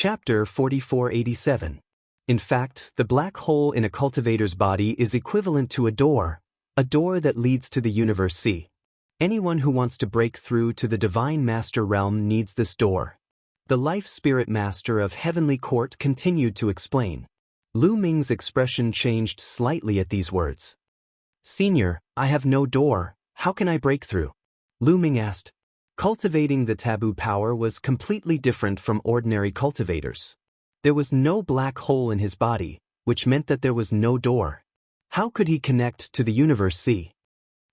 Chapter 4487. In fact, the black hole in a cultivator's body is equivalent to a door that leads to the universe C. Anyone who wants to break through to the Divine Master realm needs this door. The Life Spirit Master of Heavenly Court continued to explain. Lu Ming's expression changed slightly at these words. Senior, I have no door, how can I break through? Lu Ming asked. Cultivating the taboo power was completely different from ordinary cultivators. There was no black hole in his body, which meant that there was no door. How could he connect to the universe C?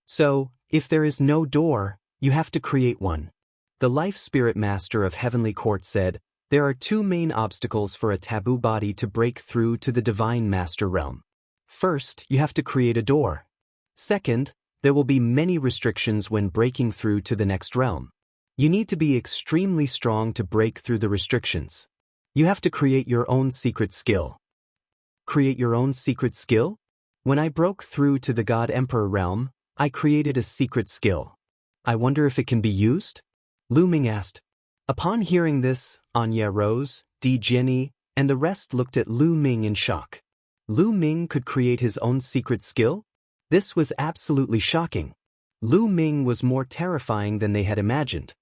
So, if there is no door, you have to create one. The Life Spirit Master of Heavenly Court said, there are two main obstacles for a taboo body to break through to the Divine Master realm. First, you have to create a door. Second, there will be many restrictions when breaking through to the next realm. You need to be extremely strong to break through the restrictions. You have to create your own secret skill. Create your own secret skill? When I broke through to the God Emperor realm, I created a secret skill. I wonder if it can be used? Lu Ming asked. Upon hearing this, Anya Rose, Di Jenny, and the rest looked at Lu Ming in shock. Lu Ming could create his own secret skill? This was absolutely shocking. Lu Ming was more terrifying than they had imagined.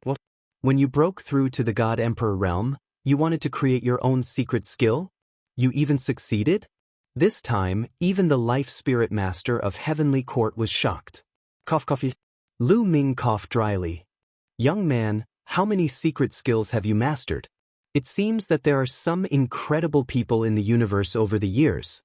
What? When you broke through to the God Emperor realm, you wanted to create your own secret skill? You even succeeded? This time, even the Life Spirit Master of Heavenly Court was shocked. Cough, coffee. Lu Ming coughed dryly. Young man, how many secret skills have you mastered? It seems that there are some incredible people in the universe over the years.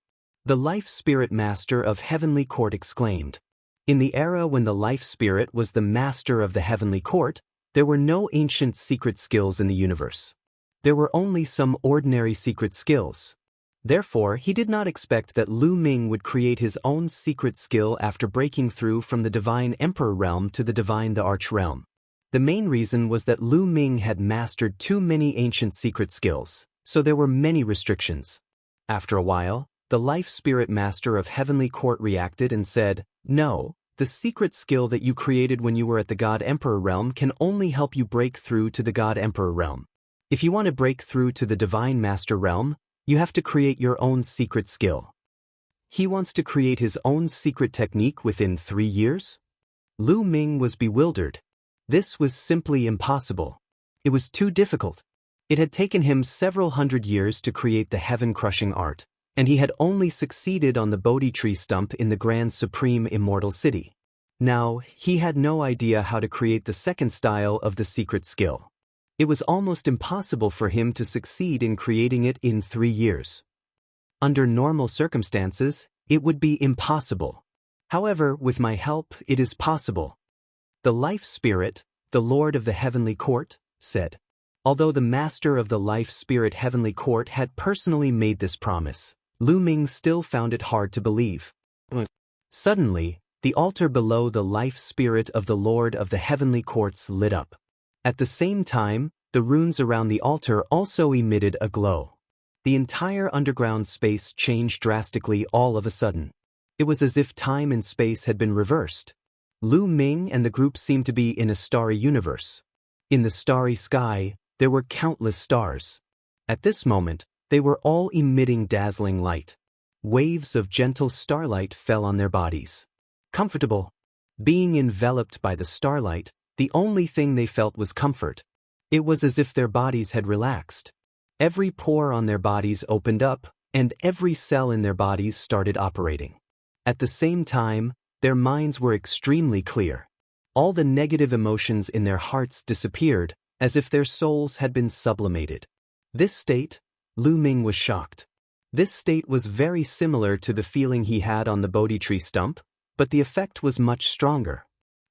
The Life Spirit Master of Heavenly Court exclaimed. In the era when the Life Spirit was the Master of the Heavenly Court, there were no ancient secret skills in the universe. There were only some ordinary secret skills. Therefore, he did not expect that Lu Ming would create his own secret skill after breaking through from the Divine Emperor realm to the Divine the Arch realm. The main reason was that Lu Ming had mastered too many ancient secret skills, so there were many restrictions. After a while, the Life Spirit Master of Heavenly Court reacted and said, no, the secret skill that you created when you were at the God Emperor realm can only help you break through to the God Emperor realm. If you want to break through to the Divine Master realm, you have to create your own secret skill. He wants to create his own secret technique within 3 years? Lu Ming was bewildered. This was simply impossible. It was too difficult. It had taken him several hundred years to create the heaven-crushing art, and he had only succeeded on the Bodhi tree stump in the Grand Supreme Immortal City. Now, he had no idea how to create the second style of the secret skill. It was almost impossible for him to succeed in creating it in 3 years. Under normal circumstances, it would be impossible. However, with my help, it is possible. The Life Spirit, the Lord of the Heavenly Court, said. Although the Master of the Life Spirit Heavenly Court had personally made this promise, Lu Ming still found it hard to believe. Suddenly, the altar below the Life Spirit of the Lord of the Heavenly Courts lit up. At the same time, the runes around the altar also emitted a glow. The entire underground space changed drastically all of a sudden. It was as if time and space had been reversed. Lu Ming and the group seemed to be in a starry universe. In the starry sky, there were countless stars. At this moment, they were all emitting dazzling light. Waves of gentle starlight fell on their bodies. Comfortable. Being enveloped by the starlight, the only thing they felt was comfort. It was as if their bodies had relaxed. Every pore on their bodies opened up, and every cell in their bodies started operating. At the same time, their minds were extremely clear. All the negative emotions in their hearts disappeared, as if their souls had been sublimated. This state, Lu Ming was shocked. This state was very similar to the feeling he had on the Bodhi tree stump, but the effect was much stronger.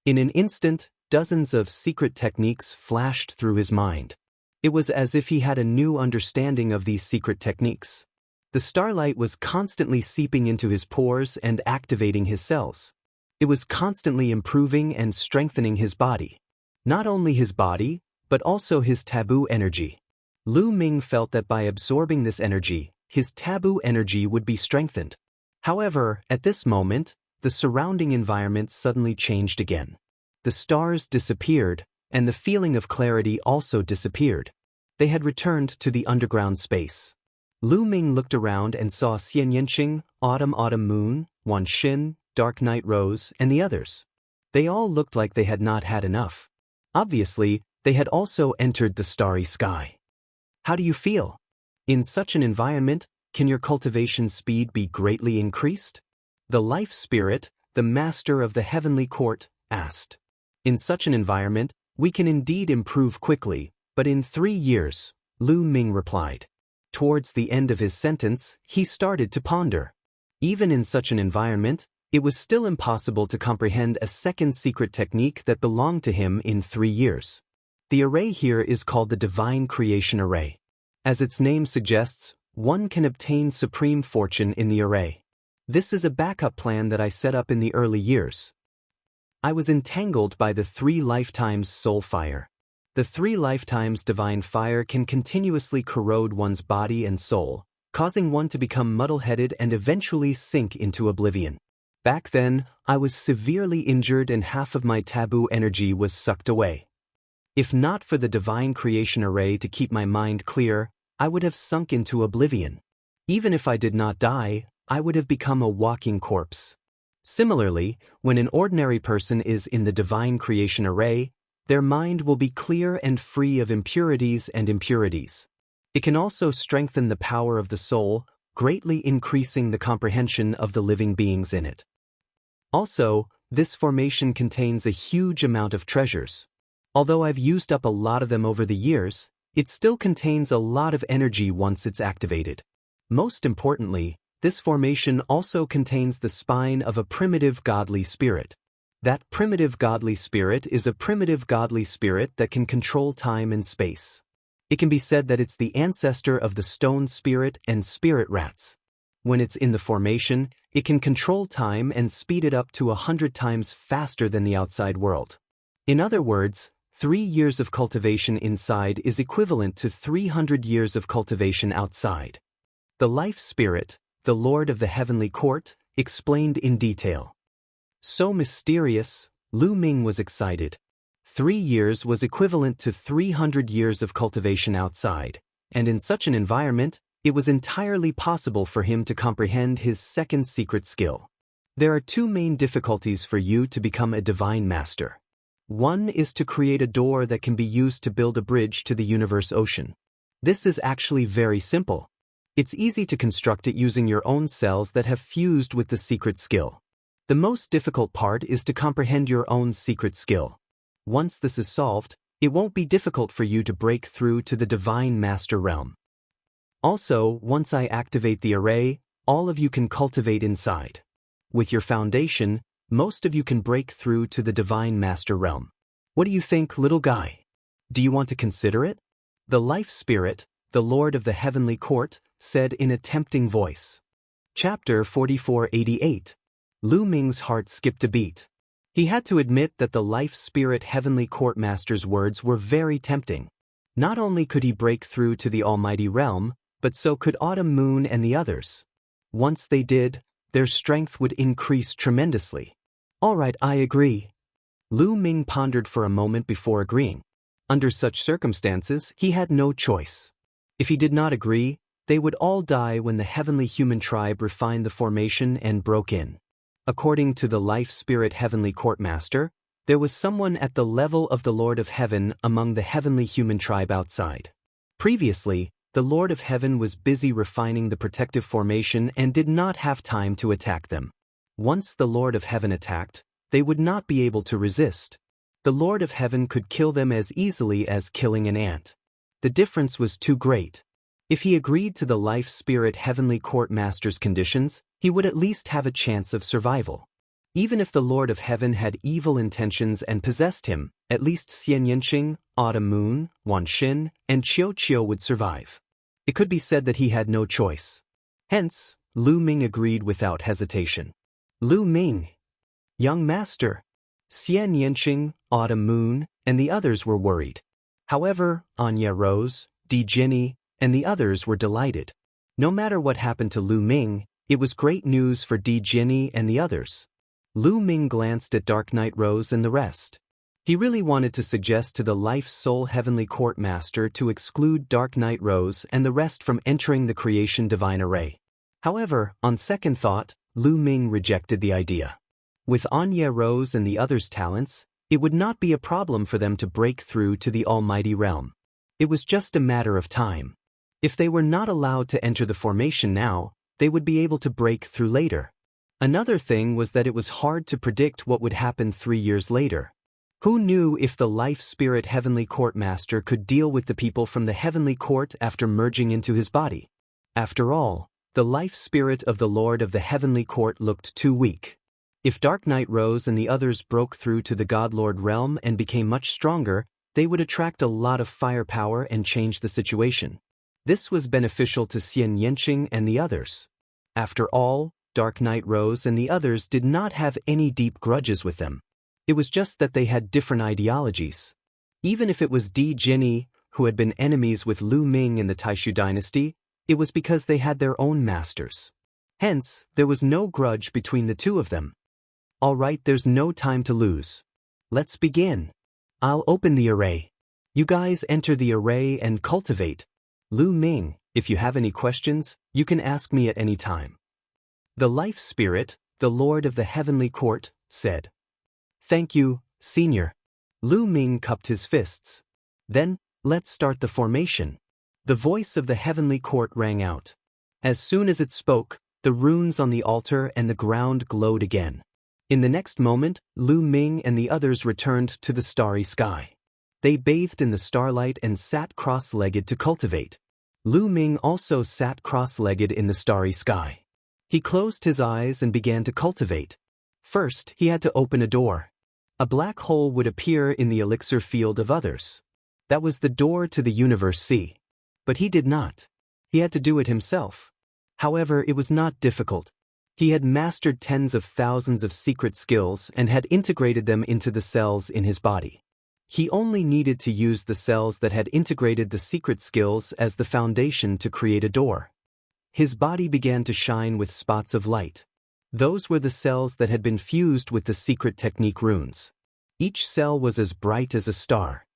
In an instant, dozens of secret techniques flashed through his mind. It was as if he had a new understanding of these secret techniques. The starlight was constantly seeping into his pores and activating his cells. It was constantly improving and strengthening his body. Not only his body, but also his taboo energy. Lu Ming felt that by absorbing this energy, his taboo energy would be strengthened. However, at this moment, the surrounding environment suddenly changed again. The stars disappeared, and the feeling of clarity also disappeared. They had returned to the underground space. Lu Ming looked around and saw Xian Yanqing, Autumn Moon, Wan Xin, Dark Night Rose, and the others. They all looked like they had not had enough. Obviously, they had also entered the starry sky. How do you feel? In such an environment, can your cultivation speed be greatly increased? The life spirit, the master of the heavenly court, asked. In such an environment, we can indeed improve quickly, but in 3 years, Lu Ming replied. Towards the end of his sentence, he started to ponder. Even in such an environment, it was still impossible to comprehend a second secret technique that belonged to him in 3 years. The array here is called the Divine Creation Array. As its name suggests, one can obtain supreme fortune in the array. This is a backup plan that I set up in the early years. I was entangled by the 3 lifetimes soul fire. The 3 lifetimes divine fire can continuously corrode one's body and soul, causing one to become muddle-headed and eventually sink into oblivion. Back then, I was severely injured and half of my taboo energy was sucked away. If not for the Divine Creation Array to keep my mind clear, I would have sunk into oblivion. Even if I did not die, I would have become a walking corpse. Similarly, when an ordinary person is in the Divine Creation Array, their mind will be clear and free of impurities and impurities. It can also strengthen the power of the soul, greatly increasing the comprehension of the living beings in it. Also, this formation contains a huge amount of treasures. Although I've used up a lot of them over the years, it still contains a lot of energy once it's activated. Most importantly, this formation also contains the spine of a primitive godly spirit. That primitive godly spirit is a primitive godly spirit that can control time and space. It can be said that it's the ancestor of the stone spirit and spirit rats. When it's in the formation, it can control time and speed it up to 100 times faster than the outside world. In other words, 3 years of cultivation inside is equivalent to 300 years of cultivation outside. The life spirit, the Lord of the Heavenly Court, explained in detail. So mysterious, Lu Ming was excited. 3 years was equivalent to 300 years of cultivation outside, and in such an environment, it was entirely possible for him to comprehend his second secret skill. There are 2 main difficulties for you to become a divine master. One is to create a door that can be used to build a bridge to the universe ocean. This is actually very simple. It's easy to construct it using your own cells that have fused with the secret skill. The most difficult part is to comprehend your own secret skill. Once this is solved, it won't be difficult for you to break through to the Divine Master realm. Also, once I activate the array, all of you can cultivate inside. With your foundation, most of you can break through to the Divine Master realm. What do you think, little guy? Do you want to consider it? The Life Spirit, the Lord of the Heavenly Court, said in a tempting voice. Chapter 4488. Lu Ming's heart skipped a beat. He had to admit that the Life Spirit Heavenly Court Master's words were very tempting. Not only could he break through to the Almighty Realm, but so could Autumn Moon and the others. Once they did, their strength would increase tremendously. All right, I agree. Lu Ming pondered for a moment before agreeing. Under such circumstances, he had no choice. If he did not agree, they would all die when the heavenly human tribe refined the formation and broke in. According to the Life Spirit Heavenly Court Master, there was someone at the level of the Lord of Heaven among the heavenly human tribe outside. Previously, the Lord of Heaven was busy refining the protective formation and did not have time to attack them. Once the Lord of Heaven attacked, they would not be able to resist. The Lord of Heaven could kill them as easily as killing an ant. The difference was too great. If he agreed to the Life Spirit Heavenly Court Master's conditions, he would at least have a chance of survival. Even if the Lord of Heaven had evil intentions and possessed him, at least Xian Yanqing, Autumn Moon, Wan Xin, and Qiu would survive. It could be said that he had no choice. Hence, Lu Ming agreed without hesitation. Lu Ming. Young master. Xian Yanqing, Autumn Moon, and the others were worried. However, Anya Rose, Di Jinny, and the others were delighted. No matter what happened to Lu Ming, it was great news for Di Jinny and the others. Lu Ming glanced at Dark Night Rose and the rest. He really wanted to suggest to the Life Soul Heavenly Court Master to exclude Dark Knight Rose and the rest from entering the Creation Divine Array. However, on second thought, Lu Ming rejected the idea. With Anya Rose and the others' talents, it would not be a problem for them to break through to the Almighty Realm. It was just a matter of time. If they were not allowed to enter the formation now, they would be able to break through later. Another thing was that it was hard to predict what would happen 3 years later. Who knew if the Life Spirit Heavenly Court Master could deal with the people from the Heavenly Court after merging into his body? After all, the Life Spirit of the Lord of the Heavenly Court looked too weak. If Dark Knight Rose and the others broke through to the Godlord realm and became much stronger, they would attract a lot of firepower and change the situation. This was beneficial to Xian Yanqing and the others. After all, Dark Knight Rose and the others did not have any deep grudges with them. It was just that they had different ideologies. Even if it was Di Jinni, who had been enemies with Lu Ming in the Taishu dynasty, it was because they had their own masters. Hence, there was no grudge between the two of them. All right, there's no time to lose. Let's begin. I'll open the array. You guys enter the array and cultivate. Lu Ming, if you have any questions, you can ask me at any time. The Life Spirit, the Lord of the Heavenly Court, said. Thank you, Senior. Lu Ming cupped his fists. Then, let's start the formation. The voice of the Heavenly Court rang out. As soon as it spoke, the runes on the altar and the ground glowed again. In the next moment, Lu Ming and the others returned to the starry sky. They bathed in the starlight and sat cross-legged to cultivate. Lu Ming also sat cross-legged in the starry sky. He closed his eyes and began to cultivate. First, he had to open a door. A black hole would appear in the elixir field of others. That was the door to the Universe C. But he did not. He had to do it himself. However, it was not difficult. He had mastered tens of thousands of secret skills and had integrated them into the cells in his body. He only needed to use the cells that had integrated the secret skills as the foundation to create a door. His body began to shine with spots of light. Those were the cells that had been fused with the secret technique runes. Each cell was as bright as a star.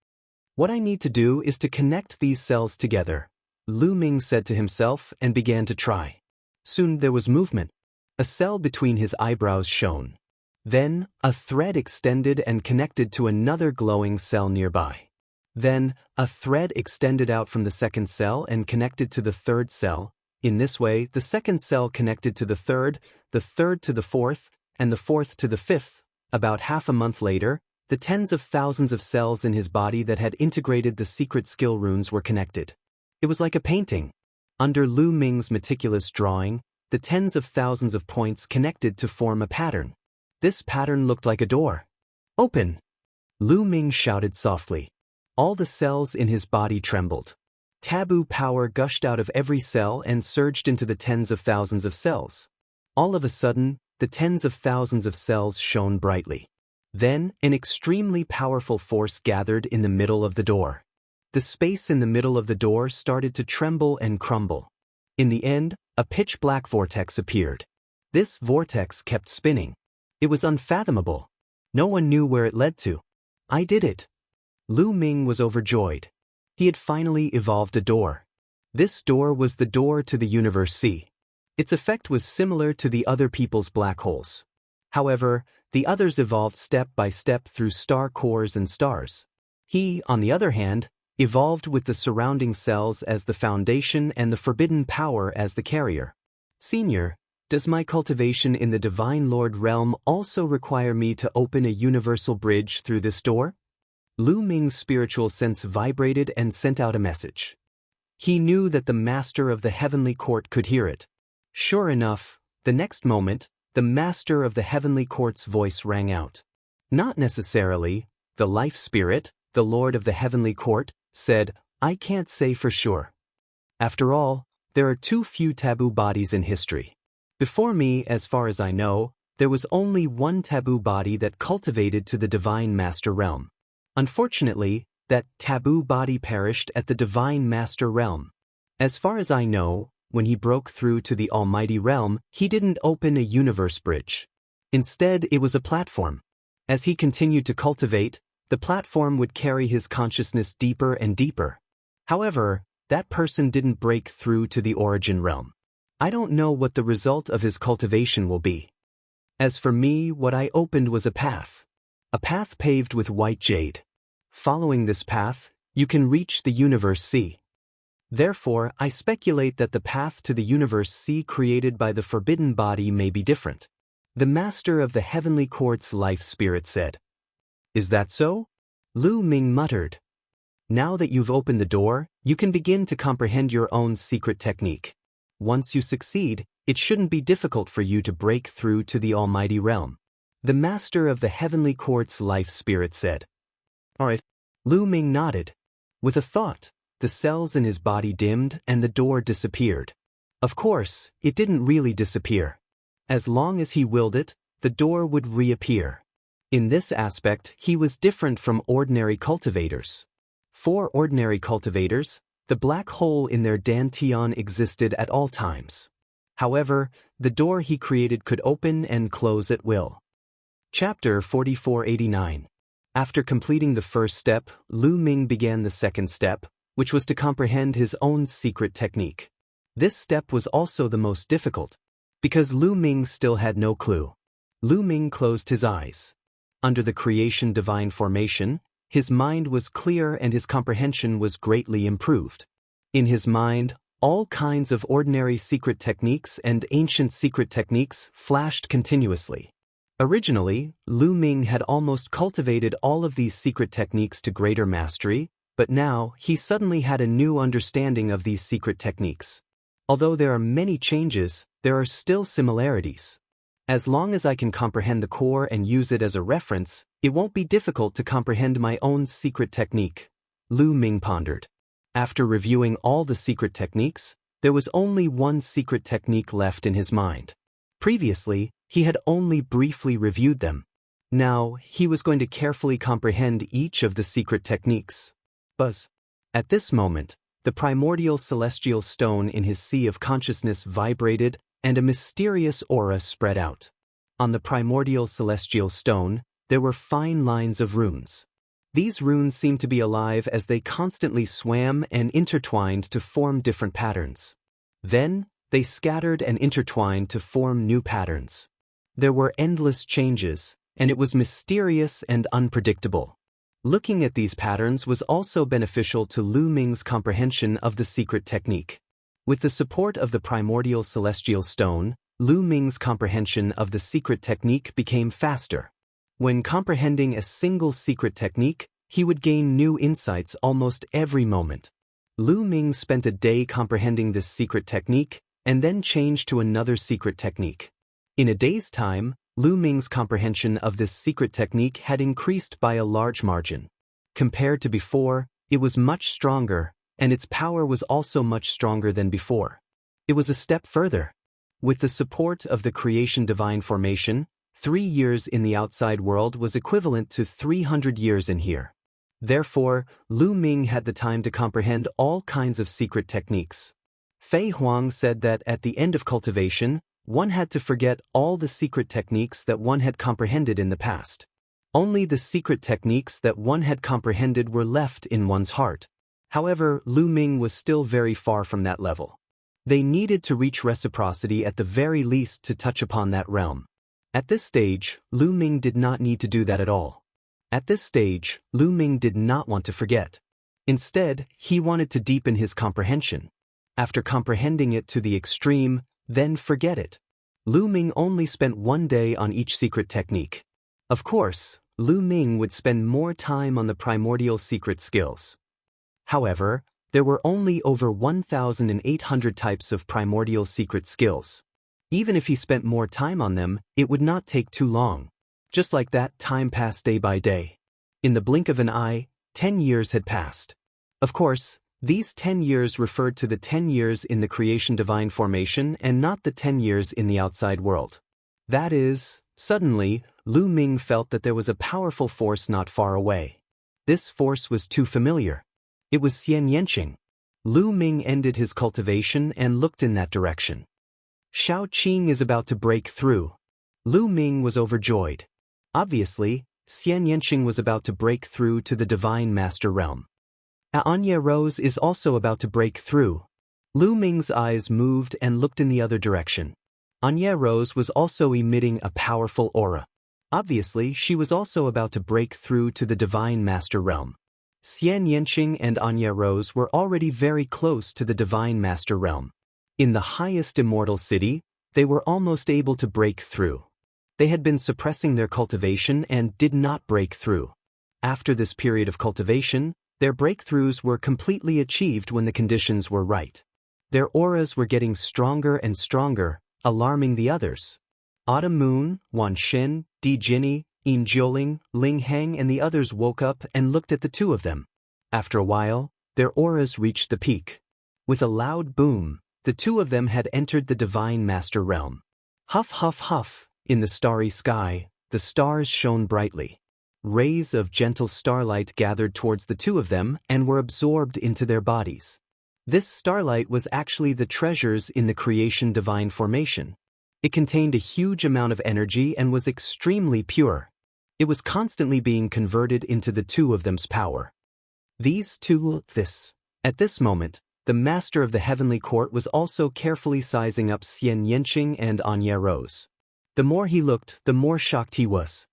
What I need to do is to connect these cells together, Lu Ming said to himself and began to try. Soon there was movement. A cell between his eyebrows shone. Then, a thread extended and connected to another glowing cell nearby. Then, a thread extended out from the second cell and connected to the third cell. In this way, the second cell connected to the third to the fourth, and the fourth to the fifth. About half a month later, the tens of thousands of cells in his body that had integrated the secret skill runes were connected. It was like a painting. Under Lu Ming's meticulous drawing, the tens of thousands of points connected to form a pattern. This pattern looked like a door. Open! Lu Ming shouted softly. All the cells in his body trembled. Taboo power gushed out of every cell and surged into the tens of thousands of cells. All of a sudden, the tens of thousands of cells shone brightly. Then, an extremely powerful force gathered in the middle of the door. The space in the middle of the door started to tremble and crumble. In the end, a pitch-black vortex appeared. This vortex kept spinning. It was unfathomable. No one knew where it led to. I did it. Lu Ming was overjoyed. He had finally evolved a door. This door was the door to the Universe C. Its effect was similar to the other people's black holes. However, the others evolved step by step through star cores and stars. He, on the other hand, evolved with the surrounding cells as the foundation and the forbidden power as the carrier. Senior, does my cultivation in the Divine Lord realm also require me to open a universal bridge through this door? Lu Ming's spiritual sense vibrated and sent out a message. He knew that the Master of the Heavenly Court could hear it. Sure enough, the next moment, the Master of the Heavenly Court's voice rang out. Not necessarily, the Life Spirit, the Lord of the Heavenly Court, said, I can't say for sure. After all, there are too few taboo bodies in history. Before me, as far as I know, there was only one taboo body that cultivated to the Divine Master realm. Unfortunately, that taboo body perished at the Divine Master realm. As far as I know, when he broke through to the Almighty realm, he didn't open a universe bridge. Instead, it was a platform. As he continued to cultivate, The platform would carry his consciousness deeper and deeper. However, that person didn't break through to the origin realm. I don't know what the result of his cultivation will be. As for me, what I opened was a path paved with white jade. Following this path, you can reach the universe C. Therefore, I speculate that the path to the universe C created by the forbidden body may be different. The master of the heavenly court's life spirit said. Is that so? Lu Ming muttered. Now that you've opened the door, you can begin to comprehend your own secret technique. Once you succeed, it shouldn't be difficult for you to break through to the almighty realm. The master of the heavenly court's life spirit said. All right. Lu Ming nodded. With a thought, the cells in his body dimmed and the door disappeared. Of course, it didn't really disappear. As long as he willed it, the door would reappear. In this aspect, he was different from ordinary cultivators. For ordinary cultivators, the black hole in their dantian existed at all times. However, the door he created could open and close at will. Chapter 4489. After completing the first step, Lu Ming began the second step, which was to comprehend his own secret technique. This step was also the most difficult, because Lu Ming still had no clue. Lu Ming closed his eyes. Under the creation divine formation, his mind was clear and his comprehension was greatly improved. In his mind, all kinds of ordinary secret techniques and ancient secret techniques flashed continuously. Originally, Lu Ming had almost cultivated all of these secret techniques to greater mastery, but now he suddenly had a new understanding of these secret techniques. Although there are many changes, there are still similarities. As long as I can comprehend the core and use it as a reference, it won't be difficult to comprehend my own secret technique, Lu Ming pondered. After reviewing all the secret techniques, there was only one secret technique left in his mind. Previously, he had only briefly reviewed them. Now, he was going to carefully comprehend each of the secret techniques. Buzz. At this moment, the primordial celestial stone in his sea of consciousness vibrated and a mysterious aura spread out. On the primordial celestial stone, there were fine lines of runes. These runes seemed to be alive as they constantly swam and intertwined to form different patterns. Then, they scattered and intertwined to form new patterns. There were endless changes, and it was mysterious and unpredictable. Looking at these patterns was also beneficial to Lu Ming's comprehension of the secret technique. With the support of the primordial celestial stone, Lu Ming's comprehension of the secret technique became faster. When comprehending a single secret technique, he would gain new insights almost every moment. Lu Ming spent a day comprehending this secret technique and then changed to another secret technique. In a day's time, Lu Ming's comprehension of this secret technique had increased by a large margin. Compared to before, it was much stronger, and its power was also much stronger than before. It was a step further. With the support of the creation divine formation, 3 years in the outside world was equivalent to 300 years in here. Therefore, Lu Ming had the time to comprehend all kinds of secret techniques. Fei Huang said that at the end of cultivation, one had to forget all the secret techniques that one had comprehended in the past. Only the secret techniques that one had comprehended were left in one's heart. However, Lu Ming was still very far from that level. They needed to reach reciprocity at the very least to touch upon that realm. At this stage, Lu Ming did not need to do that at all. At this stage, Lu Ming did not want to forget. Instead, he wanted to deepen his comprehension. After comprehending it to the extreme, then forget it. Lu Ming only spent 1 day on each secret technique. Of course, Lu Ming would spend more time on the primordial secret skills. However, there were only over 1,800 types of primordial secret skills. Even if he spent more time on them, it would not take too long. Just like that, time passed day by day. In the blink of an eye, 10 years had passed. Of course, these 10 years referred to the 10 years in the creation divine formation and not the 10 years in the outside world. That is, suddenly, Lu Ming felt that there was a powerful force not far away. This force was too familiar. It was Xian Yanqing. Lu Ming ended his cultivation and looked in that direction. Shao Qing is about to break through. Lu Ming was overjoyed. Obviously, Xian Yanqing was about to break through to the Divine Master Realm. Anya Rose is also about to break through. Lu Ming's eyes moved and looked in the other direction. Anya Rose was also emitting a powerful aura. Obviously, she was also about to break through to the Divine Master Realm. Xian Yanqing and Anya Rose were already very close to the Divine Master Realm. In the highest immortal city, they were almost able to break through. They had been suppressing their cultivation and did not break through. After this period of cultivation, their breakthroughs were completely achieved when the conditions were right. Their auras were getting stronger and stronger, alarming the others. Autumn Moon, Wan Xin, Di Jinni, Yin Jiuling, Ling Heng and the others woke up and looked at the two of them. After a while, their auras reached the peak. With a loud boom, the two of them had entered the Divine Master Realm. Huff, huff, huff, in the starry sky, the stars shone brightly. Rays of gentle starlight gathered towards the two of them and were absorbed into their bodies. This starlight was actually the treasures in the creation divine formation. It contained a huge amount of energy and was extremely pure. It was constantly being converted into the two of them's power. At this moment, the master of the heavenly court was also carefully sizing up Xian Yanqing and Anya Rose. The more he looked, the more shocked he was.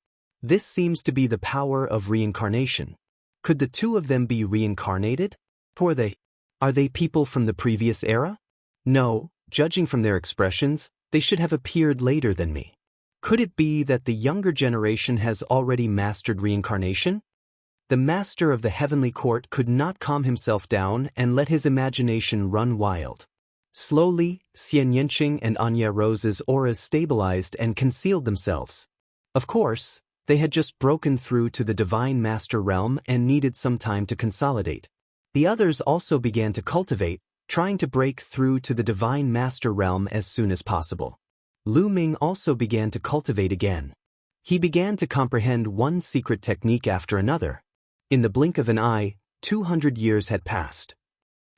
This seems to be the power of reincarnation. Could the two of them be reincarnated? Are they people from the previous era? No, judging from their expressions, they should have appeared later than me. Could it be that the younger generation has already mastered reincarnation? The master of the heavenly court could not calm himself down and let his imagination run wild. Slowly, Xian Yanqing and Anya Rose's auras stabilized and concealed themselves. Of course, they had just broken through to the Divine Master Realm and needed some time to consolidate. The others also began to cultivate, trying to break through to the Divine Master Realm as soon as possible. Lu Ming also began to cultivate again. He began to comprehend one secret technique after another. In the blink of an eye, 200 years had passed.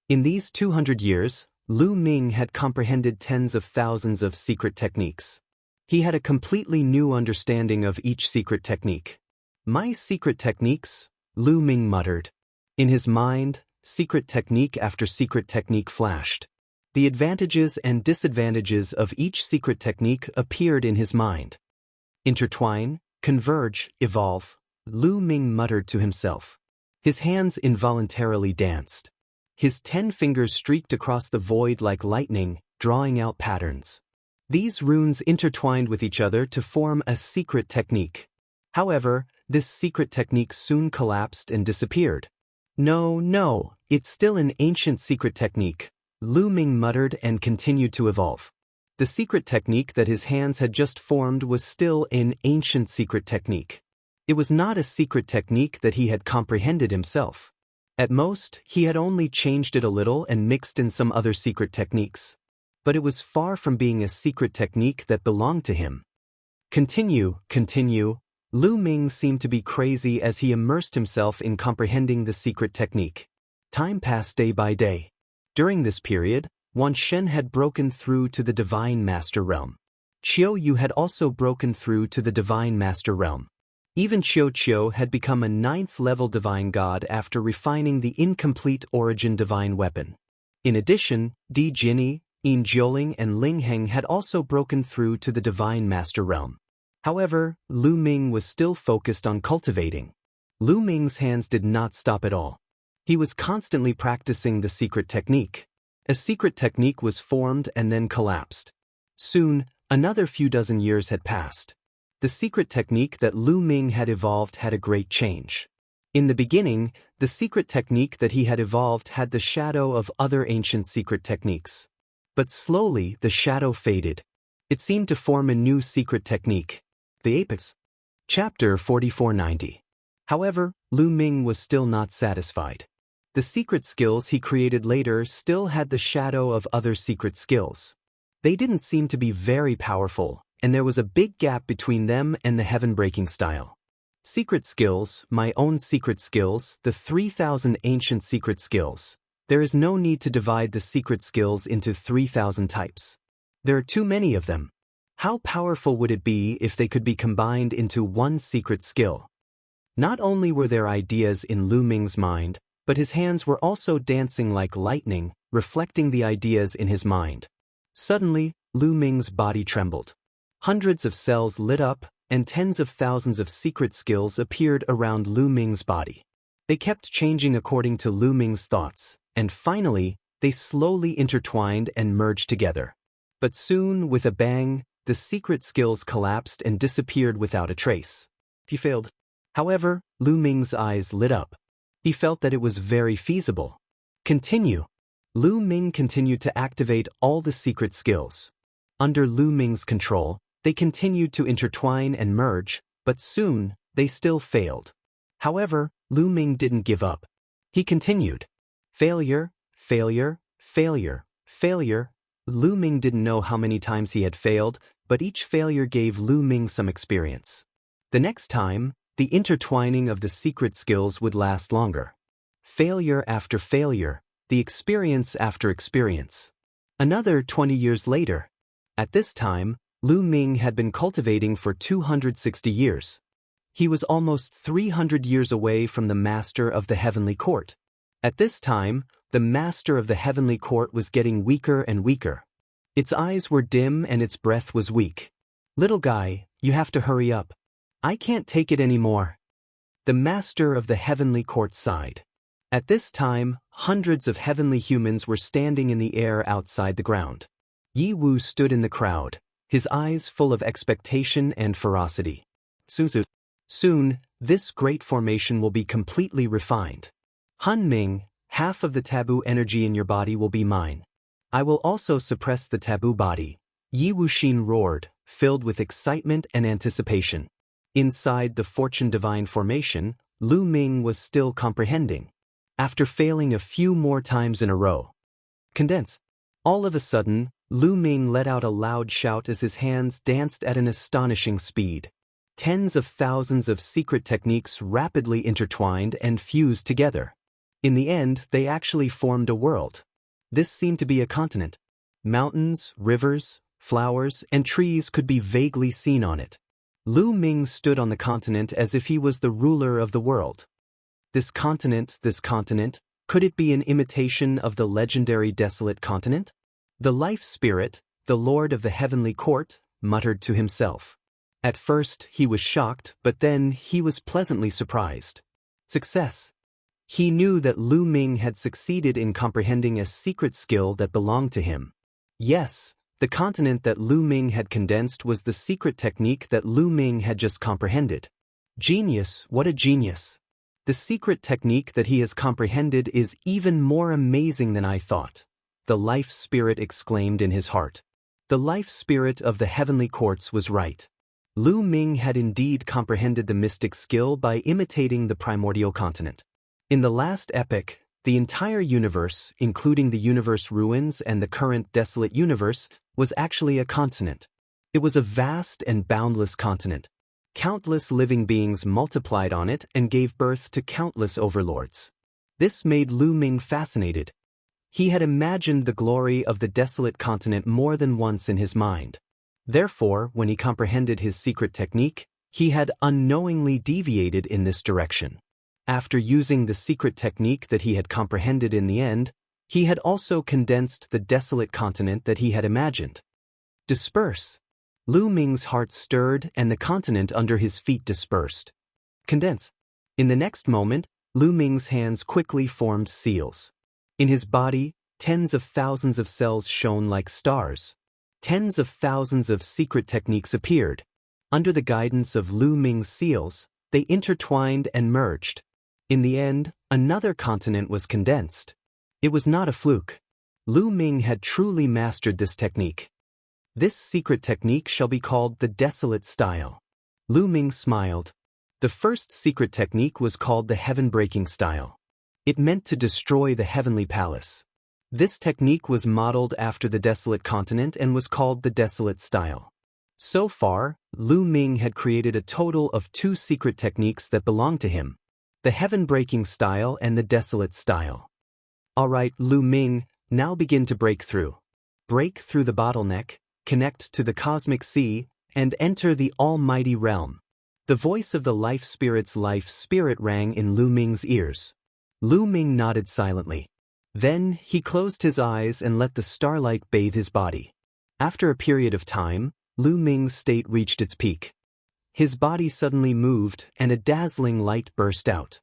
In these 200 years, Lu Ming had comprehended tens of thousands of secret techniques. He had a completely new understanding of each secret technique. My secret techniques, Lu Ming muttered. In his mind, secret technique after secret technique flashed. The advantages and disadvantages of each secret technique appeared in his mind. Intertwine, converge, evolve, Lu Ming muttered to himself. His hands involuntarily danced. His 10 fingers streaked across the void like lightning, drawing out patterns. These runes intertwined with each other to form a secret technique. However, this secret technique soon collapsed and disappeared. No, it's still an ancient secret technique, Lu Ming muttered and continued to evolve. The secret technique that his hands had just formed was still an ancient secret technique. It was not a secret technique that he had comprehended himself. At most, he had only changed it a little and mixed in some other secret techniques. But it was far from being a secret technique that belonged to him. Continue. Lu Ming seemed to be crazy as he immersed himself in comprehending the secret technique. Time passed day by day. During this period, Wan Shen had broken through to the Divine Master Realm. Qiu Yu had also broken through to the Divine Master Realm. Even Qiu had become a 9th-level divine god after refining the incomplete origin divine weapon. In addition, Di Jinni, Yin Jiuling and Ling Heng had also broken through to the Divine Master Realm. However, Lu Ming was still focused on cultivating. Lu Ming's hands did not stop at all. He was constantly practicing the secret technique. A secret technique was formed and then collapsed. Soon, another few dozen years had passed. The secret technique that Lu Ming had evolved had a great change. In the beginning, the secret technique that he had evolved had the shadow of other ancient secret techniques. But slowly, the shadow faded. It seemed to form a new secret technique. The Apex. Chapter 4490. However, Lu Ming was still not satisfied. The secret skills he created later still had the shadow of other secret skills. They didn't seem to be very powerful, and there was a big gap between them and the heaven-breaking style. Secret skills, my own secret skills, the 3,000 ancient secret skills. There is no need to divide the secret skills into 3,000 types. There are too many of them. How powerful would it be if they could be combined into one secret skill? Not only were there ideas in Lu Ming's mind, but his hands were also dancing like lightning, reflecting the ideas in his mind. Suddenly, Lu Ming's body trembled. Hundreds of cells lit up, and tens of thousands of secret skills appeared around Lu Ming's body. They kept changing according to Lu Ming's thoughts, and finally, they slowly intertwined and merged together. But soon, with a bang, the secret skills collapsed and disappeared without a trace. He failed. However, Lu Ming's eyes lit up. He felt that it was very feasible. Continue. Lu Ming continued to activate all the secret skills. Under Lu Ming's control, they continued to intertwine and merge, but soon, they still failed. However, Lu Ming didn't give up. He continued. Failure, failure, failure, failure. Lu Ming didn't know how many times he had failed, but each failure gave Lu Ming some experience. The next time, the intertwining of the secret skills would last longer. Failure after failure, the experience after experience. Another 20 years later. At this time, Lu Ming had been cultivating for 260 years. He was almost 300 years away from the master of the heavenly court. At this time, the master of the heavenly court was getting weaker and weaker. Its eyes were dim and its breath was weak. Little guy, you have to hurry up. I can't take it anymore. The master of the heavenly court sighed. At this time, hundreds of heavenly humans were standing in the air outside the ground. Yi Wu stood in the crowd, his eyes full of expectation and ferocity. Soon, this great formation will be completely refined. Han Ming, half of the taboo energy in your body will be mine. I will also suppress the taboo body. Yi Wuxin roared, filled with excitement and anticipation. Inside the Fortune Divine formation, Lu Ming was still comprehending. After failing a few more times in a row. Condense. All of a sudden, Lu Ming let out a loud shout as his hands danced at an astonishing speed. Tens of thousands of secret techniques rapidly intertwined and fused together. In the end, they actually formed a world. This seemed to be a continent. Mountains, rivers, flowers, and trees could be vaguely seen on it. Lu Ming stood on the continent as if he was the ruler of the world. This continent, could it be an imitation of the legendary desolate continent? The life spirit, the lord of the heavenly court, muttered to himself. At first, he was shocked, but then he was pleasantly surprised. Success. He knew that Lu Ming had succeeded in comprehending a secret skill that belonged to him. Yes, the continent that Lu Ming had condensed was the secret technique that Lu Ming had just comprehended. Genius, what a genius! The secret technique that he has comprehended is even more amazing than I thought. The life spirit exclaimed in his heart. The life spirit of the heavenly courts was right. Lu Ming had indeed comprehended the mystic skill by imitating the primordial continent. In the last epoch, the entire universe, including the universe ruins and the current desolate universe, was actually a continent. It was a vast and boundless continent. Countless living beings multiplied on it and gave birth to countless overlords. This made Lu Ming fascinated. He had imagined the glory of the desolate continent more than once in his mind. Therefore, when he comprehended his secret technique, he had unknowingly deviated in this direction. After using the secret technique that he had comprehended in the end, he had also condensed the desolate continent that he had imagined. Disperse. Lu Ming's heart stirred and the continent under his feet dispersed. Condense. In the next moment, Lu Ming's hands quickly formed seals. In his body, tens of thousands of cells shone like stars. Tens of thousands of secret techniques appeared. Under the guidance of Lu Ming's seals, they intertwined and merged. In the end, another continent was condensed. It was not a fluke. Lu Ming had truly mastered this technique. This secret technique shall be called the desolate style. Lu Ming smiled. The first secret technique was called the heaven-breaking style. It meant to destroy the heavenly palace. This technique was modeled after the desolate continent and was called the desolate style. So far, Lu Ming had created a total of 2 secret techniques that belonged to him. The heaven-breaking style and the desolate style. Alright, Lu Ming, now begin to break through. Break through the bottleneck, connect to the cosmic sea, and enter the almighty realm. The voice of the life spirit rang in Lu Ming's ears. Lu Ming nodded silently. Then, he closed his eyes and let the starlight bathe his body. After a period of time, Lu Ming's state reached its peak. His body suddenly moved and a dazzling light burst out.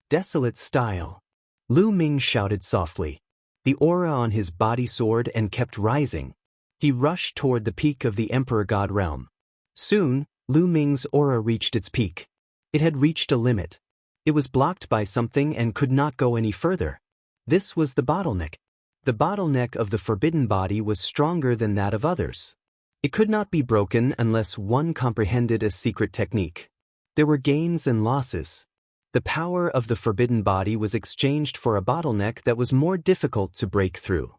Desolate style. Lu Ming shouted softly. The aura on his body soared and kept rising. He rushed toward the peak of the Emperor God realm. Soon, Lu Ming's aura reached its peak. It had reached a limit. It was blocked by something and could not go any further. This was the bottleneck. The bottleneck of the forbidden body was stronger than that of others. It could not be broken unless one comprehended a secret technique. There were gains and losses. The power of the forbidden body was exchanged for a bottleneck that was more difficult to break through.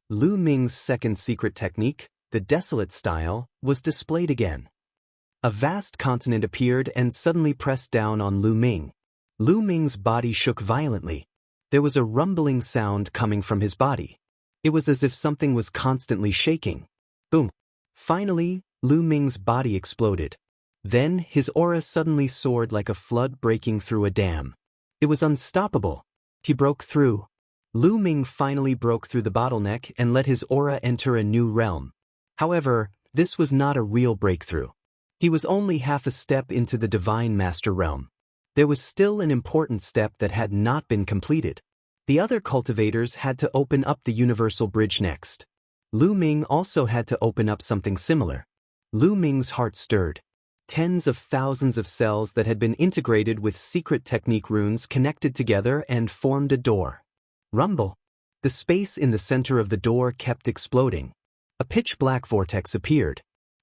Lu Ming's second secret technique, the desolate style, was displayed again. A vast continent appeared and suddenly pressed down on Lu Ming. Lu Ming's body shook violently. There was a rumbling sound coming from his body. It was as if something was constantly shaking. Boom. Finally, Lu Ming's body exploded. Then, his aura suddenly soared like a flood breaking through a dam. It was unstoppable. He broke through. Lu Ming finally broke through the bottleneck and let his aura enter a new realm. However, this was not a real breakthrough. He was only half a step into the Divine Master realm. There was still an important step that had not been completed. The other cultivators had to open up the Universal Bridge next. Lu Ming also had to open up something similar. Lu Ming's heart stirred. Tens of thousands of cells that had been integrated with secret technique runes connected together and formed a door. Rumble. The space in the center of the door kept exploding. A pitch-black vortex appeared.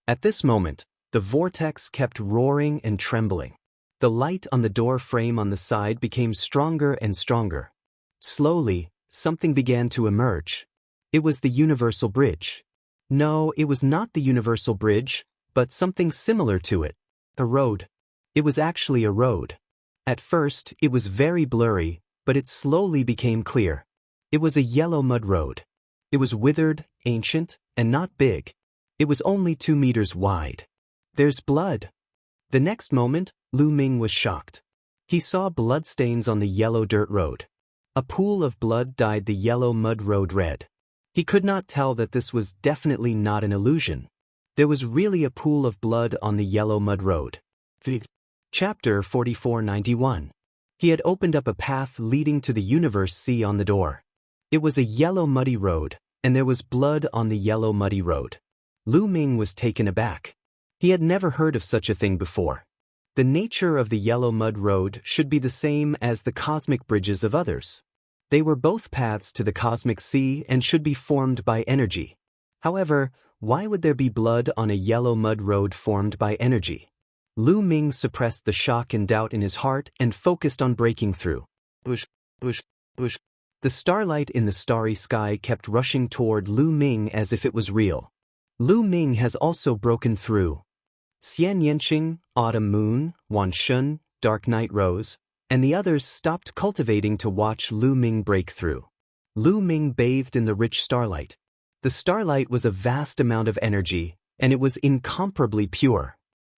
At this moment, the vortex kept roaring and trembling. The light on the door frame on the side became stronger and stronger. Slowly, something began to emerge. It was the Universal Bridge. No, it was not the Universal Bridge, but something similar to it. A road. It was actually a road. At first, it was very blurry, but it slowly became clear. It was a yellow mud road. It was withered, ancient, and not big. It was only 2 meters wide. There's blood. The next moment, Lu Ming was shocked. He saw bloodstains on the yellow dirt road. A pool of blood dyed the yellow mud road red. He could not tell that this was definitely not an illusion. There was really a pool of blood on the yellow mud road. Chapter 4491. He had opened up a path leading to the Universe Sea on the door. It was a yellow muddy road, and there was blood on the yellow muddy road. Lu Ming was taken aback. He had never heard of such a thing before. The nature of the yellow mud road should be the same as the cosmic bridges of others. They were both paths to the cosmic sea and should be formed by energy. However, why would there be blood on a yellow mud road formed by energy? Lu Ming suppressed the shock and doubt in his heart and focused on breaking through. Bush. The starlight in the starry sky kept rushing toward Lu Ming as if it was real. Lu Ming has also broken through. Xian Yanqing, Autumn Moon, Wan Shun, Dark Night Rose, and the others stopped cultivating to watch Lu Ming break through. Lu Ming bathed in the rich starlight. The starlight was a vast amount of energy, and it was incomparably pure.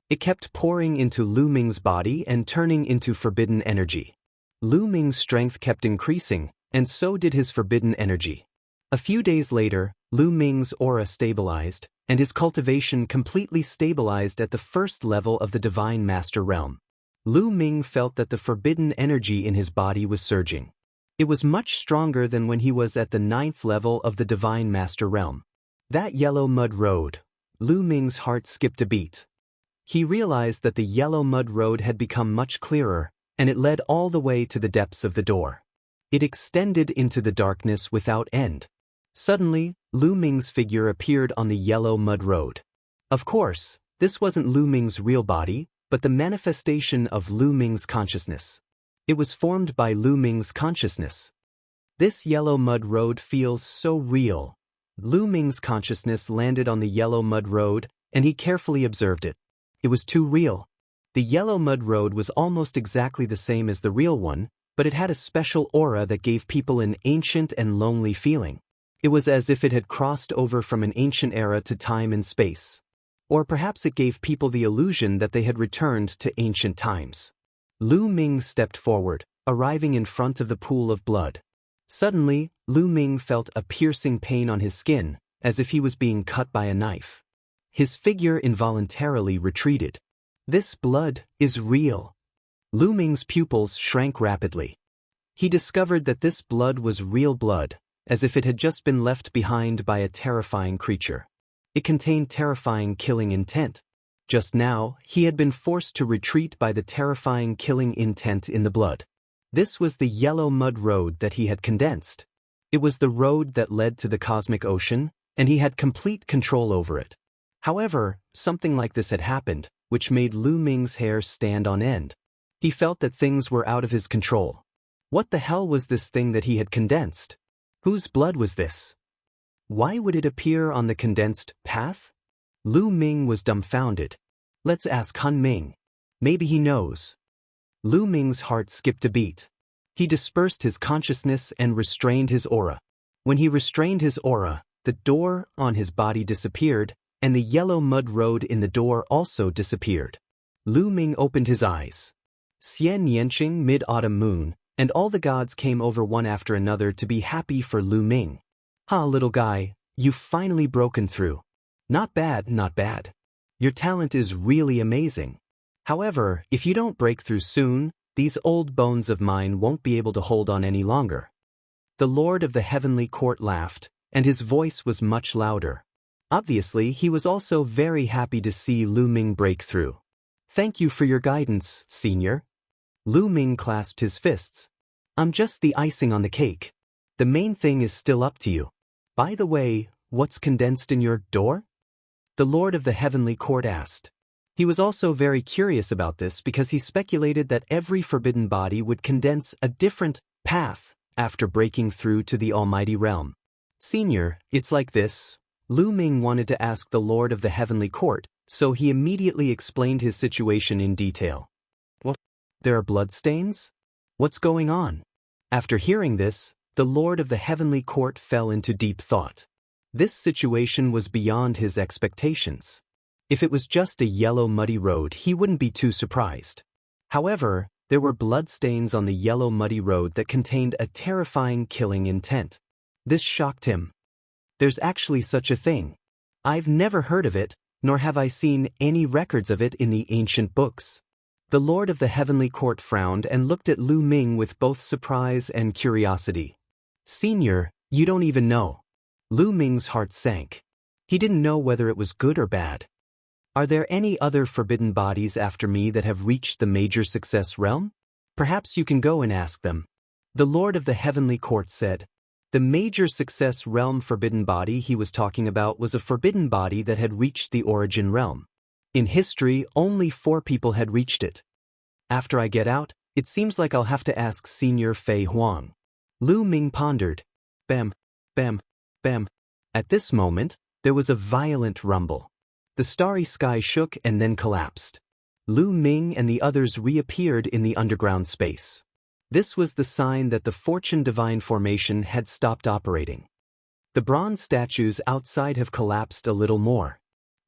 It kept pouring into Lu Ming's body and turning into forbidden energy. Lu Ming's strength kept increasing, and so did his forbidden energy. A few days later, Lu Ming's aura stabilized, and his cultivation completely stabilized at the first level of the Divine Master realm. Lu Ming felt that the forbidden energy in his body was surging. It was much stronger than when he was at the 9th level of the Divine Master realm. That yellow mud road. Lu Ming's heart skipped a beat. He realized that the yellow mud road had become much clearer, and it led all the way to the depths of the door. It extended into the darkness without end. Suddenly, Lu Ming's figure appeared on the yellow mud road. Of course, this wasn't Lu Ming's real body, but the manifestation of Lu Ming's consciousness. It was formed by Lu Ming's consciousness. This yellow mud road feels so real. Lu Ming's consciousness landed on the yellow mud road, and he carefully observed it. It was too real. The yellow mud road was almost exactly the same as the real one, but it had a special aura that gave people an ancient and lonely feeling. It was as if it had crossed over from an ancient era to time and space. Or perhaps it gave people the illusion that they had returned to ancient times. Lu Ming stepped forward, arriving in front of the pool of blood. Suddenly, Lu Ming felt a piercing pain on his skin, as if he was being cut by a knife. His figure involuntarily retreated. This blood is real. Lu Ming's pupils shrank rapidly. He discovered that this blood was real blood, as if it had just been left behind by a terrifying creature. It contained terrifying killing intent. Just now, he had been forced to retreat by the terrifying killing intent in the blood. This was the yellow mud road that he had condensed. It was the road that led to the cosmic ocean, and he had complete control over it. However, something like this had happened, which made Lu Ming's hair stand on end. He felt that things were out of his control. What the hell was this thing that he had condensed? Whose blood was this? Why would it appear on the condensed path? Lu Ming was dumbfounded. Let's ask Han Ming. Maybe he knows. Lu Ming's heart skipped a beat. He dispersed his consciousness and restrained his aura. When he restrained his aura, the door on his body disappeared, and the yellow mud road in the door also disappeared. Lu Ming opened his eyes. Xian Yanqing mid-autumn moon, and all the gods came over one after another to be happy for Lu Ming. Ha, little guy, you've finally broken through. Not bad, not bad. Your talent is really amazing. However, if you don't break through soon, these old bones of mine won't be able to hold on any longer. The Lord of the Heavenly Court laughed, and his voice was much louder. Obviously, he was also very happy to see Lu Ming break through. Thank you for your guidance, Senior. Lu Ming clasped his fists. I'm just the icing on the cake. The main thing is still up to you. By the way, what's condensed in your door? The Lord of the Heavenly Court asked. He was also very curious about this because he speculated that every forbidden body would condense a different path after breaking through to the Almighty Realm. Senior, it's like this. Lu Ming wanted to ask the Lord of the Heavenly Court, so he immediately explained his situation in detail. What? There are bloodstains? What's going on? After hearing this, the Lord of the Heavenly Court fell into deep thought. This situation was beyond his expectations. If it was just a yellow muddy road, he wouldn't be too surprised. However, there were bloodstains on the yellow muddy road that contained a terrifying killing intent. This shocked him. There's actually such a thing. I've never heard of it, nor have I seen any records of it in the ancient books. The Lord of the Heavenly Court frowned and looked at Lu Ming with both surprise and curiosity. Senior, you don't even know. Lu Ming's heart sank. He didn't know whether it was good or bad. Are there any other forbidden bodies after me that have reached the major success realm? Perhaps you can go and ask them. The Lord of the Heavenly Court said. The major success realm forbidden body he was talking about was a forbidden body that had reached the origin realm. In history, only 4 people had reached it. After I get out, it seems like I'll have to ask Senior Fei Huang. Lu Ming pondered. Bam, bam, bam. At this moment, there was a violent rumble. The starry sky shook and then collapsed. Lu Ming and the others reappeared in the underground space. This was the sign that the Fortune Divine Formation had stopped operating. The bronze statues outside have collapsed a little more.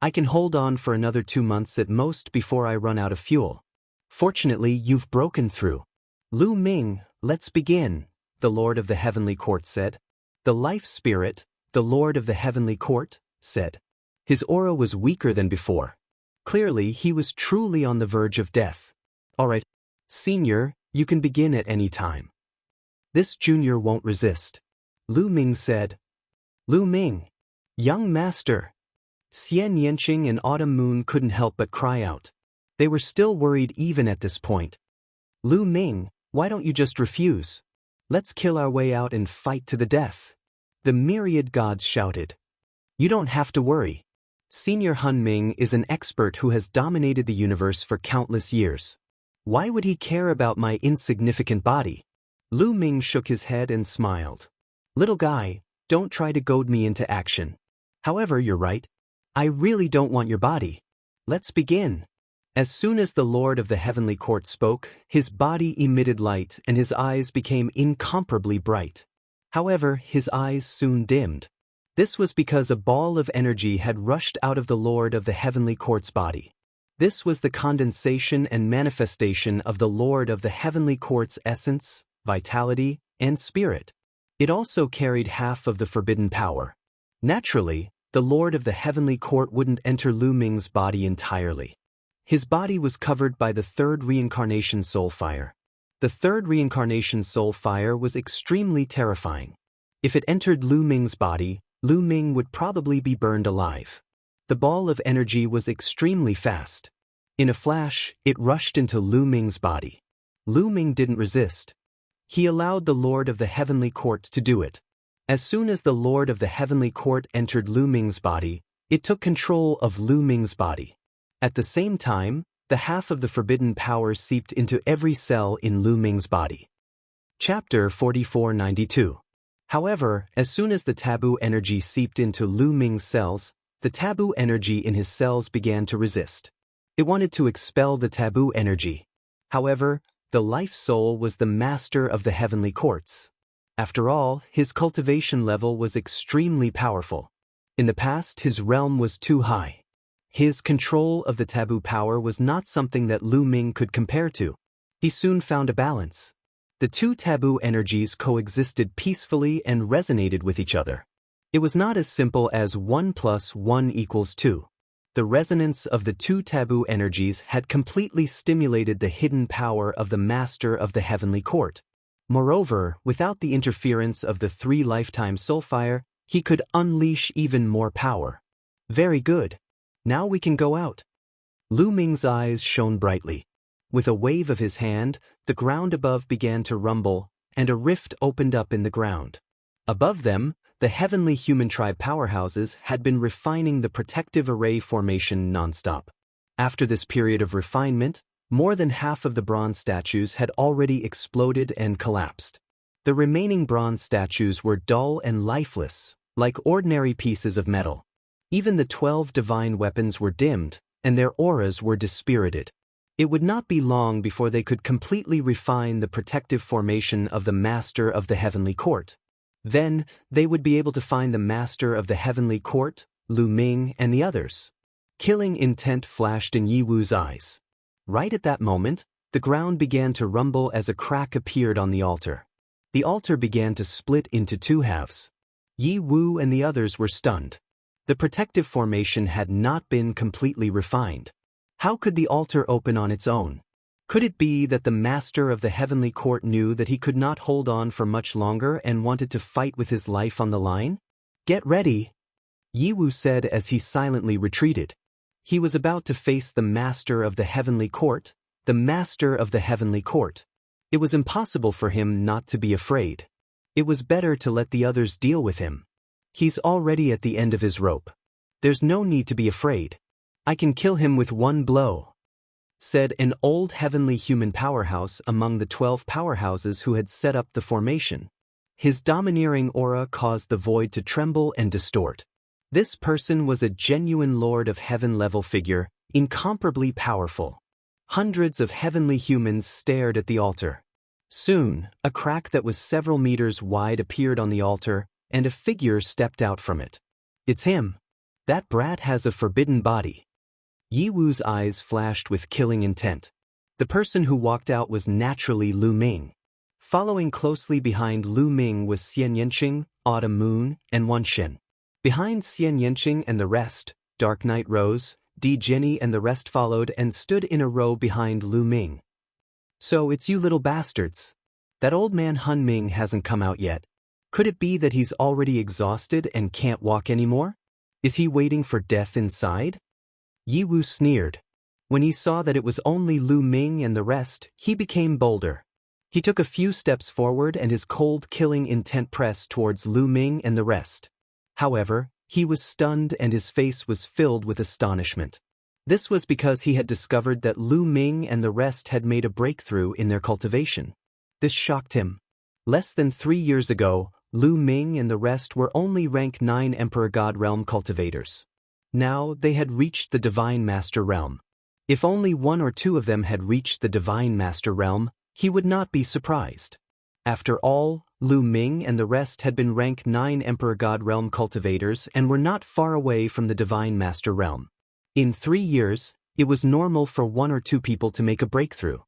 I can hold on for another 2 months at most before I run out of fuel. Fortunately, you've broken through. Lu Ming, let's begin, the Lord of the Heavenly Court said. The Life Spirit, the Lord of the Heavenly Court, said. His aura was weaker than before. Clearly, he was truly on the verge of death. All right, Senior, you can begin at any time. This junior won't resist. Lu Ming said. Lu Ming, young master. Xian Yanqing and Autumn Moon couldn't help but cry out. They were still worried even at this point. Lu Ming, why don't you just refuse? Let's kill our way out and fight to the death. The myriad gods shouted. You don't have to worry. Senior Han Ming is an expert who has dominated the universe for countless years. Why would he care about my insignificant body? Lu Ming shook his head and smiled. Little guy, don't try to goad me into action. However, you're right. I really don't want your body. Let's begin. As soon as the Lord of the Heavenly Court spoke, his body emitted light and his eyes became incomparably bright. However, his eyes soon dimmed. This was because a ball of energy had rushed out of the Lord of the Heavenly Court's body. This was the condensation and manifestation of the Lord of the Heavenly Court's essence, vitality, and spirit. It also carried half of the forbidden power. Naturally, the Lord of the Heavenly Court wouldn't enter Lu Ming's body entirely. His body was covered by the third reincarnation soul fire. The third reincarnation soul fire was extremely terrifying. If it entered Lu Ming's body, Lu Ming would probably be burned alive. The ball of energy was extremely fast. In a flash, it rushed into Lu Ming's body. Lu Ming didn't resist. He allowed the Lord of the Heavenly Court to do it. As soon as the Lord of the Heavenly Court entered Lu Ming's body, it took control of Lu Ming's body. At the same time, the half of the forbidden power seeped into every cell in Lu Ming's body. Chapter 4492. However, as soon as the taboo energy seeped into Lu Ming's cells, the taboo energy in his cells began to resist. It wanted to expel the taboo energy. However, the life soul was the master of the heavenly courts. After all, his cultivation level was extremely powerful. In the past, his realm was too high. His control of the taboo power was not something that Lu Ming could compare to. He soon found a balance. The two taboo energies coexisted peacefully and resonated with each other. It was not as simple as 1 + 1 = 2. The resonance of the two taboo energies had completely stimulated the hidden power of the master of the heavenly court. Moreover, without the interference of the 3 lifetime soul fire, he could unleash even more power. Very good. Now we can go out. Lu Ming's eyes shone brightly. With a wave of his hand, the ground above began to rumble, and a rift opened up in the ground. Above them, the heavenly human tribe powerhouses had been refining the protective array formation nonstop. After this period of refinement, more than half of the bronze statues had already exploded and collapsed. The remaining bronze statues were dull and lifeless, like ordinary pieces of metal. Even the 12 divine weapons were dimmed, and their auras were dispirited. It would not be long before they could completely refine the protective formation of the master of the heavenly court. Then, they would be able to find the master of the heavenly court, Lu Ming, and the others. Killing intent flashed in Yi Wu's eyes. Right at that moment, the ground began to rumble as a crack appeared on the altar. The altar began to split into 2 halves. Yi Wu and the others were stunned. The protective formation had not been completely refined. How could the altar open on its own? Could it be that the master of the heavenly court knew that he could not hold on for much longer and wanted to fight with his life on the line? Get ready, Yi Wu said as he silently retreated. He was about to face the master of the heavenly court, the master of the heavenly court. It was impossible for him not to be afraid. It was better to let the others deal with him. He's already at the end of his rope. There's no need to be afraid. I can kill him with 1 blow, said an old heavenly human powerhouse among the 12 powerhouses who had set up the formation. His domineering aura caused the void to tremble and distort. This person was a genuine Lord of Heaven-level figure, incomparably powerful. Hundreds of heavenly humans stared at the altar. Soon, a crack that was several meters wide appeared on the altar, and a figure stepped out from it. It's him. That brat has a forbidden body. Yi Wu's eyes flashed with killing intent. The person who walked out was naturally Lu Ming. Following closely behind Lu Ming was Xian Yanqing, Autumn Moon, and Wan Shen. Behind Xian Yanqing and the rest, Dark Night Rose, Di Jenny and the rest followed and stood in a row behind Lu Ming. So it's you little bastards. That old man Hun Ming hasn't come out yet. Could it be that he's already exhausted and can't walk anymore? Is he waiting for death inside? Yi Wu sneered. When he saw that it was only Lu Ming and the rest, he became bolder. He took a few steps forward and his cold killing intent pressed towards Lu Ming and the rest. However, he was stunned and his face was filled with astonishment. This was because he had discovered that Lu Ming and the rest had made a breakthrough in their cultivation. This shocked him. Less than 3 years ago, Lu Ming and the rest were only rank 9 Emperor God Realm cultivators. Now they had reached the Divine Master Realm. If only 1 or 2 of them had reached the Divine Master Realm, he would not be surprised. After all, Lu Ming and the rest had been rank 9 Emperor God Realm cultivators and were not far away from the Divine Master Realm. In 3 years, it was normal for 1 or 2 people to make a breakthrough.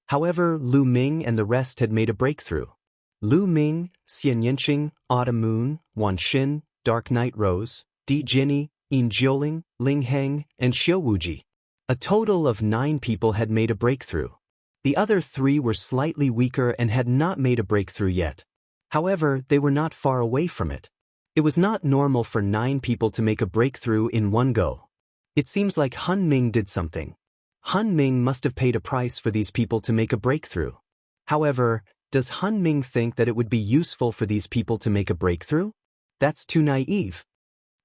However, Lu Ming and the rest had made a breakthrough. Lu Ming, Xian Yanqing, Autumn Moon, Wan Xin, Dark Night Rose, Di Jinni, Yin Jioling, Ling Heng, and Xiu Wuji. A total of 9 people had made a breakthrough. The other 3 were slightly weaker and had not made a breakthrough yet. However, they were not far away from it. It was not normal for 9 people to make a breakthrough in one go. It seems like Han Ming did something. Han Ming must have paid a price for these people to make a breakthrough. However, does Han Ming think that it would be useful for these people to make a breakthrough? That's too naive.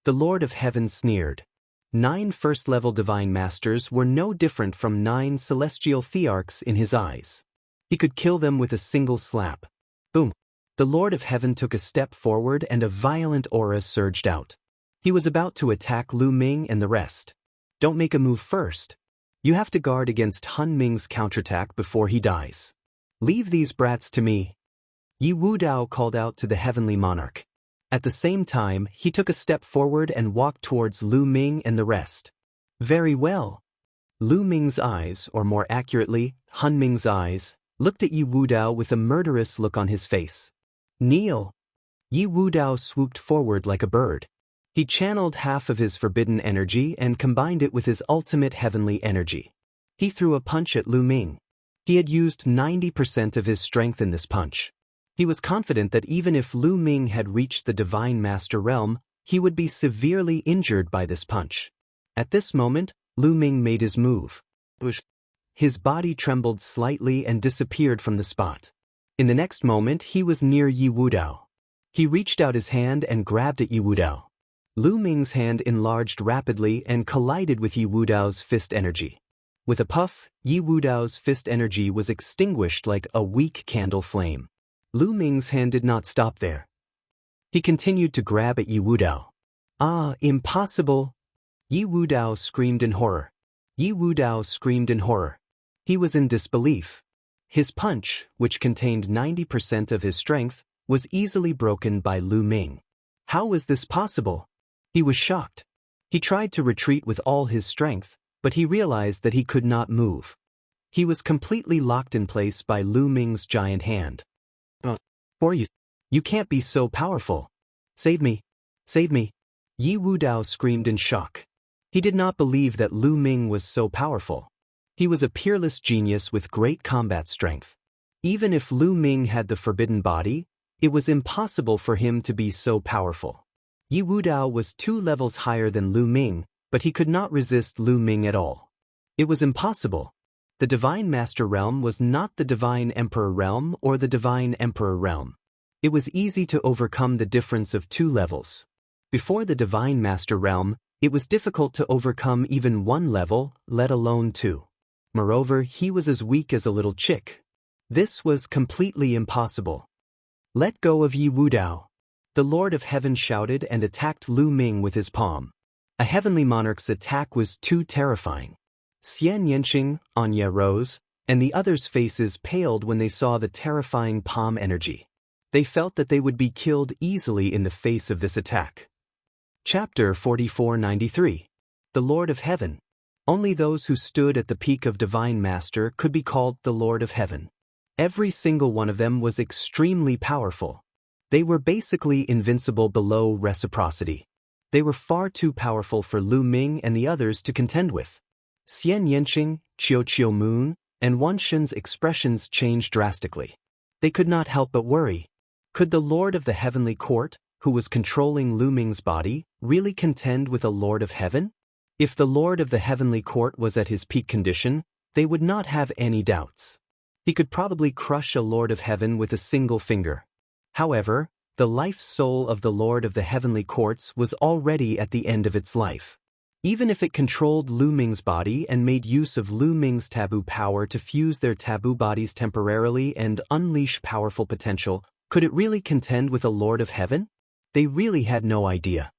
The Lord of Heaven sneered. 9 first-level divine masters were no different from 9 celestial thearchs in his eyes. He could kill them with a single slap. Boom. The Lord of Heaven took a step forward and a violent aura surged out. He was about to attack Lu Ming and the rest. Don't make a move first. You have to guard against Han Ming's counterattack before he dies. Leave these brats to me. Yi Wudao called out to the heavenly monarch. At the same time, he took a step forward and walked towards Lu Ming and the rest. Very well. Lu Ming's eyes, or more accurately, Han Ming's eyes, looked at Yi Wudao with a murderous look on his face. Kneel. Yi Wudao swooped forward like a bird. He channeled half of his forbidden energy and combined it with his ultimate heavenly energy. He threw a punch at Lu Ming. He had used 90% of his strength in this punch. He was confident that even if Lu Ming had reached the Divine Master Realm, he would be severely injured by this punch. At this moment, Lu Ming made his move. His body trembled slightly and disappeared from the spot. In the next moment, he was near Yi Wudao. He reached out his hand and grabbed at Yi Wudao. Lu Ming's hand enlarged rapidly and collided with Yi Wudao's fist energy. With a puff, Yi Wudao's fist energy was extinguished like a weak candle flame. Lu Ming's hand did not stop there. He continued to grab at Yi Wudao. Ah, impossible! Yi Wudao screamed in horror. Yi Wudao screamed in horror. He was in disbelief. His punch, which contained 90% of his strength, was easily broken by Lu Ming. How was this possible? He was shocked. He tried to retreat with all his strength, but he realized that he could not move. He was completely locked in place by Lu Ming's giant hand. For you. You can't be so powerful. Save me. Save me. Yi Wudao screamed in shock. He did not believe that Lu Ming was so powerful. He was a peerless genius with great combat strength. Even if Lu Ming had the forbidden body, it was impossible for him to be so powerful. Yi Wudao was 2 levels higher than Lu Ming, but he could not resist Lu Ming at all. It was impossible. The Divine Master Realm was not the Divine Emperor Realm or the Divine Emperor Realm. It was easy to overcome the difference of 2 levels. Before the Divine Master Realm, it was difficult to overcome even 1 level, let alone 2. Moreover, he was as weak as a little chick. This was completely impossible. Let go of Yi Wudao. The Lord of Heaven shouted and attacked Lu Ming with his palm. A heavenly monarch's attack was too terrifying. Xian Yanqing, Anya rose, and the others' faces paled when they saw the terrifying palm energy. They felt that they would be killed easily in the face of this attack. Chapter 4493. The Lord of Heaven. Only those who stood at the peak of Divine Master could be called the Lord of Heaven. Every single one of them was extremely powerful. They were basically invincible below reciprocity. They were far too powerful for Lu Ming and the others to contend with. Xian Yanqing, Qiu Moon, and Wan Xin's expressions changed drastically. They could not help but worry. Could the Lord of the Heavenly Court, who was controlling Lu Ming's body, really contend with a Lord of Heaven? If the Lord of the Heavenly Court was at his peak condition, they would not have any doubts. He could probably crush a Lord of Heaven with a single finger. However, the life soul of the Lord of the Heavenly Courts was already at the end of its life. Even if it controlled Lu Ming's body and made use of Lu Ming's taboo power to fuse their taboo bodies temporarily and unleash powerful potential, could it really contend with a Lord of Heaven? They really had no idea.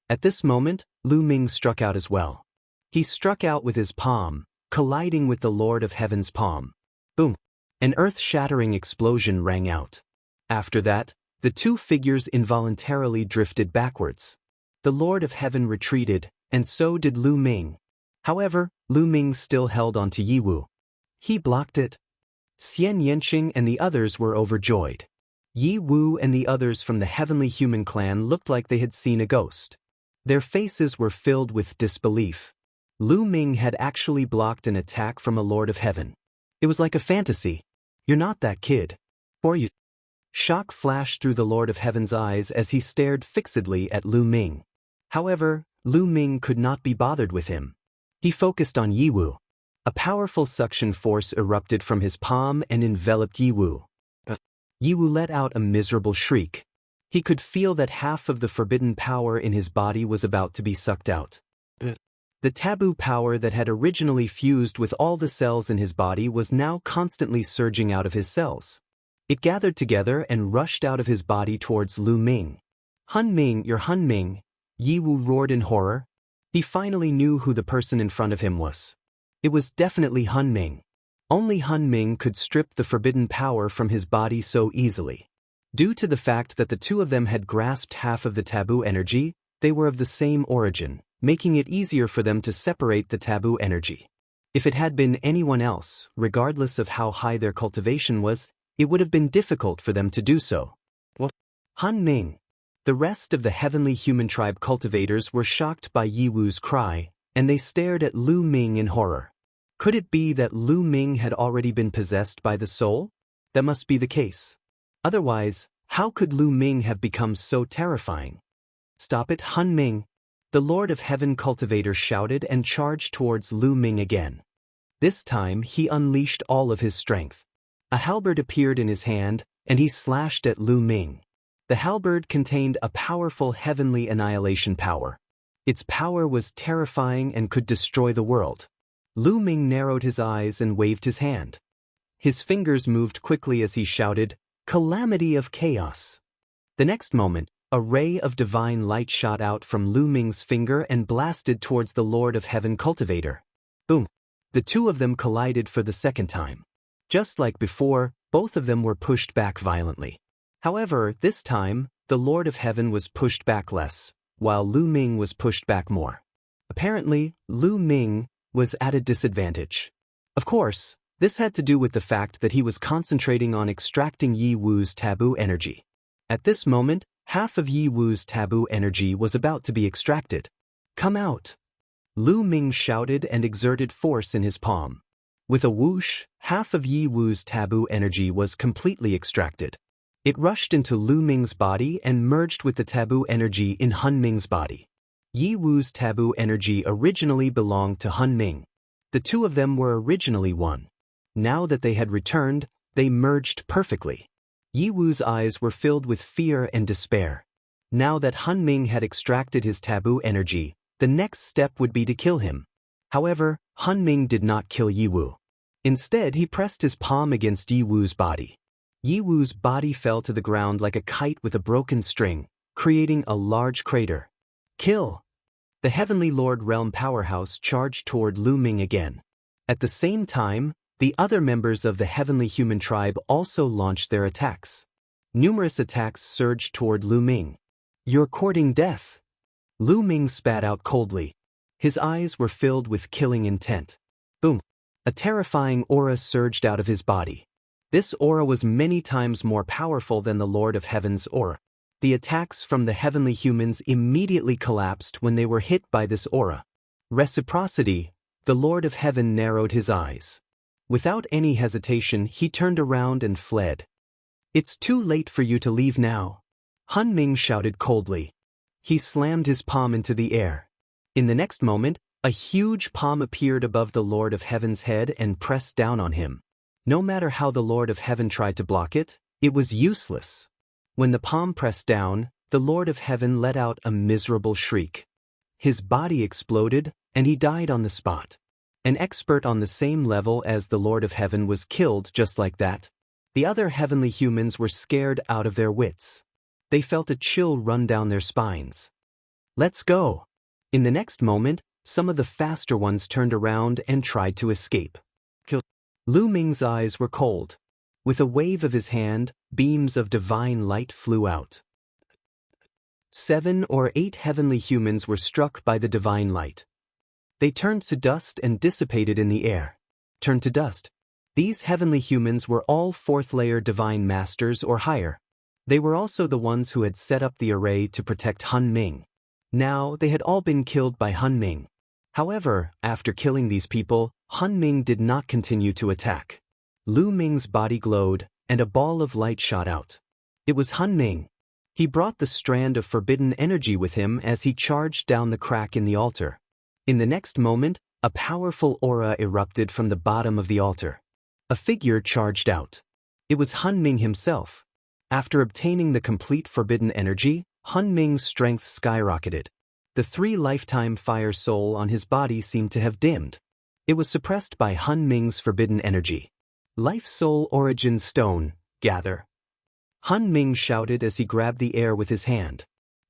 At this moment, Lu Ming struck out as well. He struck out with his palm, colliding with the Lord of Heaven's palm. Boom! An earth-shattering explosion rang out. After that, the two figures involuntarily drifted backwards. The Lord of Heaven retreated, and so did Lu Ming. However, Lu Ming still held on to Yiwu. He blocked it. Xian Yanqing and the others were overjoyed. Yi Wu and the others from the Heavenly Human clan looked like they had seen a ghost. Their faces were filled with disbelief. Lu Ming had actually blocked an attack from a Lord of Heaven. It was like a fantasy. You're not that kid. Or you. Shock flashed through the Lord of Heaven's eyes as he stared fixedly at Lu Ming. However, Lu Ming could not be bothered with him. He focused on Yiwu. A powerful suction force erupted from his palm and enveloped Yiwu. Yiwu let out a miserable shriek. He could feel that half of the forbidden power in his body was about to be sucked out. The taboo power that had originally fused with all the cells in his body was now constantly surging out of his cells. It gathered together and rushed out of his body towards Lu Ming. "Hun Ming, you're Hun Ming," Yiwu roared in horror. He finally knew who the person in front of him was. It was definitely Hun Ming. Only Hun Ming could strip the forbidden power from his body so easily. Due to the fact that the two of them had grasped half of the taboo energy, they were of the same origin, making it easier for them to separate the taboo energy. If it had been anyone else, regardless of how high their cultivation was, it would have been difficult for them to do so. What? Han Ming. The rest of the Heavenly Human Tribe cultivators were shocked by Yiwu's cry, and they stared at Lu Ming in horror. Could it be that Lu Ming had already been possessed by the soul? That must be the case. Otherwise, how could Lu Ming have become so terrifying? "Stop it, Han Ming!" The Lord of Heaven cultivator shouted and charged towards Lu Ming again. This time he unleashed all of his strength. A halberd appeared in his hand, and he slashed at Lu Ming. The halberd contained a powerful heavenly annihilation power. Its power was terrifying and could destroy the world. Lu Ming narrowed his eyes and waved his hand. His fingers moved quickly as he shouted, "Calamity of Chaos!" The next moment, a ray of divine light shot out from Lu Ming's finger and blasted towards the Lord of Heaven cultivator. Boom! The two of them collided for the second time. Just like before, both of them were pushed back violently. However, this time, the Lord of Heaven was pushed back less, while Lu Ming was pushed back more. Apparently, Lu Ming was at a disadvantage. Of course, this had to do with the fact that he was concentrating on extracting Yi Wu's taboo energy. At this moment, half of Yi Wu's taboo energy was about to be extracted. "Come out!" Lu Ming shouted and exerted force in his palm. With a whoosh, half of Yi Wu's taboo energy was completely extracted. It rushed into Lu Ming's body and merged with the taboo energy in Hun Ming's body. Yi Wu's taboo energy originally belonged to Hun Ming. The two of them were originally one. Now that they had returned, they merged perfectly. Yi Wu's eyes were filled with fear and despair. Now that Hun Ming had extracted his taboo energy, the next step would be to kill him. However, Hun Ming did not kill Yi Wu. Instead, he pressed his palm against Yi Wu's body. Yi Wu's body fell to the ground like a kite with a broken string, creating a large crater. "Kill!" The Heavenly Lord Realm Powerhouse charged toward Lu Ming again. At the same time, the other members of the Heavenly Human Tribe also launched their attacks. Numerous attacks surged toward Lu Ming. "You're courting death!" Lu Ming spat out coldly. His eyes were filled with killing intent. Boom! A terrifying aura surged out of his body. This aura was many times more powerful than the Lord of Heaven's aura. The attacks from the Heavenly Humans immediately collapsed when they were hit by this aura. Reciprocity, the Lord of Heaven narrowed his eyes. Without any hesitation, he turned around and fled. "It's too late for you to leave now," Hun Ming shouted coldly. He slammed his palm into the air. In the next moment, a huge palm appeared above the Lord of Heaven's head and pressed down on him. No matter how the Lord of Heaven tried to block it, it was useless. When the palm pressed down, the Lord of Heaven let out a miserable shriek. His body exploded, and he died on the spot. An expert on the same level as the Lord of Heaven was killed just like that. The other Heavenly Humans were scared out of their wits. They felt a chill run down their spines. "Let's go!" In the next moment, some of the faster ones turned around and tried to escape. Lu Ming's eyes were cold. With a wave of his hand, beams of divine light flew out. 7 or 8 heavenly humans were struck by the divine light. They turned to dust and dissipated in the air. Turned to dust. These heavenly humans were all 4th-layer divine masters or higher. They were also the ones who had set up the array to protect Han Ming. Now, they had all been killed by Han Ming. However, after killing these people, Han Ming did not continue to attack. Lu Ming's body glowed, and a ball of light shot out. It was Han Ming. He brought the strand of forbidden energy with him as he charged down the crack in the altar. In the next moment, a powerful aura erupted from the bottom of the altar. A figure charged out. It was Han Ming himself. After obtaining the complete forbidden energy, Han Ming's strength skyrocketed. The 3 lifetime fire soul on his body seemed to have dimmed. It was suppressed by Han Ming's forbidden energy. Life Soul Origin Stone, gather. Han Ming shouted as he grabbed the air with his hand.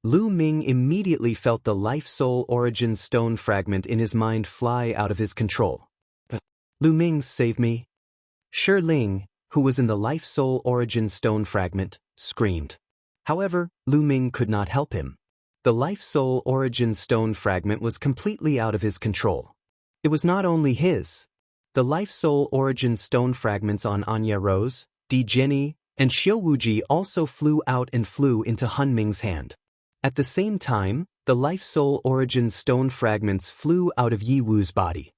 Lu Ming immediately felt the Life Soul Origin Stone fragment in his mind fly out of his control. Lu Ming, save me. Shi Ling, who was in the Life Soul Origin Stone fragment, screamed. However, Lu Ming could not help him. The Life Soul Origin Stone fragment was completely out of his control. It was not only his. The Life Soul Origin Stone fragments on Anya Rose, Di Jenny, and Xiao Wuji also flew out and flew into Han Ming's hand. At the same time, the Life Soul Origin Stone fragments flew out of Yi Wu's body.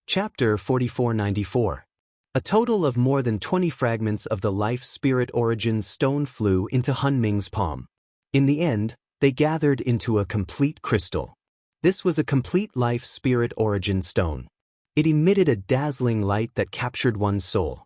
Chapter 4494. A total of more than 20 fragments of the Life Spirit Origin Stone flew into Han Ming's palm. In the end, they gathered into a complete crystal. This was a complete Life Spirit Origin Stone. It emitted a dazzling light that captured one's soul.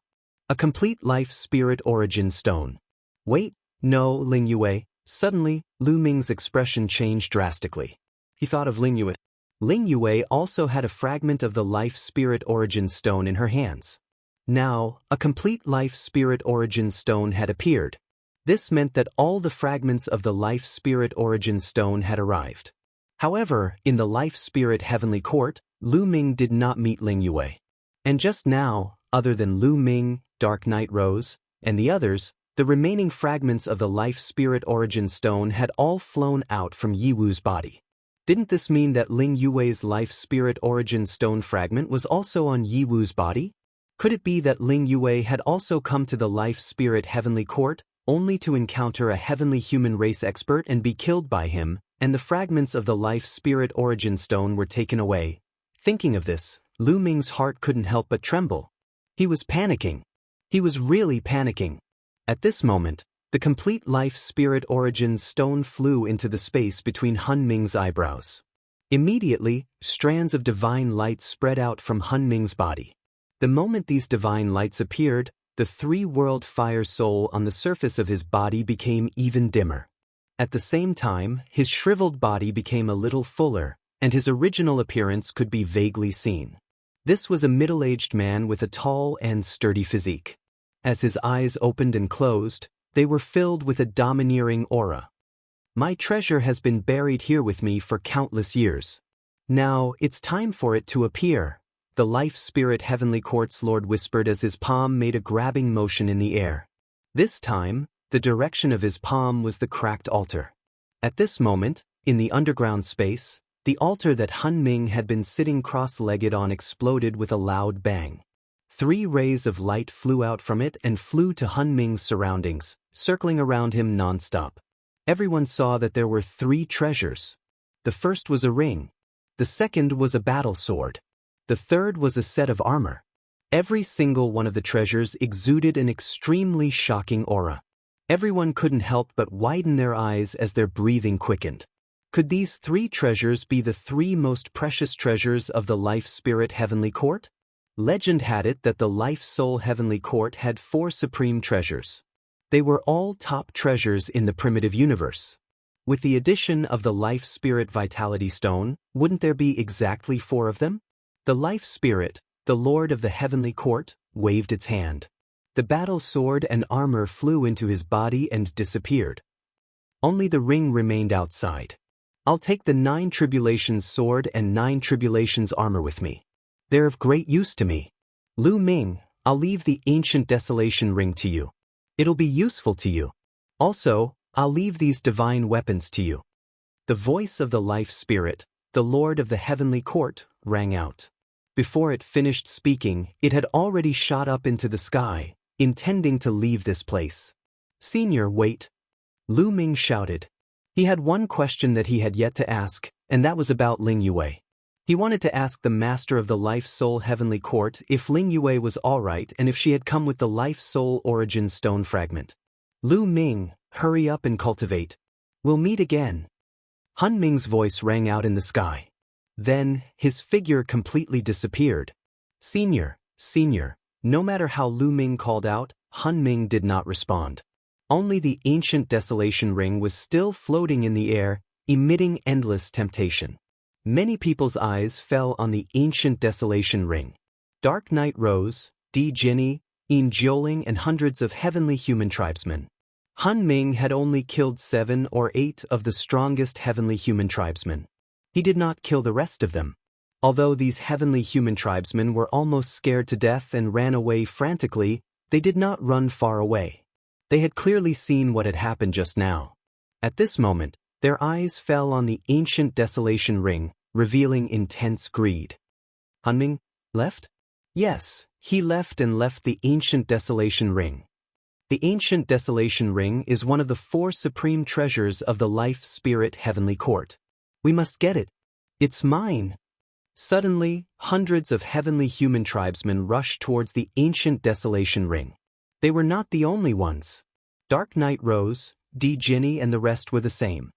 A complete Life Spirit Origin Stone. Wait, no, Ling Yue. Suddenly, Lu Ming's expression changed drastically. He thought of Ling Yue. Ling Yue also had a fragment of the Life Spirit Origin Stone in her hands. Now, a complete Life Spirit Origin Stone had appeared. This meant that all the fragments of the Life Spirit Origin Stone had arrived. However, in the Life Spirit Heavenly Court, Lu Ming did not meet Ling Yue. And just now, other than Lu Ming, Dark Knight Rose, and the others, the remaining fragments of the Life Spirit Origin Stone had all flown out from Yi Wu's body. Didn't this mean that Ling Yue's Life Spirit Origin Stone fragment was also on Yi Wu's body? Could it be that Ling Yue had also come to the Life Spirit Heavenly Court, only to encounter a heavenly human race expert and be killed by him, and the fragments of the Life Spirit Origin Stone were taken away? Thinking of this, Lu Ming's heart couldn't help but tremble. He was panicking. He was really panicking. At this moment, the complete Life Spirit Origin Stone flew into the space between Han Ming's eyebrows. Immediately, strands of divine light spread out from Han Ming's body. The moment these divine lights appeared, the 3-world fire soul on the surface of his body became even dimmer. At the same time, his shriveled body became a little fuller, and his original appearance could be vaguely seen. This was a middle-aged man with a tall and sturdy physique. As his eyes opened and closed, they were filled with a domineering aura. My treasure has been buried here with me for countless years. Now, it's time for it to appear, the Life Spirit Heavenly Court's Lord whispered as his palm made a grabbing motion in the air. This time, the direction of his palm was the cracked altar. At this moment, in the underground space, the altar that Han Ming had been sitting cross-legged on exploded with a loud bang. 3 rays of light flew out from it and flew to Han Ming's surroundings, circling around him non-stop. Everyone saw that there were 3 treasures. The first was a ring. The second was a battle sword. The third was a set of armor. Every single one of the treasures exuded an extremely shocking aura. Everyone couldn't help but widen their eyes as their breathing quickened. Could these 3 treasures be the 3 most precious treasures of the Life Spirit Heavenly Court? Legend had it that the Life Soul Heavenly Court had 4 supreme treasures. They were all top treasures in the primitive universe. With the addition of the Life Spirit Vitality Stone, wouldn't there be exactly 4 of them? The Life Spirit, the Lord of the Heavenly Court, waved its hand. The battle sword and armor flew into his body and disappeared. Only the ring remained outside. I'll take the 9 Tribulations sword and 9 Tribulations armor with me. They're of great use to me. Lu Ming, I'll leave the ancient desolation ring to you. It'll be useful to you. Also, I'll leave these divine weapons to you." The voice of the life spirit, the Lord of the heavenly court, rang out. Before it finished speaking, it had already shot up into the sky, intending to leave this place. "Senior, wait," Lu Ming shouted. He had one question that he had yet to ask, and that was about Ling Yue. He wanted to ask the master of the Life Soul Heavenly Court if Ling Yue was alright and if she had come with the Life Soul Origin Stone fragment. "Lu Ming, hurry up and cultivate. We'll meet again." Han Ming's voice rang out in the sky. Then, his figure completely disappeared. "Senior, senior," no matter how Lu Ming called out, Han Ming did not respond. Only the ancient desolation ring was still floating in the air, emitting endless temptation. Many people's eyes fell on the ancient desolation ring. Dark night rose, Di Jinni, Yin Jioling and hundreds of heavenly human tribesmen. Han Ming had only killed 7 or 8 of the strongest heavenly human tribesmen. He did not kill the rest of them. Although these heavenly human tribesmen were almost scared to death and ran away frantically, they did not run far away. They had clearly seen what had happened just now. At this moment, their eyes fell on the ancient desolation ring, revealing intense greed. Han Ming left? Yes, he left and left the ancient desolation ring. The ancient desolation ring is one of the 4 supreme treasures of the Life Spirit Heavenly Court. We must get it. It's mine. Suddenly, hundreds of heavenly human tribesmen rushed towards the ancient desolation ring. They were not the only ones. Dark night rose, Di Jinni and the rest were the same.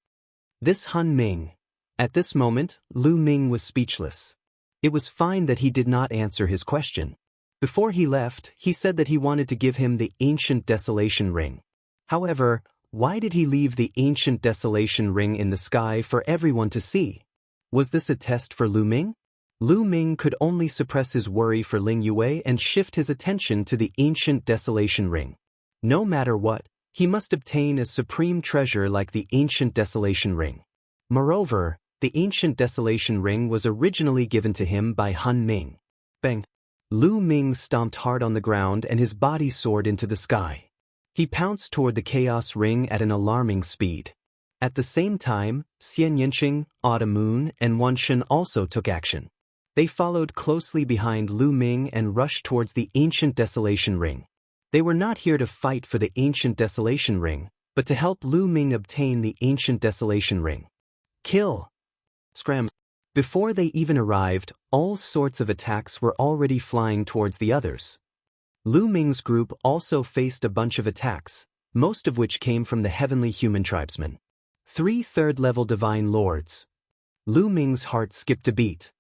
This Han Ming. At this moment, Lu Ming was speechless. It was fine that he did not answer his question. Before he left, he said that he wanted to give him the ancient desolation ring. However, why did he leave the ancient desolation ring in the sky for everyone to see? Was this a test for Lu Ming? Lu Ming could only suppress his worry for Ling Yue and shift his attention to the ancient desolation ring. No matter what, he must obtain a supreme treasure like the ancient desolation ring. Moreover, the ancient desolation ring was originally given to him by Han Ming. Bang! Lu Ming stomped hard on the ground and his body soared into the sky. He pounced toward the chaos ring at an alarming speed. At the same time, Xian Yinqing, Autumn Moon, and Wan Shen also took action. They followed closely behind Lu Ming and rushed towards the ancient desolation ring. They were not here to fight for the ancient desolation ring, but to help Lu Ming obtain the ancient desolation ring. Kill! Scram! Before they even arrived, all sorts of attacks were already flying towards the others. Lu Ming's group also faced a bunch of attacks, most of which came from the heavenly human tribesmen. 3 third-level divine lords. Lu Ming's heart skipped a beat.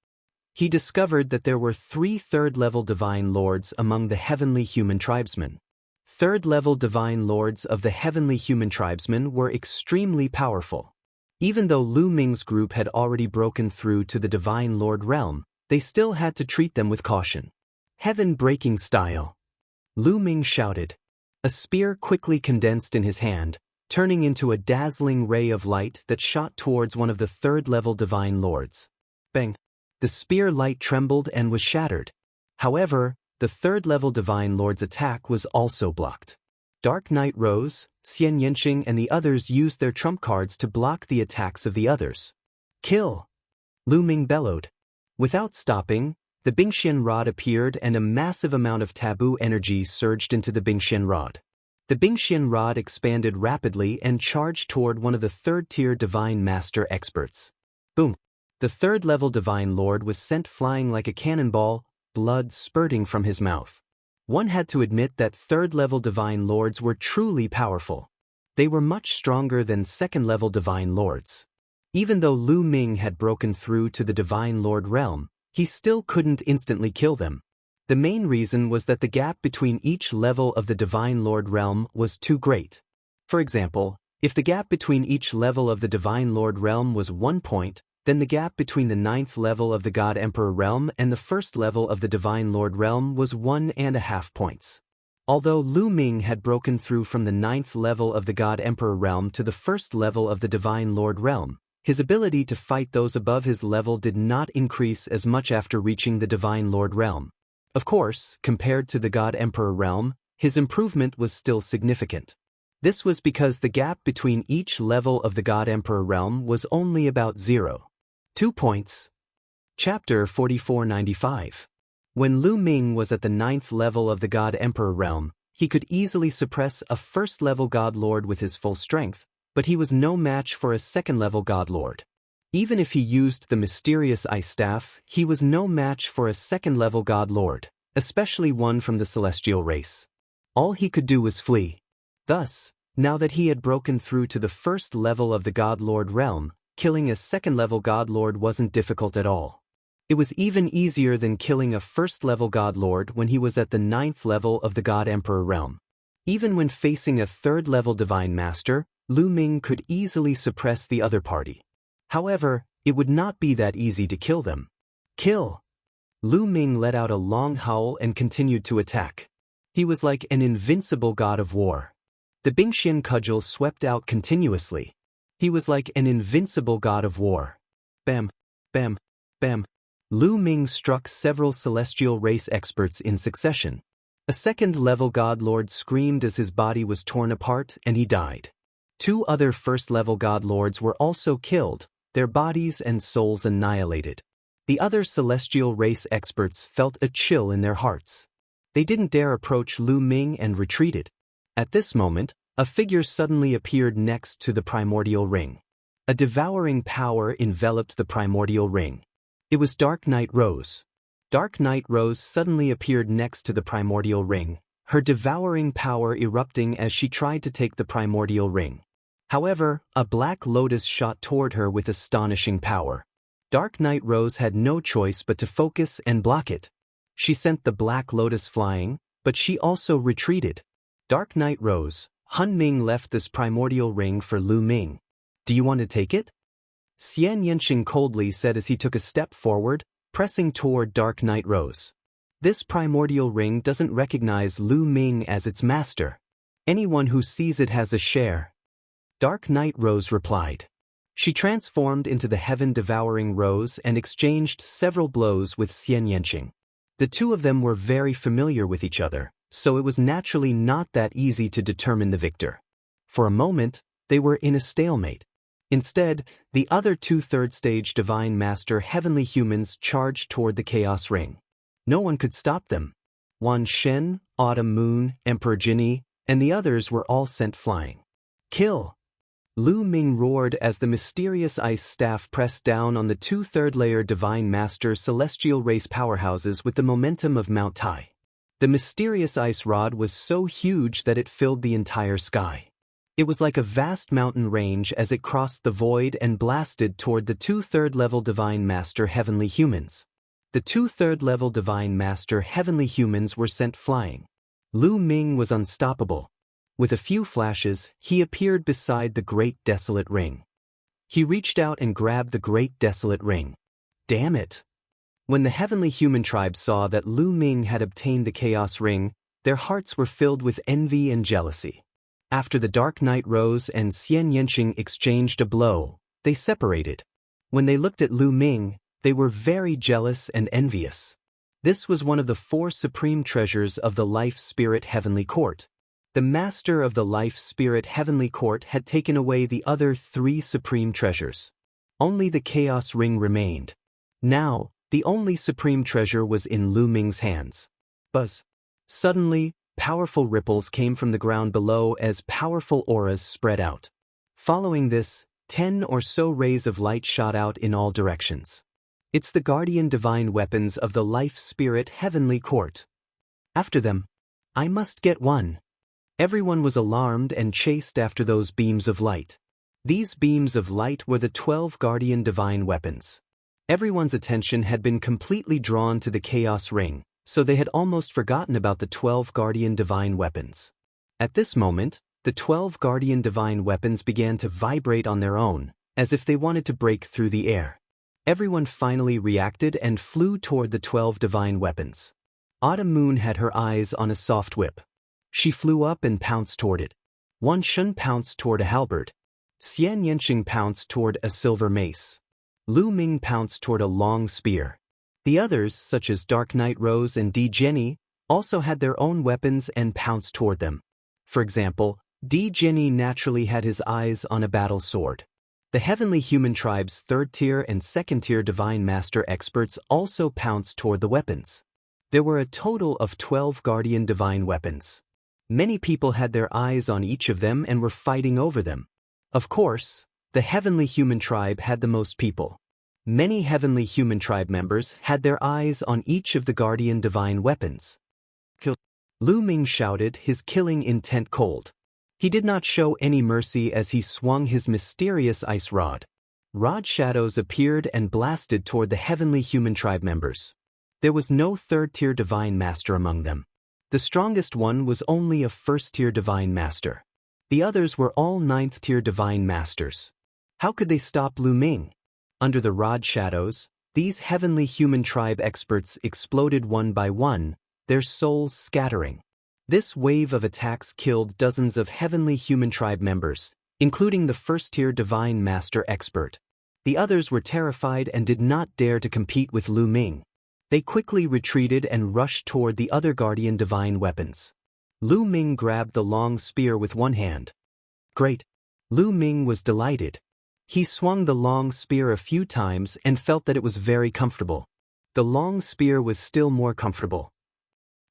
He discovered that there were 3 third-level divine lords among the heavenly human tribesmen. Third-level divine lords of the heavenly human tribesmen were extremely powerful. Even though Lu Ming's group had already broken through to the divine lord realm, they still had to treat them with caution. Heaven-breaking style. Lu Ming shouted. A spear quickly condensed in his hand, turning into a dazzling ray of light that shot towards one of the third-level divine lords. Bang! The spear light trembled and was shattered. However, the third-level divine lord's attack was also blocked. Dark night rose, Xian Yinqing and the others used their trump cards to block the attacks of the others. Kill! Lu Ming bellowed. Without stopping, the Bingxian rod appeared and a massive amount of taboo energy surged into the Bingxian rod. The Bingxian rod expanded rapidly and charged toward one of the third-tier divine master experts. Boom! The third-level divine lord was sent flying like a cannonball, blood spurting from his mouth. One had to admit that third-level divine lords were truly powerful. They were much stronger than second-level divine lords. Even though Lu Ming had broken through to the divine lord realm, he still couldn't instantly kill them. The main reason was that the gap between each level of the divine lord realm was too great. For example, if the gap between each level of the divine lord realm was 1 point, then the gap between the 9th level of the God Emperor realm and the 1st level of the Divine Lord realm was 1.5 points. Although Lu Ming had broken through from the 9th level of the God Emperor realm to the 1st level of the Divine Lord realm, his ability to fight those above his level did not increase as much after reaching the Divine Lord realm. Of course, compared to the God Emperor realm, his improvement was still significant. This was because the gap between each level of the God Emperor realm was only about 0.2 points. Chapter 4495. When Lu Ming was at the 9th level of the God Emperor realm, he could easily suppress a first-level God Lord with his full strength, but he was no match for a second-level God Lord. Even if he used the mysterious ice staff, he was no match for a second-level God Lord, especially one from the celestial race. All he could do was flee. Thus, now that he had broken through to the first level of the God Lord realm, killing a second-level God Lord wasn't difficult at all. It was even easier than killing a first-level God Lord when he was at the 9th level of the God Emperor realm. Even when facing a third-level Divine Master, Lu Ming could easily suppress the other party. However, it would not be that easy to kill them. Kill! Lu Ming let out a long howl and continued to attack. He was like an invincible god of war. The Bingxian cudgel swept out continuously. He was like an invincible god of war. Bam, bam, bam. Lu Ming struck several celestial race experts in succession. A second-level God Lord screamed as his body was torn apart and he died. 2 other first-level God Lords were also killed, their bodies and souls annihilated. The other celestial race experts felt a chill in their hearts. They didn't dare approach Lu Ming and retreated. At this moment, a figure suddenly appeared next to the primordial ring. A devouring power enveloped the primordial ring. It was Dark Knight Rose. Dark Knight Rose suddenly appeared next to the primordial ring, her devouring power erupting as she tried to take the primordial ring. However, a black lotus shot toward her with astonishing power. Dark Knight Rose had no choice but to focus and block it. She sent the black lotus flying, but she also retreated. Dark Knight Rose, Han Ming left this primordial ring for Lu Ming. Do you want to take it? Xian Yanqing coldly said as he took a step forward, pressing toward Dark Knight Rose. This primordial ring doesn't recognize Lu Ming as its master. Anyone who sees it has a share. Dark Knight Rose replied. She transformed into the heaven-devouring rose and exchanged several blows with Xian Yanqing. The two of them were very familiar with each other, so it was naturally not that easy to determine the victor. For a moment, they were in a stalemate. Instead, the other 2 third-stage Divine Master heavenly humans charged toward the Chaos Ring. No one could stop them. Wan Shen, Autumn Moon, Emperor Jinni, and the others were all sent flying. Kill! Lu Ming roared as the mysterious ice staff pressed down on the 2 third-layer Divine Master celestial race powerhouses with the momentum of Mount Tai. The mysterious ice rod was so huge that it filled the entire sky. It was like a vast mountain range as it crossed the void and blasted toward the 2 third-level Divine Master heavenly humans. The 2 third-level Divine Master heavenly humans were sent flying. Lu Ming was unstoppable. With a few flashes, he appeared beside the Great Desolate Ring. He reached out and grabbed the Great Desolate Ring. Damn it! When the heavenly human tribe saw that Lu Ming had obtained the Chaos Ring, their hearts were filled with envy and jealousy. After the Dark Knight Rose and Xian Yanqing exchanged a blow, they separated. When they looked at Lu Ming, they were very jealous and envious. This was one of the 4 supreme treasures of the Life Spirit Heavenly Court. The Master of the Life Spirit Heavenly Court had taken away the other 3 supreme treasures. Only the Chaos Ring remained. Now, the only supreme treasure was in Lu Ming's hands. Buzz. Suddenly, powerful ripples came from the ground below as powerful auras spread out. Following this, 10 or so rays of light shot out in all directions. It's the guardian divine weapons of the Life Spirit Heavenly Court. After them, I must get one. Everyone was alarmed and chased after those beams of light. These beams of light were the 12 guardian divine weapons. Everyone's attention had been completely drawn to the Chaos Ring, so they had almost forgotten about the 12 guardian divine weapons. At this moment, the 12 guardian divine weapons began to vibrate on their own, as if they wanted to break through the air. Everyone finally reacted and flew toward the 12 divine weapons. Autumn Moon had her eyes on a soft whip. She flew up and pounced toward it. Wan Shen pounced toward a halberd. Xian Yanqing pounced toward a silver mace. Lu Ming pounced toward a long spear. The others, such as Dark Knight Rose and D. Jenny, also had their own weapons and pounced toward them. For example, D. Jenny naturally had his eyes on a battle sword. The Heavenly Human Tribe's 3rd tier and 2nd tier Divine Master experts also pounced toward the weapons. There were a total of 12 Guardian Divine weapons. Many people had their eyes on each of them and were fighting over them. Of course, the Heavenly Human Tribe had the most people. Many Heavenly Human Tribe members had their eyes on each of the Guardian Divine weapons. Kill. Lu Ming shouted, his killing intent cold. He did not show any mercy as he swung his mysterious ice rod. Rod shadows appeared and blasted toward the Heavenly Human Tribe members. There was no 3rd tier Divine Master among them. The strongest one was only a 1st tier Divine Master. The others were all 9th tier Divine Masters. How could they stop Lu Ming? Under the rod shadows, these Heavenly Human Tribe experts exploded one by one, their souls scattering. This wave of attacks killed dozens of Heavenly Human Tribe members, including the 1st tier Divine Master expert. The others were terrified and did not dare to compete with Lu Ming. They quickly retreated and rushed toward the other Guardian Divine weapons. Lu Ming grabbed the long spear with one hand. Great! Lu Ming was delighted. He swung the long spear a few times and felt that it was very comfortable. The long spear was still more comfortable.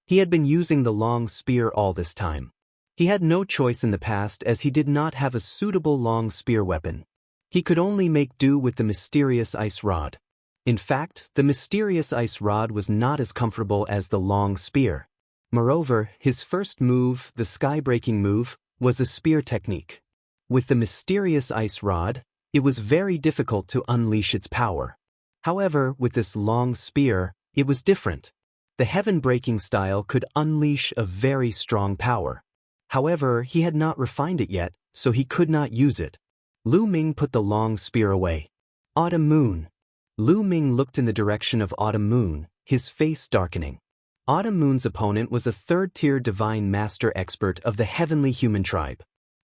He had been using the long spear all this time. He had no choice in the past as he did not have a suitable long spear weapon. He could only make do with the mysterious ice rod. In fact, the mysterious ice rod was not as comfortable as the long spear. Moreover, his first move, the sky-breaking move, was a spear technique. With the mysterious ice rod, it was very difficult to unleash its power. However, with this long spear, it was different. The heaven-breaking style could unleash a very strong power. However, he had not refined it yet, so he could not use it. Lu Ming put the long spear away. Autumn Moon. Lu Ming looked in the direction of Autumn Moon, his face darkening. Autumn Moon's opponent was a 3rd tier Divine Master expert of the Heavenly Human Tribe.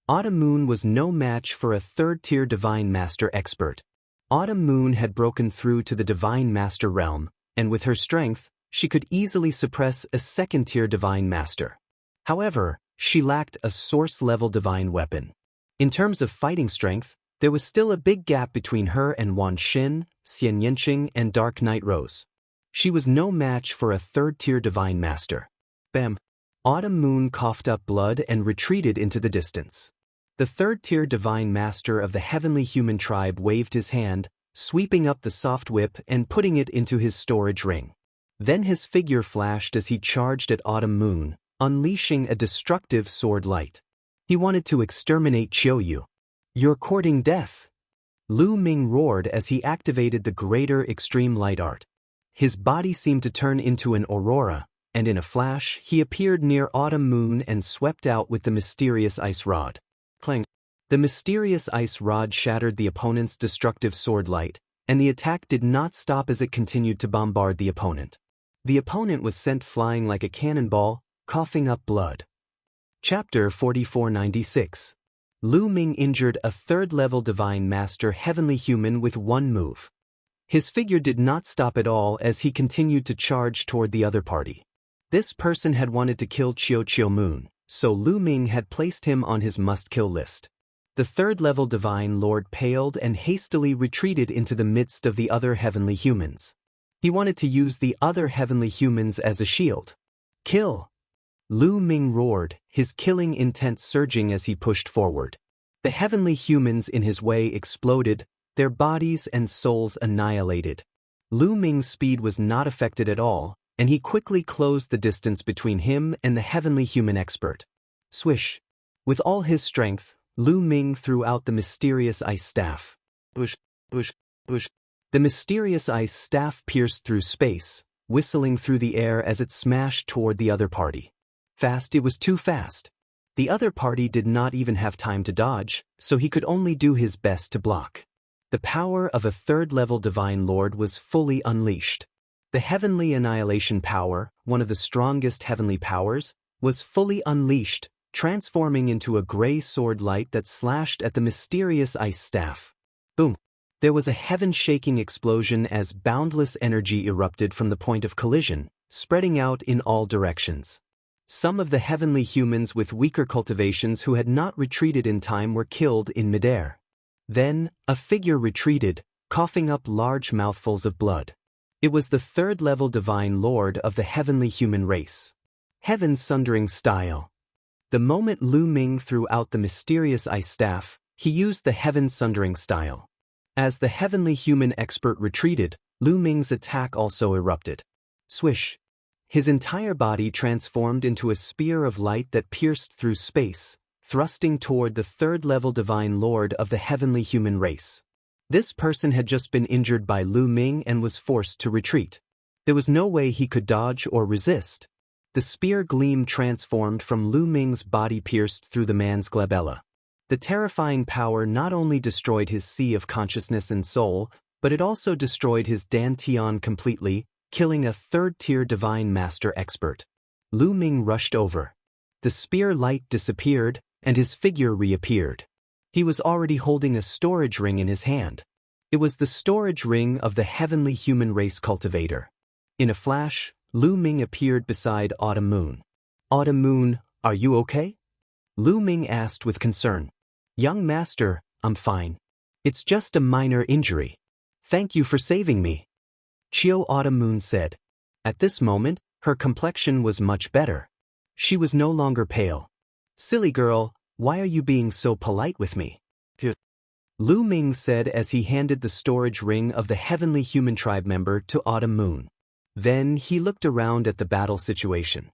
Autumn Moon was no match for a 3rd tier Divine Master expert. Autumn Moon had broken through to the Divine Master realm, and with her strength, she could easily suppress a 2nd tier Divine Master. However, she lacked a source-level Divine weapon. In terms of fighting strength, there was still a big gap between her and Wan Xin, Xian Yanqing, and Dark Knight Rose. She was no match for a 3rd tier Divine Master. Bam! Autumn Moon coughed up blood and retreated into the distance. The 3rd tier Divine Master of the Heavenly Human Tribe waved his hand, sweeping up the soft whip and putting it into his storage ring. Then his figure flashed as he charged at Autumn Moon, unleashing a destructive sword light. He wanted to exterminate Qiuyu. You're courting death! Lu Ming roared as he activated the greater extreme light art. His body seemed to turn into an aurora, and in a flash he appeared near Autumn Moon and swept out with the mysterious ice rod. Clang! The mysterious ice rod shattered the opponent's destructive sword light, and the attack did not stop as it continued to bombard the opponent. The opponent was sent flying like a cannonball, coughing up blood. Chapter 4496. Lu Ming injured a 3rd-level Divine Master Heavenly Human with one move. His figure did not stop at all as he continued to charge toward the other party. This person had wanted to kill Qiu Moon, so Lu Ming had placed him on his must-kill list. The 3rd-level Divine Lord paled and hastily retreated into the midst of the other Heavenly Humans. He wanted to use the other Heavenly Humans as a shield. Kill! Lu Ming roared, his killing intent surging as he pushed forward. The Heavenly Humans in his way exploded, their bodies and souls annihilated. Lu Ming's speed was not affected at all, and he quickly closed the distance between him and the Heavenly Human expert. Swish! With all his strength, Lu Ming threw out the mysterious ice staff. Bush, bush, bush. The mysterious ice staff pierced through space, whistling through the air as it smashed toward the other party. Fast, it was too fast. The other party did not even have time to dodge, so he could only do his best to block. The power of a 3rd-level Divine Lord was fully unleashed. The Heavenly Annihilation Power, one of the strongest heavenly powers, was fully unleashed, transforming into a gray sword light that slashed at the mysterious ice staff. Boom! There was a heaven-shaking explosion as boundless energy erupted from the point of collision, spreading out in all directions. Some of the heavenly humans with weaker cultivations who had not retreated in time were killed in midair. Then, a figure retreated, coughing up large mouthfuls of blood. It was the third-level divine lord of the heavenly human race. Heaven sundering style. The moment Lu Ming threw out the mysterious ice staff, he used the heaven sundering style. As the heavenly human expert retreated, Lu Ming's attack also erupted. Swish! His entire body transformed into a spear of light that pierced through space, thrusting toward the third-level divine lord of the heavenly human race. This person had just been injured by Lu Ming and was forced to retreat. There was no way he could dodge or resist. The spear gleam transformed from Lu Ming's body pierced through the man's glabella. The terrifying power not only destroyed his sea of consciousness and soul, but it also destroyed his dantian completely, killing a third-tier divine master expert. Lu Ming rushed over. The spear light disappeared, and his figure reappeared. He was already holding a storage ring in his hand. It was the storage ring of the heavenly human race cultivator. In a flash, Lu Ming appeared beside Autumn Moon. "Autumn Moon, are you okay?" Lu Ming asked with concern. "Young master, I'm fine. It's just a minor injury. Thank you for saving me," Chiu Autumn Moon said. At this moment, her complexion was much better. She was no longer pale. "Silly girl, why are you being so polite with me?" Lu Ming said as he handed the storage ring of the heavenly human tribe member to Autumn Moon. Then he looked around at the battle situation.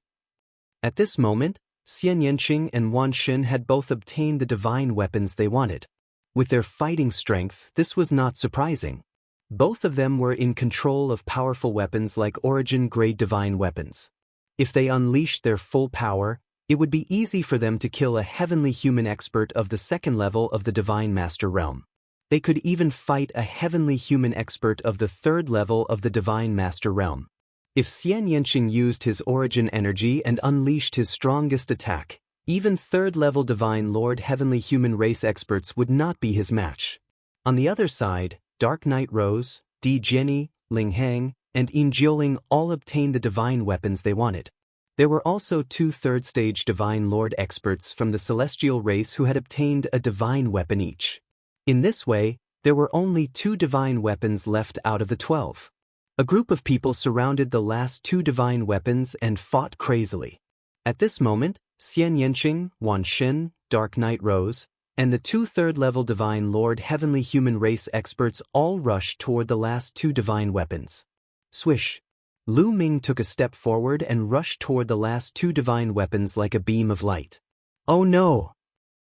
At this moment, Xian Yanqing and Wan Xin had both obtained the divine weapons they wanted. With their fighting strength, this was not surprising. Both of them were in control of powerful weapons like origin-grade divine weapons. If they unleashed their full power, it would be easy for them to kill a heavenly human expert of the second level of the Divine Master realm. They could even fight a heavenly human expert of the third level of the Divine Master realm. If Xian Yanqing used his origin energy and unleashed his strongest attack, even third-level Divine Lord heavenly human race experts would not be his match. On the other side, Dark Knight Rose, Di Jianyi, Ling Hang, and Yin Jioling all obtained the divine weapons they wanted. There were also 2 third-stage Divine Lord experts from the celestial race who had obtained a divine weapon each. In this way, there were only 2 divine weapons left out of the 12. A group of people surrounded the last 2 divine weapons and fought crazily. At this moment, Xian Yanqing, Wan Xin, Dark Knight Rose, and the 2 third-level Divine Lord heavenly human race experts all rushed toward the last 2 divine weapons. Swish! Lu Ming took a step forward and rushed toward the last 2 divine weapons like a beam of light. "Oh no!"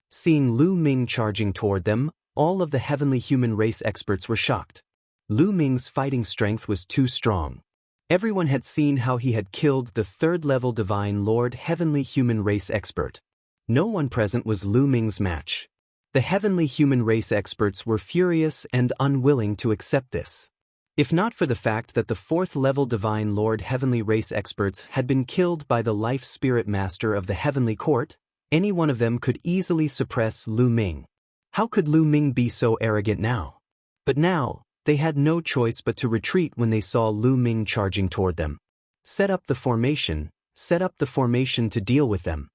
Seeing Lu Ming charging toward them, all of the heavenly human race experts were shocked. Lu Ming's fighting strength was too strong. Everyone had seen how he had killed the third-level Divine Lord heavenly human race expert. No one present was Lu Ming's match. The heavenly human race experts were furious and unwilling to accept this. If not for the fact that the 4th-level Divine Lord heavenly race experts had been killed by the Life Spirit Master of the Heavenly Court, any one of them could easily suppress Lu Ming. How could Lu Ming be so arrogant now? But now, they had no choice but to retreat when they saw Lu Ming charging toward them. Set up the formation to deal with them,"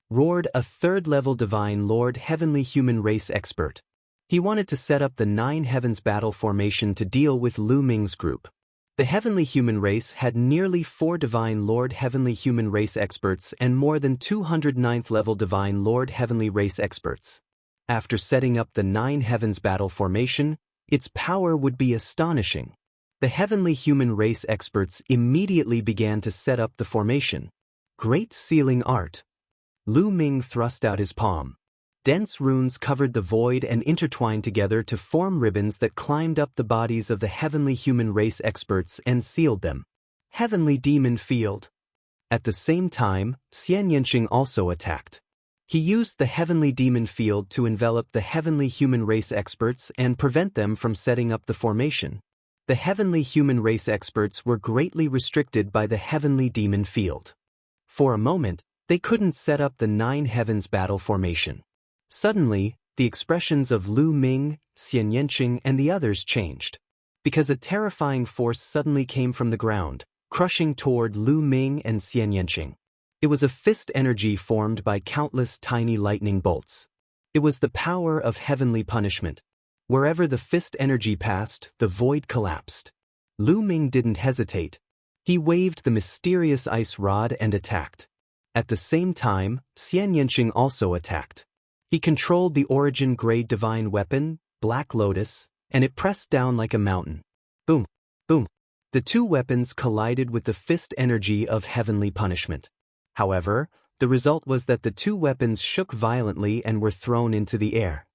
roared a 3rd-level Divine Lord heavenly human race expert. He wanted to set up the 9 Heavens battle formation to deal with Lu Ming's group. The heavenly human race had nearly 4 Divine Lord heavenly human race experts and more than 200 9th-level Divine Lord heavenly race experts. After setting up the 9 Heavens battle formation, its power would be astonishing. The heavenly human race experts immediately began to set up the formation. Great sealing art. Lu Ming thrust out his palm. Dense runes covered the void and intertwined together to form ribbons that climbed up the bodies of the heavenly human race experts and sealed them. Heavenly Demon Field. At the same time, Xian Yanqing also attacked. He used the heavenly demon field to envelop the heavenly human race experts and prevent them from setting up the formation. The heavenly human race experts were greatly restricted by the heavenly demon field. For a moment, they couldn't set up the 9 Heavens battle formation. Suddenly, the expressions of Lu Ming, Xianyanqing, and the others changed. Because a terrifying force suddenly came from the ground, crushing toward Lu Ming and Xianyanqing. It was a fist energy formed by countless tiny lightning bolts. It was the power of heavenly punishment. Wherever the fist energy passed, the void collapsed. Lu Ming didn't hesitate. He waved the mysterious ice rod and attacked. At the same time, Xianyanqing also attacked. He controlled the origin-grade divine weapon, Black Lotus, and it pressed down like a mountain. Boom, boom. The two weapons collided with the fist energy of heavenly punishment. However, the result was that the two weapons shook violently and were thrown into the air.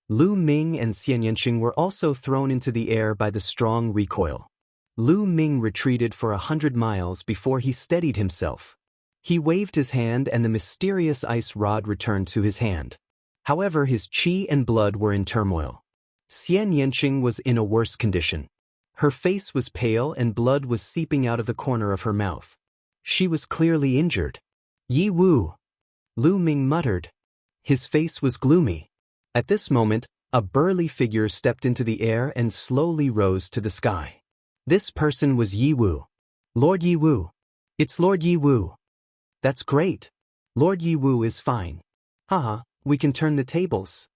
Lu Ming and Xianyanqing were also thrown into the air by the strong recoil. Lu Ming retreated for 100 miles before he steadied himself. He waved his hand and the mysterious ice rod returned to his hand. However, his qi and blood were in turmoil. Xianyanqing was in a worse condition. Her face was pale and blood was seeping out of the corner of her mouth. She was clearly injured. Yi Wu, Lu Ming muttered. His face was gloomy. At this moment, a burly figure stepped into the air and slowly rose to the sky. This person was Yi Wu. Lord Yi Wu. It's Lord Yi Wu. That's great. Lord Yi Wu is fine. Haha, we can turn the tables.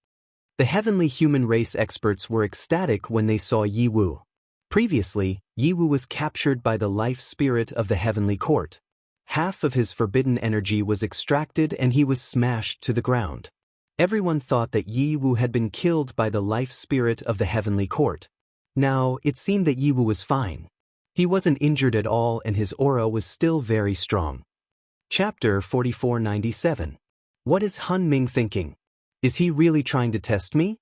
The heavenly human race experts were ecstatic when they saw Yi Wu. Previously, Yi Wu was captured by the life spirit of the heavenly court. Half of his forbidden energy was extracted and he was smashed to the ground. Everyone thought that Yi Wu had been killed by the life spirit of the heavenly court. Now, it seemed that Yi Wu was fine. He wasn't injured at all and his aura was still very strong. Chapter 4497. What is Han Ming thinking? Is he really trying to test me?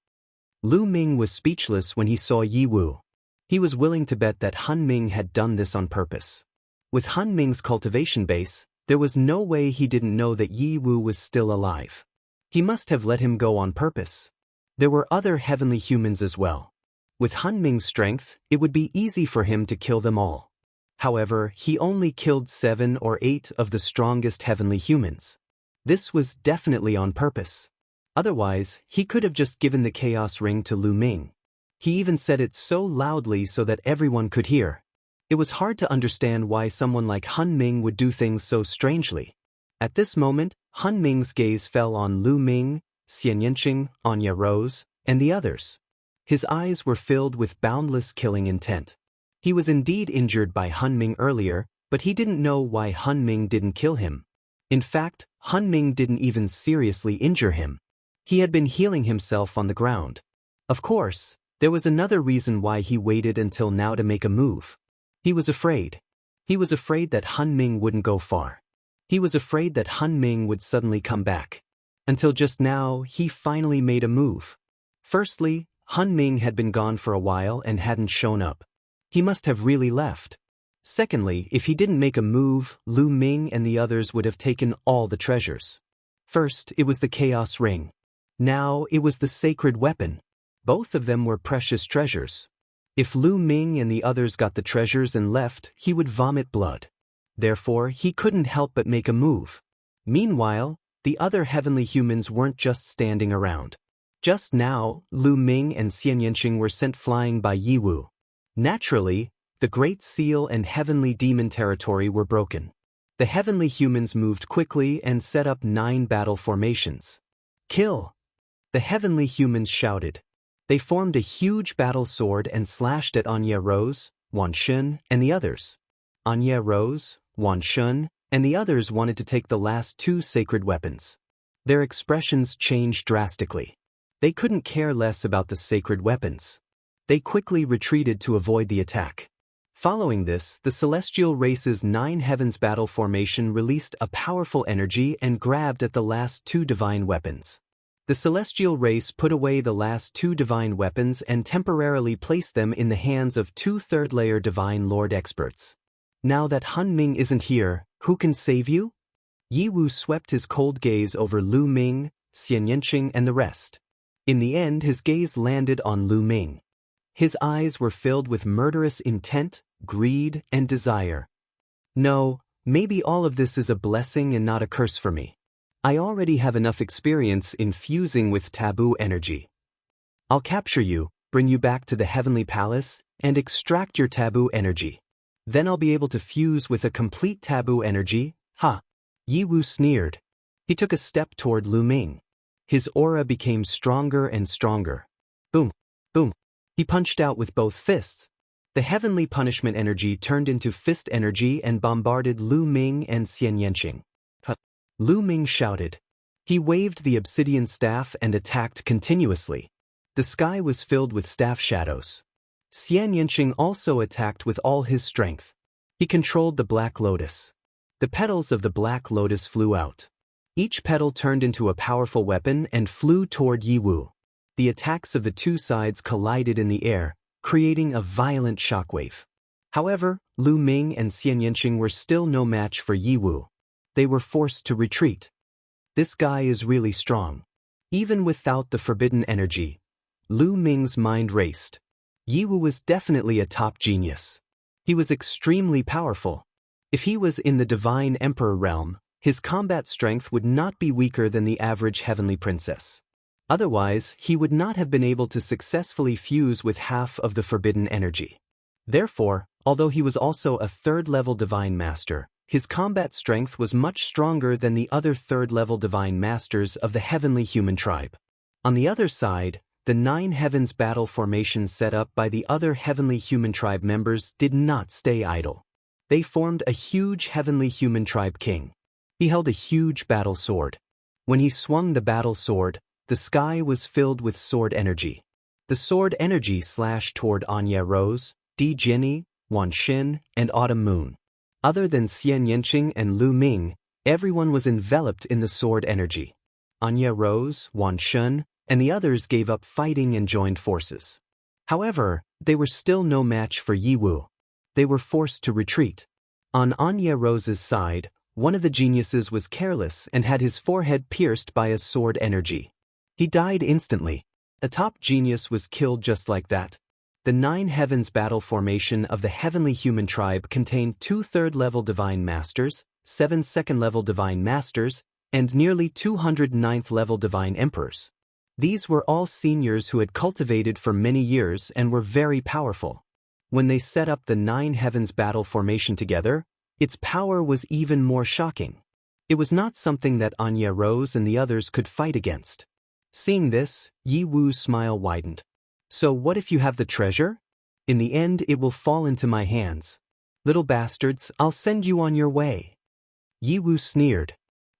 Lu Ming was speechless when he saw Yi Wu. He was willing to bet that Han Ming had done this on purpose. With Han Ming's cultivation base, there was no way he didn't know that Yi Wu was still alive. He must have let him go on purpose. There were other heavenly humans as well. With Han Ming's strength, it would be easy for him to kill them all. However, he only killed 7 or 8 of the strongest heavenly humans. This was definitely on purpose. Otherwise, he could have just given the Chaos Ring to Lu Ming. He even said it so loudly so that everyone could hear. It was hard to understand why someone like Han Ming would do things so strangely. At this moment, Han Ming's gaze fell on Lu Ming, Xianyanqing, Anya Rose, and the others. His eyes were filled with boundless killing intent. He was indeed injured by Han Ming earlier, but he didn't know why Han Ming didn't kill him. In fact, Han Ming didn't even seriously injure him. He had been healing himself on the ground. Of course, there was another reason why he waited until now to make a move. He was afraid. He was afraid that Han Ming wouldn't go far. He was afraid that Han Ming would suddenly come back. Until just now, he finally made a move. Firstly, Han Ming had been gone for a while and hadn't shown up. He must have really left. Secondly, if he didn't make a move, Lu Ming and the others would have taken all the treasures. First, it was the Chaos Ring. Now, it was the sacred weapon. Both of them were precious treasures. If Lu Ming and the others got the treasures and left, he would vomit blood. Therefore, he couldn't help but make a move. Meanwhile, the other heavenly humans weren't just standing around. Just now, Lu Ming and Xianyanqing were sent flying by Yi Wu. Naturally, the Great Seal and Heavenly Demon territory were broken. The heavenly humans moved quickly and set up 9 battle formations. Kill! The heavenly humans shouted. They formed a huge battle sword and slashed at Anya Rose, Wan Shun, and the others. Anya Rose, Wan Shun, and the others wanted to take the last 2 sacred weapons. Their expressions changed drastically. They couldn't care less about the sacred weapons. They quickly retreated to avoid the attack. Following this, the celestial race's 9 heavens battle formation released a powerful energy and grabbed at the last 2 divine weapons. The celestial race put away the last 2 divine weapons and temporarily placed them in the hands of 2 third-layer divine lord experts. Now that Han Ming isn't here, who can save you? Yi Wu swept his cold gaze over Lu Ming, Xianyanqing, and the rest. In the end, his gaze landed on Lu Ming. His eyes were filled with murderous intent, greed, and desire. No, maybe all of this is a blessing and not a curse for me. I already have enough experience in fusing with taboo energy. I'll capture you, bring you back to the heavenly palace, and extract your taboo energy. Then I'll be able to fuse with a complete taboo energy, ha. Yi Wu sneered. He took a step toward Lu Ming. His aura became stronger and stronger. Boom, boom. He punched out with both fists. The heavenly punishment energy turned into fist energy and bombarded Lu Ming and Xian Yanqing. Lu Ming shouted. He waved the obsidian staff and attacked continuously. The sky was filled with staff shadows. Xian Yanqing also attacked with all his strength. He controlled the Black Lotus. The petals of the Black Lotus flew out. Each petal turned into a powerful weapon and flew toward Yi Wu. The attacks of the two sides collided in the air, creating a violent shockwave. However, Lu Ming and Xian Yanqing were still no match for Yi Wu. They were forced to retreat. This guy is really strong. Even without the forbidden energy, Lu Ming's mind raced. Yi Wu was definitely a top genius. He was extremely powerful. If he was in the Divine Emperor realm, his combat strength would not be weaker than the average heavenly princess. Otherwise, he would not have been able to successfully fuse with half of the forbidden energy. Therefore, although he was also a third-level divine master, his combat strength was much stronger than the other third-level divine masters of the heavenly human tribe. On the other side, the 9 heavens battle formation set up by the other heavenly human tribe members did not stay idle. They formed a huge heavenly human tribe king. He held a huge battle sword. When he swung the battle sword, the sky was filled with sword energy. The sword energy slashed toward Anya Rose, Di Jinni, Wan Xin, and Autumn Moon. Other than Xian Yanqing and Lu Ming, everyone was enveloped in the sword energy. Anya Rose, Wan Xin, and the others gave up fighting and joined forces. However, they were still no match for Yi Wu. They were forced to retreat. On Anya Rose's side, one of the geniuses was careless and had his forehead pierced by a sword energy. He died instantly. A top genius was killed just like that. The 9 heavens battle formation of the heavenly human tribe contained 2 third-level divine masters, 7 second-level divine masters, and nearly 200 ninth-level divine emperors. These were all seniors who had cultivated for many years and were very powerful. When they set up the 9 heavens battle formation together, its power was even more shocking. It was not something that Anya Rose and the others could fight against. Seeing this, Yi Wu's smile widened. So what if you have the treasure? In the end it will fall into my hands. Little bastards, I'll send you on your way. Yi Wu sneered.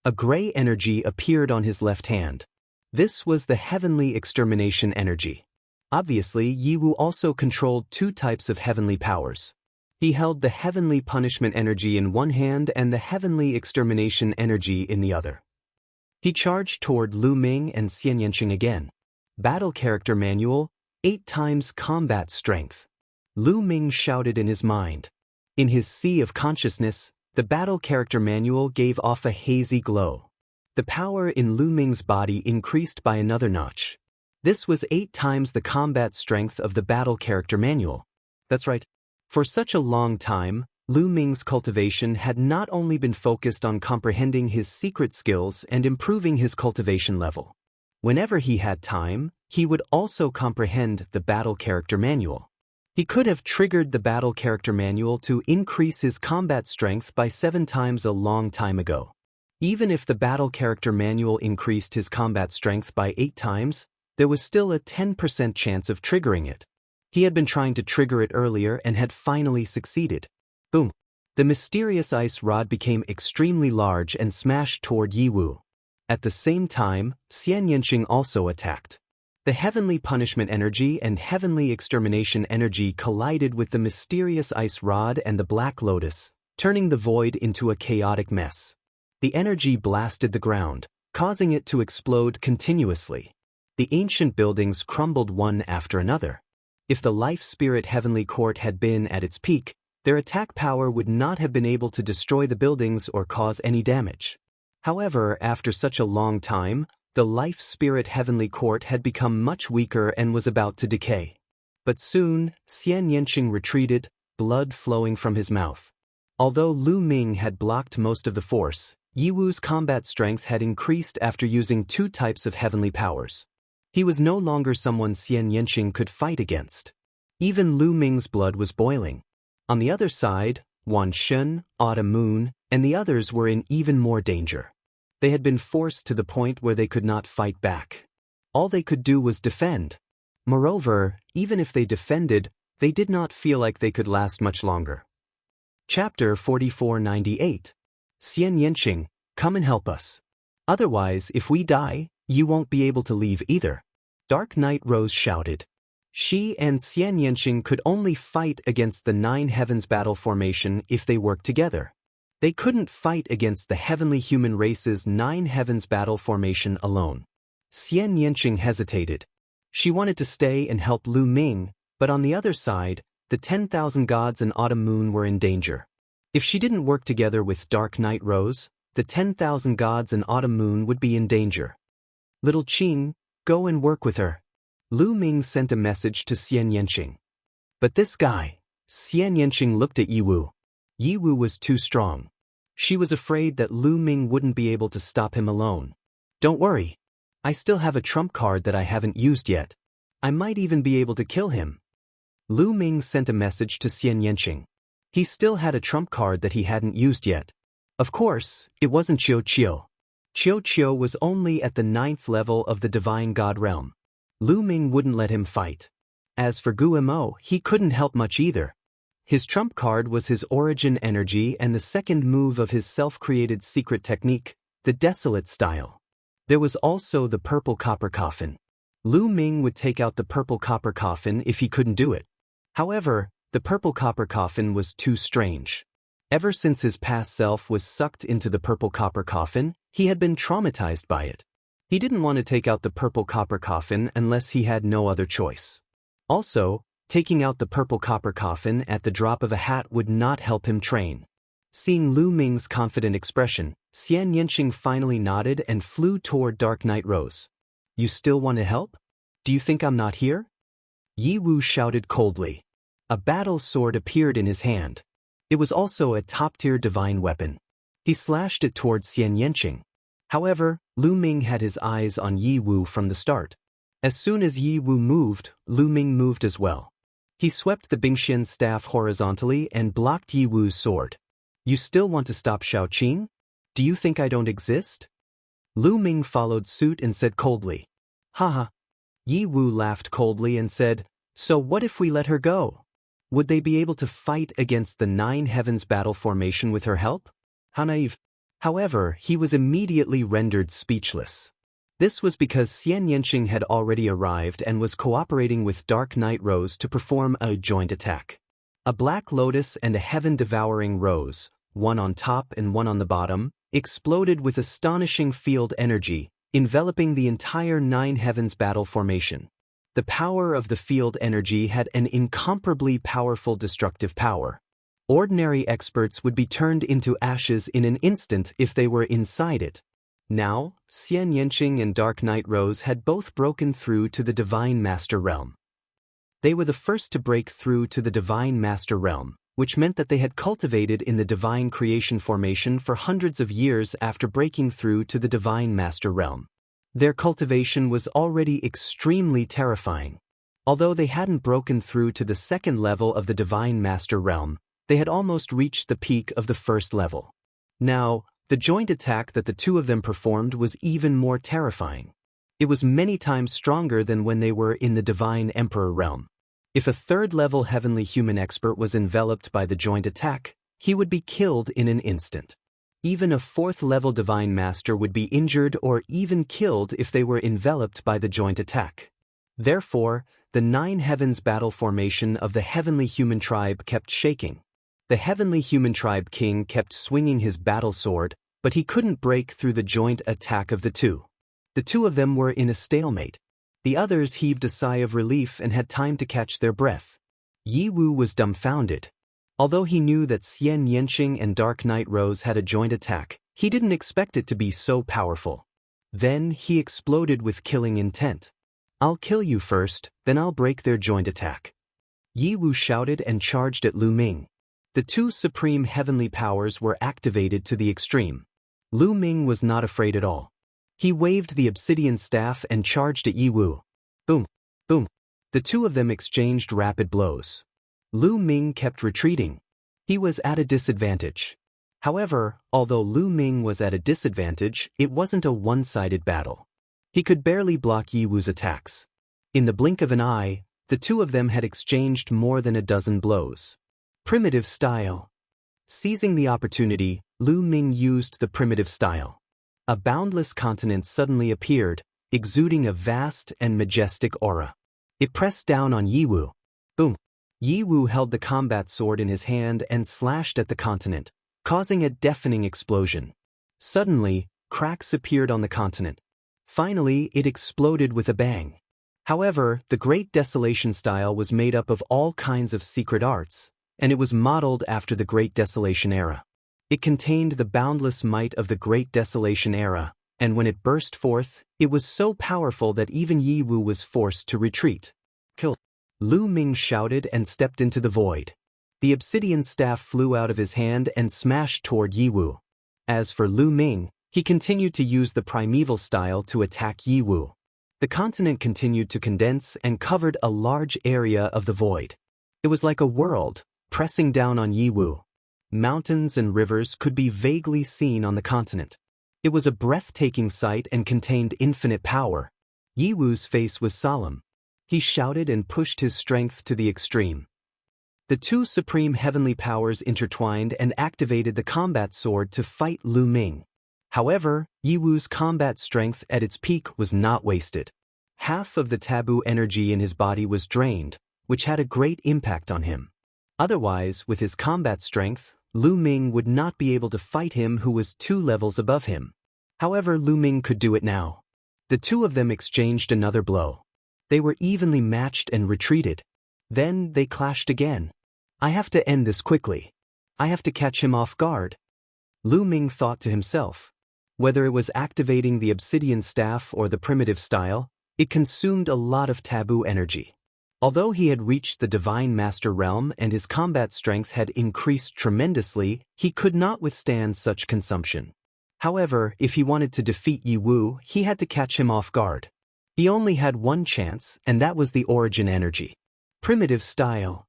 A gray energy appeared on his left hand. This was the heavenly extermination energy. Obviously, Yi Wu also controlled 2 types of heavenly powers. He held the heavenly punishment energy in one hand and the heavenly extermination energy in the other. He charged toward Lu Ming and Xian Yanqing again. Battle Character Manual, 8 times combat strength. Lu Ming shouted in his mind. In his sea of consciousness, the Battle Character Manual gave off a hazy glow. The power in Lu Ming's body increased by another notch. This was 8 times the combat strength of the Battle Character Manual. That's right. For such a long time, Lu Ming's cultivation had not only been focused on comprehending his secret skills and improving his cultivation level. Whenever he had time, he would also comprehend the Battle Character Manual. He could have triggered the Battle Character Manual to increase his combat strength by 7 times a long time ago. Even if the Battle Character Manual increased his combat strength by 8 times, there was still a 10% chance of triggering it. He had been trying to trigger it earlier and had finally succeeded. Boom! The mysterious ice rod became extremely large and smashed toward Yi Wu. At the same time, Xian Yanqing also attacked. The heavenly punishment energy and heavenly extermination energy collided with the mysterious ice rod and the Black Lotus, turning the void into a chaotic mess. The energy blasted the ground, causing it to explode continuously. The ancient buildings crumbled one after another. If the Life Spirit Heavenly Court had been at its peak, their attack power would not have been able to destroy the buildings or cause any damage. However, after such a long time, the Life Spirit Heavenly Court had become much weaker and was about to decay. But soon, Xian Yanqing retreated, blood flowing from his mouth. Although Lu Ming had blocked most of the force, Yi Wu's combat strength had increased after using 2 types of heavenly powers. He was no longer someone Xian Yanqing could fight against. Even Lu Ming's blood was boiling. On the other side, Wan Shun, Autumn Moon, and the others were in even more danger. They had been forced to the point where they could not fight back. All they could do was defend. Moreover, even if they defended, they did not feel like they could last much longer. Chapter 4498. Xian Yanqing, come and help us. Otherwise, if we die, you won't be able to leave either. Dark Knight Rose shouted. She and Xian Yanqing could only fight against the Nine Heavens battle formation if they worked together. They couldn't fight against the heavenly human race's Nine Heavens battle formation alone. Xian Yanqing hesitated. She wanted to stay and help Lu Ming, but on the other side, the 10,000 gods and Autumn Moon were in danger. If she didn't work together with Dark Knight Rose, the 10,000 gods and Autumn Moon would be in danger. Little Qing, go and work with her. Lu Ming sent a message to Xian Yanqing. But this guy, Xian Yanqing looked at Yiwu. Yiwu was too strong. She was afraid that Lu Ming wouldn't be able to stop him alone. Don't worry. I still have a trump card that I haven't used yet. I might even be able to kill him. Lu Ming sent a message to Xian Yanqing. He still had a trump card that he hadn't used yet. Of course, it wasn't Qiu Qiu. Qiu Qiu was only at the 9th level of the Divine God realm. Lu Ming wouldn't let him fight. As for Guimo, he couldn't help much either. His trump card was his origin energy and the second move of his self-created secret technique, the Desolate style. There was also the Purple Copper Coffin. Lu Ming would take out the Purple Copper Coffin if he couldn't do it. However, the Purple Copper Coffin was too strange. Ever since his past self was sucked into the Purple Copper Coffin, he had been traumatized by it. He didn't want to take out the Purple Copper Coffin unless he had no other choice. Also, taking out the Purple Copper Coffin at the drop of a hat would not help him train. Seeing Lu Ming's confident expression, Xian Yanqing finally nodded and flew toward Dark Knight Rose. You still want to help? Do you think I'm not here? Yiwu shouted coldly. A battle sword appeared in his hand. It was also a top-tier divine weapon. He slashed it toward Xian Yanqing. However, Lu Ming had his eyes on Yiwu from the start. As soon as Yiwu moved, Lu Ming moved as well. He swept the Bingxian staff horizontally and blocked Yiwu's sword. You still want to stop Shaoqing? Do you think I don't exist? Lu Ming followed suit and said coldly. Haha. Yiwu laughed coldly and said, so what if we let her go? Would they be able to fight against the Nine Heavens battle formation with her help? How naive. However, he was immediately rendered speechless. This was because Xian Yanqing had already arrived and was cooperating with Dark Knight Rose to perform a joint attack. A black lotus and a heaven-devouring rose, one on top and one on the bottom, exploded with astonishing field energy, enveloping the entire Nine Heavens battle formation. The power of the field energy had an incomparably powerful destructive power. Ordinary experts would be turned into ashes in an instant if they were inside it. Now, Xian Yanqing and Dark Knight Rose had both broken through to the Divine Master Realm. They were the first to break through to the Divine Master Realm, which meant that they had cultivated in the Divine Creation formation for hundreds of years after breaking through to the Divine Master Realm. Their cultivation was already extremely terrifying. Although they hadn't broken through to the second level of the Divine Master Realm, they had almost reached the peak of the first level. Now, the joint attack that the two of them performed was even more terrifying. It was many times stronger than when they were in the Divine Emperor realm. If a third-level heavenly human expert was enveloped by the joint attack, he would be killed in an instant. Even a fourth-level Divine Master would be injured or even killed if they were enveloped by the joint attack. Therefore, the Nine Heavens battle formation of the heavenly human tribe kept shaking. The heavenly human tribe king kept swinging his battle sword, but he couldn't break through the joint attack of the two. The two of them were in a stalemate. The others heaved a sigh of relief and had time to catch their breath. Yiwu was dumbfounded. Although he knew that Xian Yanqing and Dark Knight Rose had a joint attack, he didn't expect it to be so powerful. Then he exploded with killing intent. I'll kill you first, then I'll break their joint attack. Yiwu shouted and charged at Lu Ming. The two supreme heavenly powers were activated to the extreme. Lu Ming was not afraid at all. He waved the obsidian staff and charged at Yiwu. Boom. The two of them exchanged rapid blows. Lu Ming kept retreating. He was at a disadvantage. However, although Lu Ming was at a disadvantage, it wasn't a one-sided battle. He could barely block Yi Wu's attacks. In the blink of an eye, the two of them had exchanged more than a dozen blows. Primitive style. Seizing the opportunity, Lu Ming used the primitive style. A boundless continent suddenly appeared, exuding a vast and majestic aura. It pressed down on Yi Wu. Boom. Yi Wu held the combat sword in his hand and slashed at the continent, causing a deafening explosion. Suddenly, cracks appeared on the continent. Finally, it exploded with a bang. However, the Great Desolation style was made up of all kinds of secret arts, and it was modeled after the Great Desolation era. It contained the boundless might of the Great Desolation era, and when it burst forth, it was so powerful that even Yi Wu was forced to retreat. Kill! Lu Ming shouted and stepped into the void. The obsidian staff flew out of his hand and smashed toward Yi Wu. As for Lu Ming, he continued to use the primeval style to attack Yi Wu. The continent continued to condense and covered a large area of the void. It was like a world, pressing down on Yi Wu. Mountains and rivers could be vaguely seen on the continent. It was a breathtaking sight and contained infinite power. Yi Wu's face was solemn. He shouted and pushed his strength to the extreme. The two supreme heavenly powers intertwined and activated the combat sword to fight Lu Ming. However, Yi Wu's combat strength at its peak was not wasted. Half of the taboo energy in his body was drained, which had a great impact on him. Otherwise, with his combat strength, Lu Ming would not be able to fight him who was 2 levels above him. However, Lu Ming could do it now. The two of them exchanged another blow. They were evenly matched and retreated. Then they clashed again. I have to end this quickly. I have to catch him off guard. Lu Ming thought to himself. Whether it was activating the obsidian staff or the primitive style, it consumed a lot of taboo energy. Although he had reached the Divine Master realm and his combat strength had increased tremendously, he could not withstand such consumption. However, if he wanted to defeat Yi Wu, he had to catch him off guard. He only had one chance, and that was the origin energy. Primitive style.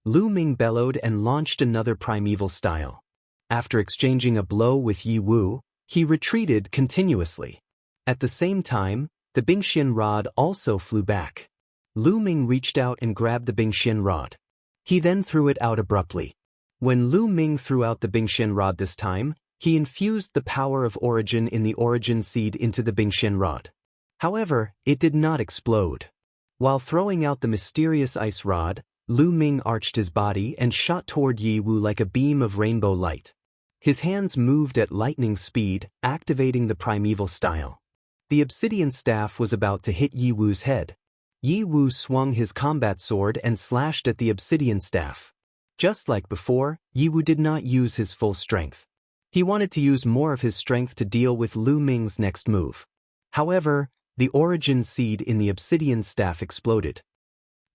Lu Ming bellowed and launched another primeval style. After exchanging a blow with Yi Wu, he retreated continuously. At the same time, the Bingxian rod also flew back. Lu Ming reached out and grabbed the Bingxian rod. He then threw it out abruptly. When Lu Ming threw out the Bingxian rod this time, he infused the power of origin in the origin seed into the Bingxian rod. However, it did not explode. While throwing out the mysterious ice rod, Lu Ming arched his body and shot toward Yi Wu like a beam of rainbow light. His hands moved at lightning speed, activating the primeval style. The obsidian staff was about to hit Yi Wu's head. Yi Wu swung his combat sword and slashed at the obsidian staff. Just like before, Yi Wu did not use his full strength. He wanted to use more of his strength to deal with Lu Ming's next move. However, the origin seed in the obsidian staff exploded.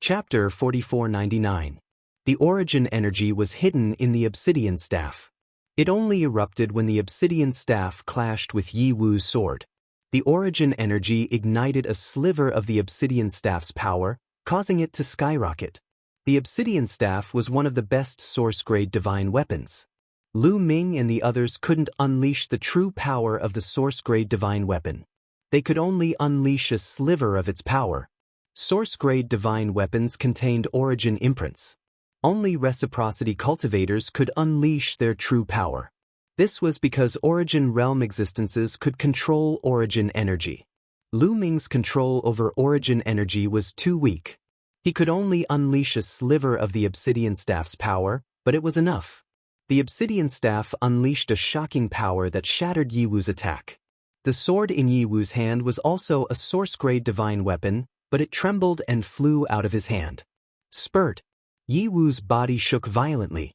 Chapter 4499. The origin energy was hidden in the obsidian staff. It only erupted when the obsidian staff clashed with Yi Wu's sword. The origin energy ignited a sliver of the obsidian staff's power, causing it to skyrocket. The obsidian staff was one of the best source-grade divine weapons. Lu Ming and the others couldn't unleash the true power of the source-grade divine weapon. They could only unleash a sliver of its power. Source-grade divine weapons contained origin imprints. Only reciprocity cultivators could unleash their true power. This was because origin realm existences could control origin energy. Lu Ming's control over origin energy was too weak. He could only unleash a sliver of the obsidian staff's power, but it was enough. The obsidian staff unleashed a shocking power that shattered Yi Wu's attack. The sword in Yi Wu's hand was also a source-grade divine weapon, but it trembled and flew out of his hand. Spurt! Yi Wu's body shook violently.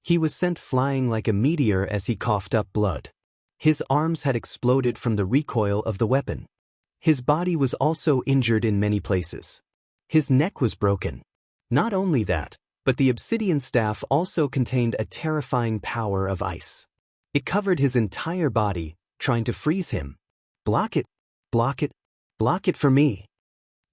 He was sent flying like a meteor as he coughed up blood. His arms had exploded from the recoil of the weapon. His body was also injured in many places. His neck was broken. Not only that, but the obsidian staff also contained a terrifying power of ice. It covered his entire body, trying to freeze him. Block it! Block it! Block it for me!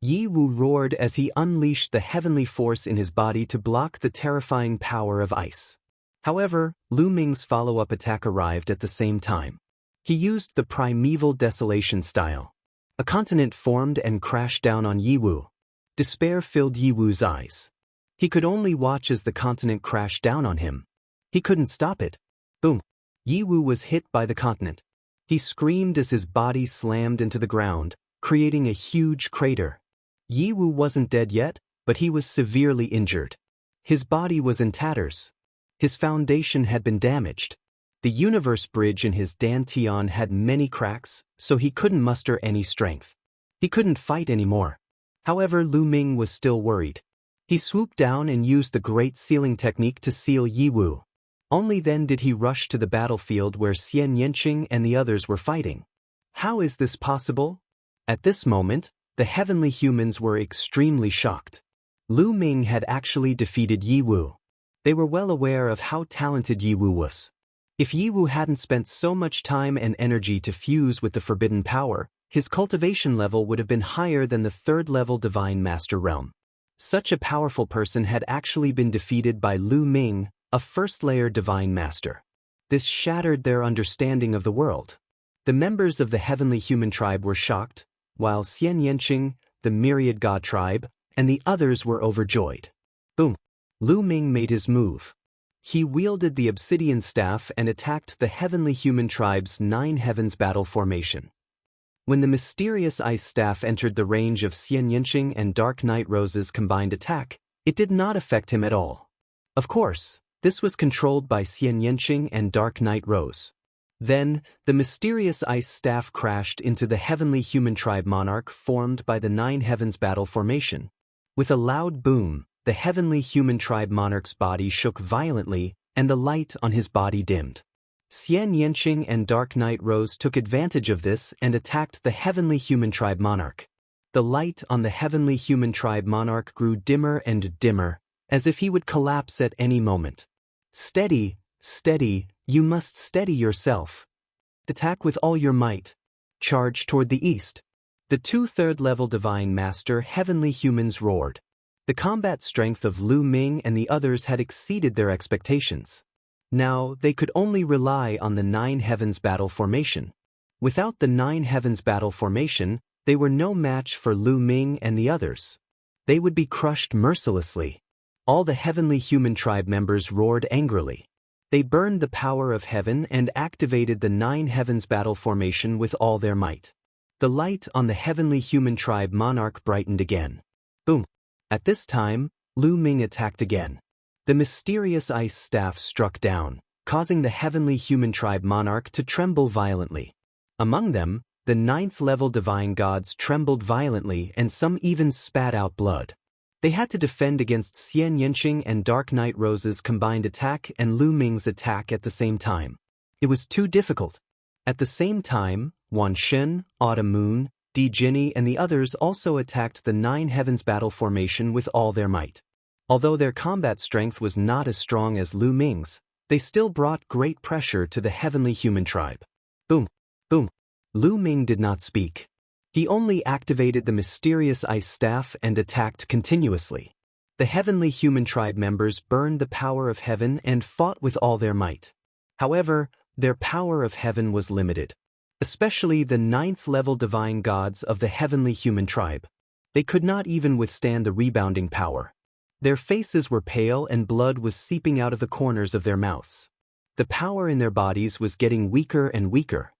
Yi Wu roared as he unleashed the heavenly force in his body to block the terrifying power of ice. However, Lu Ming's follow-up attack arrived at the same time. He used the primeval desolation style. A continent formed and crashed down on Yi Wu. Despair filled Yi Wu's eyes. He could only watch as the continent crashed down on him. He couldn't stop it. Boom! Yi Wu was hit by the continent. He screamed as his body slammed into the ground, creating a huge crater. Yi Wu wasn't dead yet, but he was severely injured. His body was in tatters. His foundation had been damaged. The universe bridge in his dantian had many cracks, so he couldn't muster any strength. He couldn't fight anymore. However, Lu Ming was still worried. He swooped down and used the Great Sealing technique to seal Yi Wu. Only then did he rush to the battlefield where Xian Yanqing and the others were fighting. How is this possible? At this moment, the heavenly humans were extremely shocked. Lu Ming had actually defeated Yi Wu. They were well aware of how talented Yi Wu was. If Yi Wu hadn't spent so much time and energy to fuse with the forbidden power, his cultivation level would have been higher than the third-level Divine Master realm. Such a powerful person had actually been defeated by Lu Ming, a first-layer Divine Master. This shattered their understanding of the world. The members of the heavenly human tribe were shocked, while Xian Yanqing, the myriad god tribe, and the others were overjoyed. Boom! Lu Ming made his move. He wielded the obsidian staff and attacked the heavenly human tribe's 9 heavens battle formation. When the mysterious ice staff entered the range of Xian Yanqing and Dark Night Rose's combined attack, it did not affect him at all. Of course, this was controlled by Xian Yanqing and Dark Night Rose. Then, the mysterious ice staff crashed into the heavenly human tribe monarch formed by the 9 heavens battle formation. With a loud boom, the heavenly human tribe monarch's body shook violently, and the light on his body dimmed. Xian Yanqing and Dark Night Rose took advantage of this and attacked the heavenly human tribe monarch. The light on the heavenly human tribe monarch grew dimmer and dimmer, as if he would collapse at any moment. Steady, steady, you must steady yourself. Attack with all your might. Charge toward the east. The 2 third-level Divine Master heavenly humans roared. The combat strength of Lu Ming and the others had exceeded their expectations. Now, they could only rely on the 9 heavens battle formation. Without the 9 heavens battle formation, they were no match for Lu Ming and the others. They would be crushed mercilessly. All the heavenly human tribe members roared angrily. They burned the power of heaven and activated the 9 heavens battle formation with all their might. The light on the heavenly human tribe monarch brightened again. Boom! At this time, Lu Ming attacked again. The mysterious ice staff struck down, causing the heavenly human tribe monarch to tremble violently. Among them, the 9th-level divine gods trembled violently and some even spat out blood. They had to defend against Xian Yanqing and Dark Night Rose's combined attack and Lu Ming's attack at the same time. It was too difficult. At the same time, Wan Shen, Autumn Moon, Di Jinni and the others also attacked the 9 heavens battle formation with all their might. Although their combat strength was not as strong as Lu Ming's, they still brought great pressure to the heavenly human tribe. Boom! Boom! Lu Ming did not speak. He only activated the mysterious ice staff and attacked continuously. The heavenly human tribe members burned the power of heaven and fought with all their might. However, their power of heaven was limited. Especially the 9th-level divine gods of the heavenly human tribe. They could not even withstand the rebounding power. Their faces were pale and blood was seeping out of the corners of their mouths. The power in their bodies was getting weaker and weaker.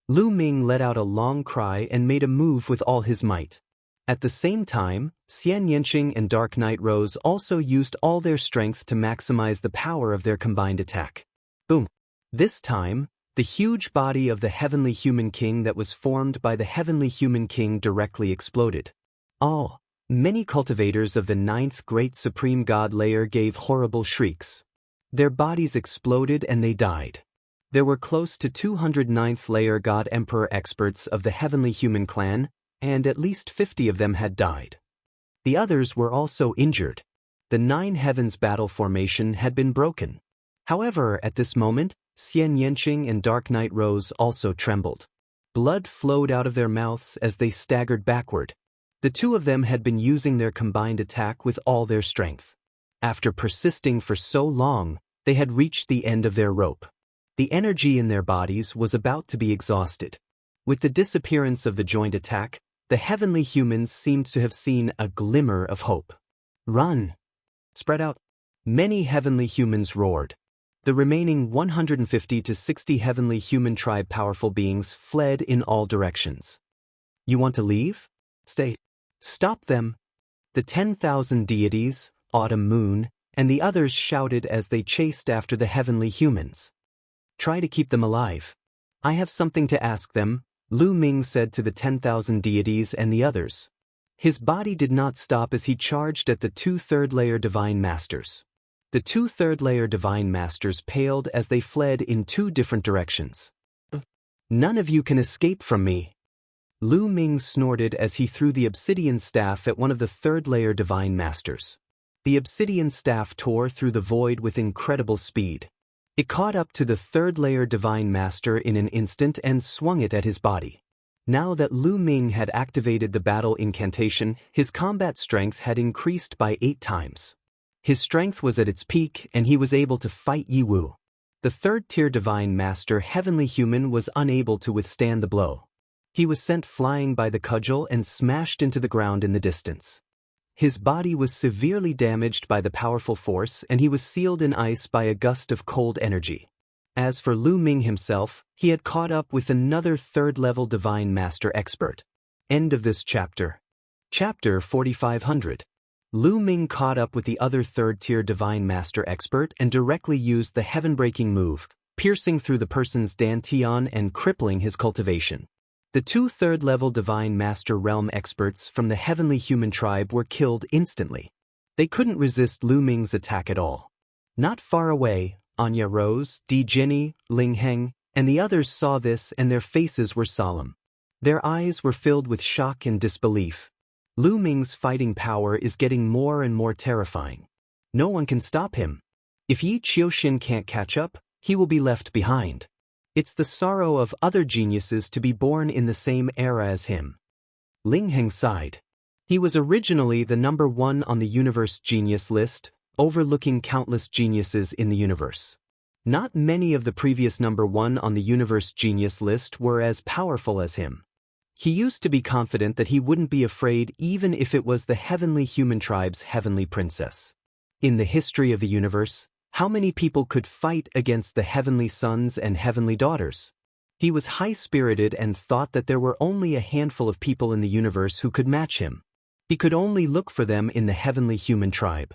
Lu Ming let out a long cry and made a move with all his might. At the same time, Xian Yanqing and Dark Night Rose also used all their strength to maximize the power of their combined attack. Boom! This time, the huge body of the heavenly human king that was formed by the heavenly human king directly exploded. Many cultivators of the 9th great supreme god layer gave horrible shrieks. Their bodies exploded and they died. There were close to 200 9th layer god emperor experts of the heavenly human clan, and at least 50 of them had died. The others were also injured. The 9 heavens battle formation had been broken. However, at this moment, Xian Yanqing and Dark Night Rose also trembled. Blood flowed out of their mouths as they staggered backward. The two of them had been using their combined attack with all their strength. After persisting for so long, they had reached the end of their rope. The energy in their bodies was about to be exhausted. With the disappearance of the joint attack, the heavenly humans seemed to have seen a glimmer of hope. Run! Spread out! Many heavenly humans roared. The remaining 150 to 60 heavenly human tribe powerful beings fled in all directions. You want to leave? Stay. Stop them! The 10,000 deities, Autumn Moon, and the others shouted as they chased after the heavenly humans. Try to keep them alive. I have something to ask them, Lu Ming said to the 10,000 deities and the others. His body did not stop as he charged at the 2/3 layer Divine Masters. The 2/3 layer Divine Masters paled as they fled in two different directions. None of you can escape from me. Lu Ming snorted as he threw the obsidian staff at one of the 3rd layer Divine Masters. The obsidian staff tore through the void with incredible speed. It caught up to the 3rd layer Divine Master in an instant and swung it at his body. Now that Lu Ming had activated the battle incantation, his combat strength had increased by 8 times. His strength was at its peak and he was able to fight Yi Wu. The 3rd tier Divine Master Heavenly Human was unable to withstand the blow. He was sent flying by the cudgel and smashed into the ground in the distance. His body was severely damaged by the powerful force and he was sealed in ice by a gust of cold energy. As for Lu Ming himself, he had caught up with another 3rd level Divine Master expert. End of this chapter. Chapter 4500. Lu Ming caught up with the other 3rd tier Divine Master expert and directly used the heaven-breaking move, piercing through the person's dantian and crippling his cultivation. The 2 3rd-level Divine Master Realm experts from the Heavenly Human Tribe were killed instantly. They couldn't resist Lu Ming's attack at all. Not far away, Anya Rose, Di Jinny, Ling Heng, and the others saw this and their faces were solemn. Their eyes were filled with shock and disbelief. Lu Ming's fighting power is getting more and more terrifying. No one can stop him. If Yi Qiuxin can't catch up, he will be left behind. It's the sorrow of other geniuses to be born in the same era as him. Ling Heng sighed. He was originally the number 1 on the universe genius list, overlooking countless geniuses in the universe. Not many of the previous number 1 on the universe genius list were as powerful as him. He used to be confident that he wouldn't be afraid even if it was the Heavenly Human Tribe's heavenly princess. In the history of the universe, how many people could fight against the heavenly sons and heavenly daughters? He was high-spirited and thought that there were only a handful of people in the universe who could match him. He could only look for them in the Heavenly Human Tribe.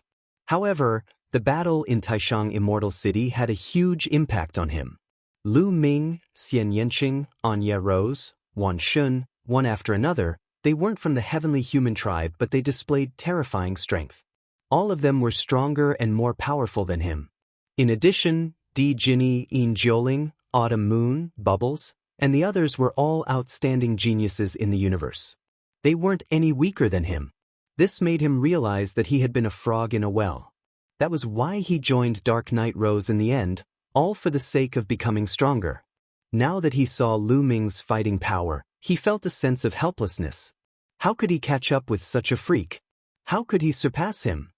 However, the battle in Taishang Immortal City had a huge impact on him. Lu Ming, Xian Yanqing, Anya Rose, Wan Shun, one after another, they weren't from the Heavenly Human Tribe but they displayed terrifying strength. All of them were stronger and more powerful than him. In addition, Di Jinny, Yin Jiuling, Autumn Moon, Bubbles, and the others were all outstanding geniuses in the universe. They weren't any weaker than him. This made him realize that he had been a frog in a well. That was why he joined Dark Knight Rose in the end, all for the sake of becoming stronger. Now that he saw Lu Ming's fighting power, he felt a sense of helplessness. How could he catch up with such a freak? How could he surpass him?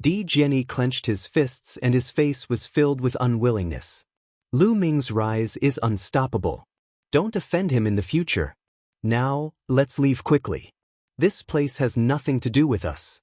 Di Jinny clenched his fists and his face was filled with unwillingness. Lu Ming's rise is unstoppable. Don't offend him in the future. Now, let's leave quickly. This place has nothing to do with us.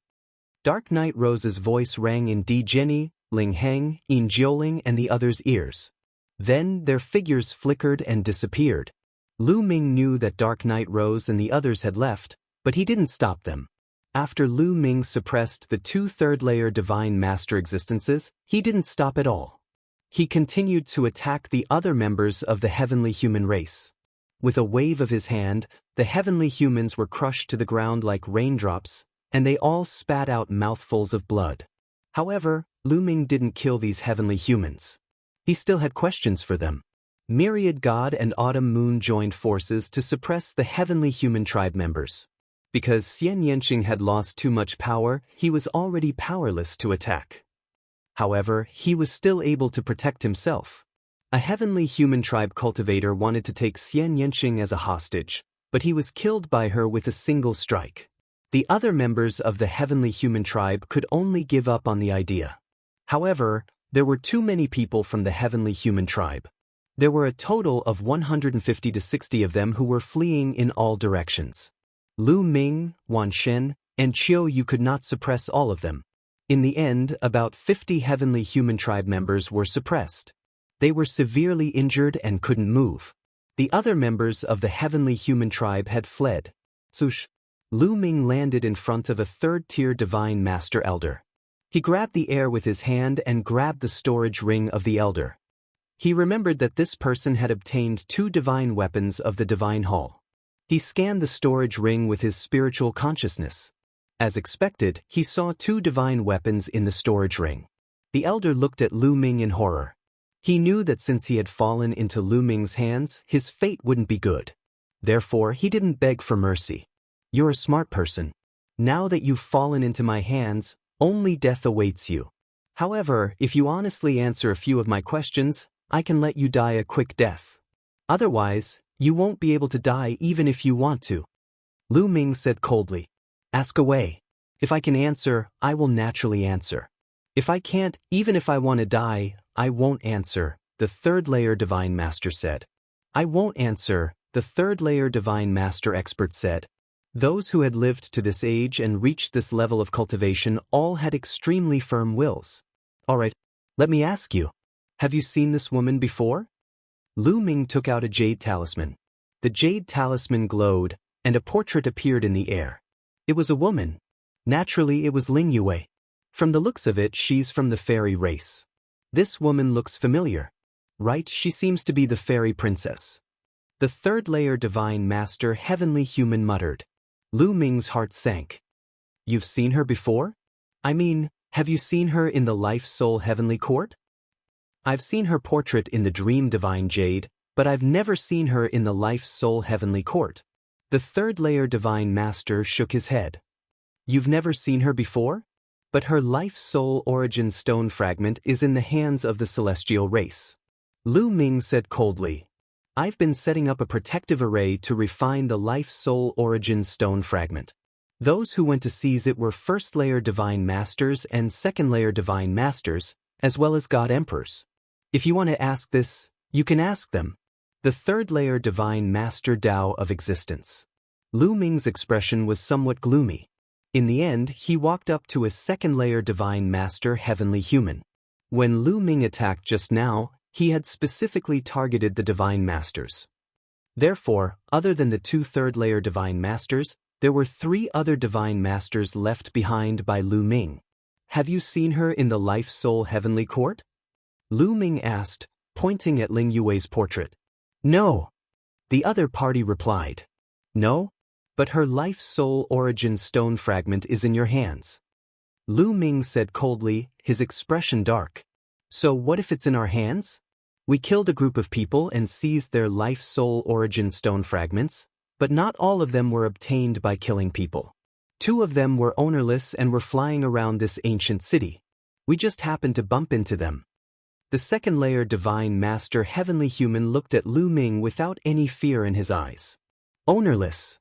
Dark Knight Rose's voice rang in Di Jinny, Ling Heng, Yin Jiuling and the others' ears. Then their figures flickered and disappeared. Lu Ming knew that Dark Knight Rose and the others had left, but he didn't stop them. After Lu Ming suppressed the 2 3rd-layer Divine Master existences, he didn't stop at all. He continued to attack the other members of the Heavenly Human race. With a wave of his hand, the Heavenly Humans were crushed to the ground like raindrops, and they all spat out mouthfuls of blood. However, Lu Ming didn't kill these Heavenly Humans. He still had questions for them. Myriad God and Autumn Moon joined forces to suppress the Heavenly Human Tribe members. Because Xian Yanqing had lost too much power, he was already powerless to attack. However, he was still able to protect himself. A Heavenly Human Tribe cultivator wanted to take Xian Yanqing as a hostage, but he was killed by her with a single strike. The other members of the heavenly human tribe could only give up on the idea. However, there were too many people from the heavenly human tribe. There were a total of 150 to 60 of them who were fleeing in all directions. Lu Ming, Wan Shen, and Qiu Yu could not suppress all of them. In the end, about 50 heavenly human tribe members were suppressed. They were severely injured and couldn't move. The other members of the heavenly human tribe had fled. Sush. Lu Ming landed in front of a third-tier divine master elder. He grabbed the air with his hand and grabbed the storage ring of the elder. He remembered that this person had obtained 2 divine weapons of the divine hall. He scanned the storage ring with his spiritual consciousness. As expected, he saw 2 divine weapons in the storage ring. The elder looked at Lu Ming in horror. He knew that since he had fallen into Lu Ming's hands, his fate wouldn't be good. Therefore, he didn't beg for mercy. "You're a smart person. Now that you've fallen into my hands, only death awaits you. However, if you honestly answer a few of my questions, I can let you die a quick death. Otherwise, you won't be able to die even if you want to." Lu Ming said coldly. "Ask away. If I can answer, I will naturally answer. If I can't, even if I want to die, I won't answer," the third-layer divine master said. "I won't answer," the third-layer divine master expert said. Those who had lived to this age and reached this level of cultivation all had extremely firm wills. "Alright, let me ask you. Have you seen this woman before?" Lu Ming took out a jade talisman. The jade talisman glowed, and a portrait appeared in the air. It was a woman. Naturally, it was Ling Yue. From the looks of it, she's from the fairy race. This woman looks familiar. Right, she seems to be the fairy princess. The third-layer divine master heavenly human muttered. Lu Ming's heart sank. "You've seen her before? I mean, have you seen her in the life-soul heavenly court?" "I've seen her portrait in the dream divine jade, but I've never seen her in the life-soul heavenly court." The third-layer divine master shook his head. "You've never seen her before? But her life-soul origin stone fragment is in the hands of the celestial race." Lu Ming said coldly. "I've been setting up a protective array to refine the life-soul origin stone fragment. Those who went to seize it were first-layer divine masters and second-layer divine masters, as well as god emperors. If you want to ask this, you can ask them." The third-layer divine master Tao of existence. Lu Ming's expression was somewhat gloomy. In the end, he walked up to a second-layer divine master heavenly human. When Lu Ming attacked just now, he had specifically targeted the divine masters. Therefore, other than the 2 third-layer divine masters, there were 3 other divine masters left behind by Lu Ming. "Have you seen her in the life-soul heavenly court?" Lu Ming asked, pointing at Ling Yue's portrait. "No." The other party replied. "No? But her life-soul origin stone fragment is in your hands." Lu Ming said coldly, his expression dark. "So what if it's in our hands? We killed a group of people and seized their life-soul origin stone fragments, but not all of them were obtained by killing people. 2 of them were ownerless and were flying around this ancient city. We just happened to bump into them." The second-layer divine master heavenly human looked at Lu Ming without any fear in his eyes. "Ownerless."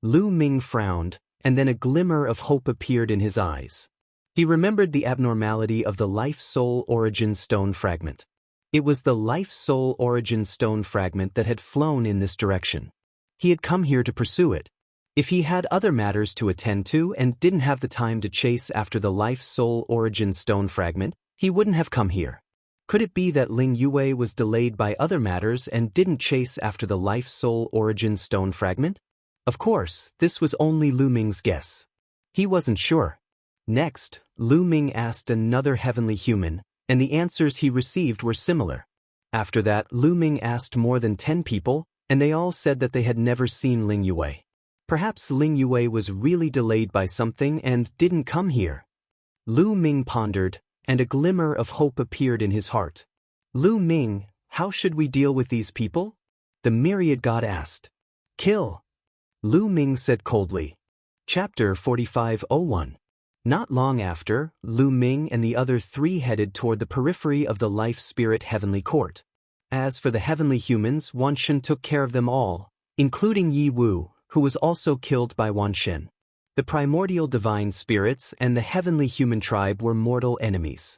Lu Ming frowned, and then a glimmer of hope appeared in his eyes. He remembered the abnormality of the life-soul origin stone fragment. It was the life-soul origin stone fragment that had flown in this direction. He had come here to pursue it. If he had other matters to attend to and didn't have the time to chase after the life-soul origin stone fragment, he wouldn't have come here. Could it be that Ling Yue was delayed by other matters and didn't chase after the life-soul origin stone fragment? Of course, this was only Lu Ming's guess. He wasn't sure. Next, Lu Ming asked another heavenly human, and the answers he received were similar. After that, Lu Ming asked more than 10 people, and they all said that they had never seen Ling Yue. Perhaps Ling Yue was really delayed by something and didn't come here. Lu Ming pondered, and a glimmer of hope appeared in his heart. "Lu Ming, how should we deal with these people?" the myriad god asked. "Kill." Lu Ming said coldly. Chapter 45:01. Not long after, Lu Ming and the other 3 headed toward the periphery of the life-spirit heavenly court. As for the heavenly humans, Wan Shen took care of them all, including Yi Wu, who was also killed by Wan Xin. The primordial divine spirits and the heavenly human tribe were mortal enemies.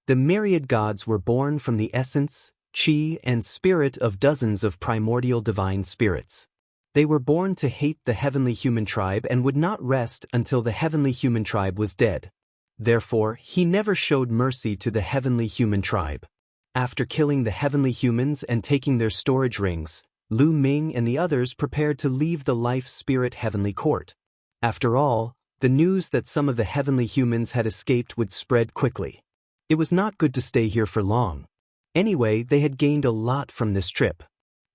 The myriad gods were born from the essence, chi, and spirit of dozens of primordial divine spirits. They were born to hate the heavenly human tribe and would not rest until the heavenly human tribe was dead. Therefore, he never showed mercy to the heavenly human tribe. After killing the heavenly humans and taking their storage rings, Lu Ming and the others prepared to leave the life spirit heavenly court. After all, the news that some of the heavenly humans had escaped would spread quickly. It was not good to stay here for long. Anyway, they had gained a lot from this trip.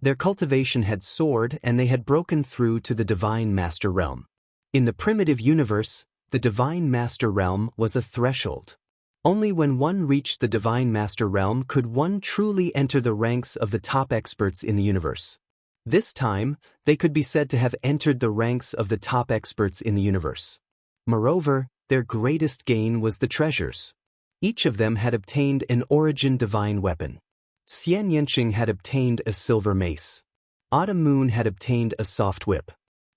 Their cultivation had soared and they had broken through to the Divine Master Realm. In the primitive universe, the Divine Master Realm was a threshold. Only when one reached the Divine Master Realm could one truly enter the ranks of the top experts in the universe. This time, they could be said to have entered the ranks of the top experts in the universe. Moreover, their greatest gain was the treasures. Each of them had obtained an origin divine weapon. Xian Yanqing had obtained a silver mace. Autumn Moon had obtained a soft whip.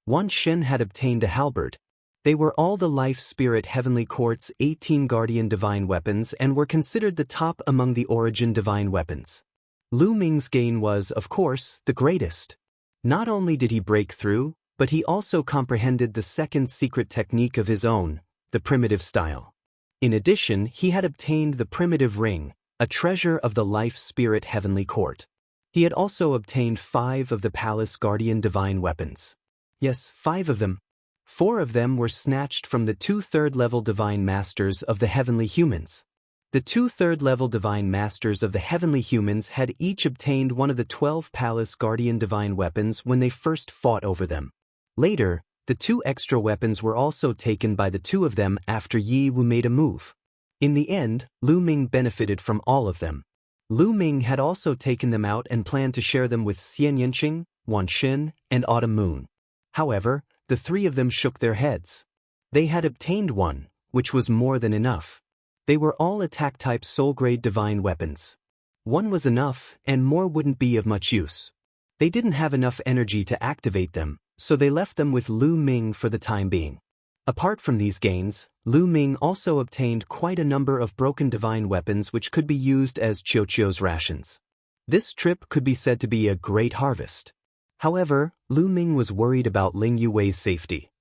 Wan Xin had obtained a halberd. They were all the Life Spirit Heavenly Court's 18 guardian divine weapons and were considered the top among the origin divine weapons. Lu Ming's gain was, of course, the greatest. Not only did he break through, but he also comprehended the second secret technique of his own, the primitive style. In addition, he had obtained the primitive ring, a treasure of the Life Spirit Heavenly Court. He had also obtained 5 of the Palace Guardian divine weapons. Yes, 5 of them. 4 of them were snatched from the 2 third-level divine masters of the heavenly humans. The 2 third-level divine masters of the heavenly humans had each obtained one of the 12 Palace Guardian divine weapons when they first fought over them. Later, the 2 extra weapons were also taken by the 2 of them after Yi Wu made a move. In the end, Lu Ming benefited from all of them. Lu Ming had also taken them out and planned to share them with Xian Yanqing, Wan Xin, and Autumn Moon. However, the 3 of them shook their heads. They had obtained one, which was more than enough. They were all attack-type soul-grade divine weapons. One was enough, and more wouldn't be of much use. They didn't have enough energy to activate them, so they left them with Lu Ming for the time being. Apart from these gains, Lu Ming also obtained quite a number of broken divine weapons which could be used as Qiuqiu's rations. This trip could be said to be a great harvest. However, Lu Ming was worried about Ling Yue's safety.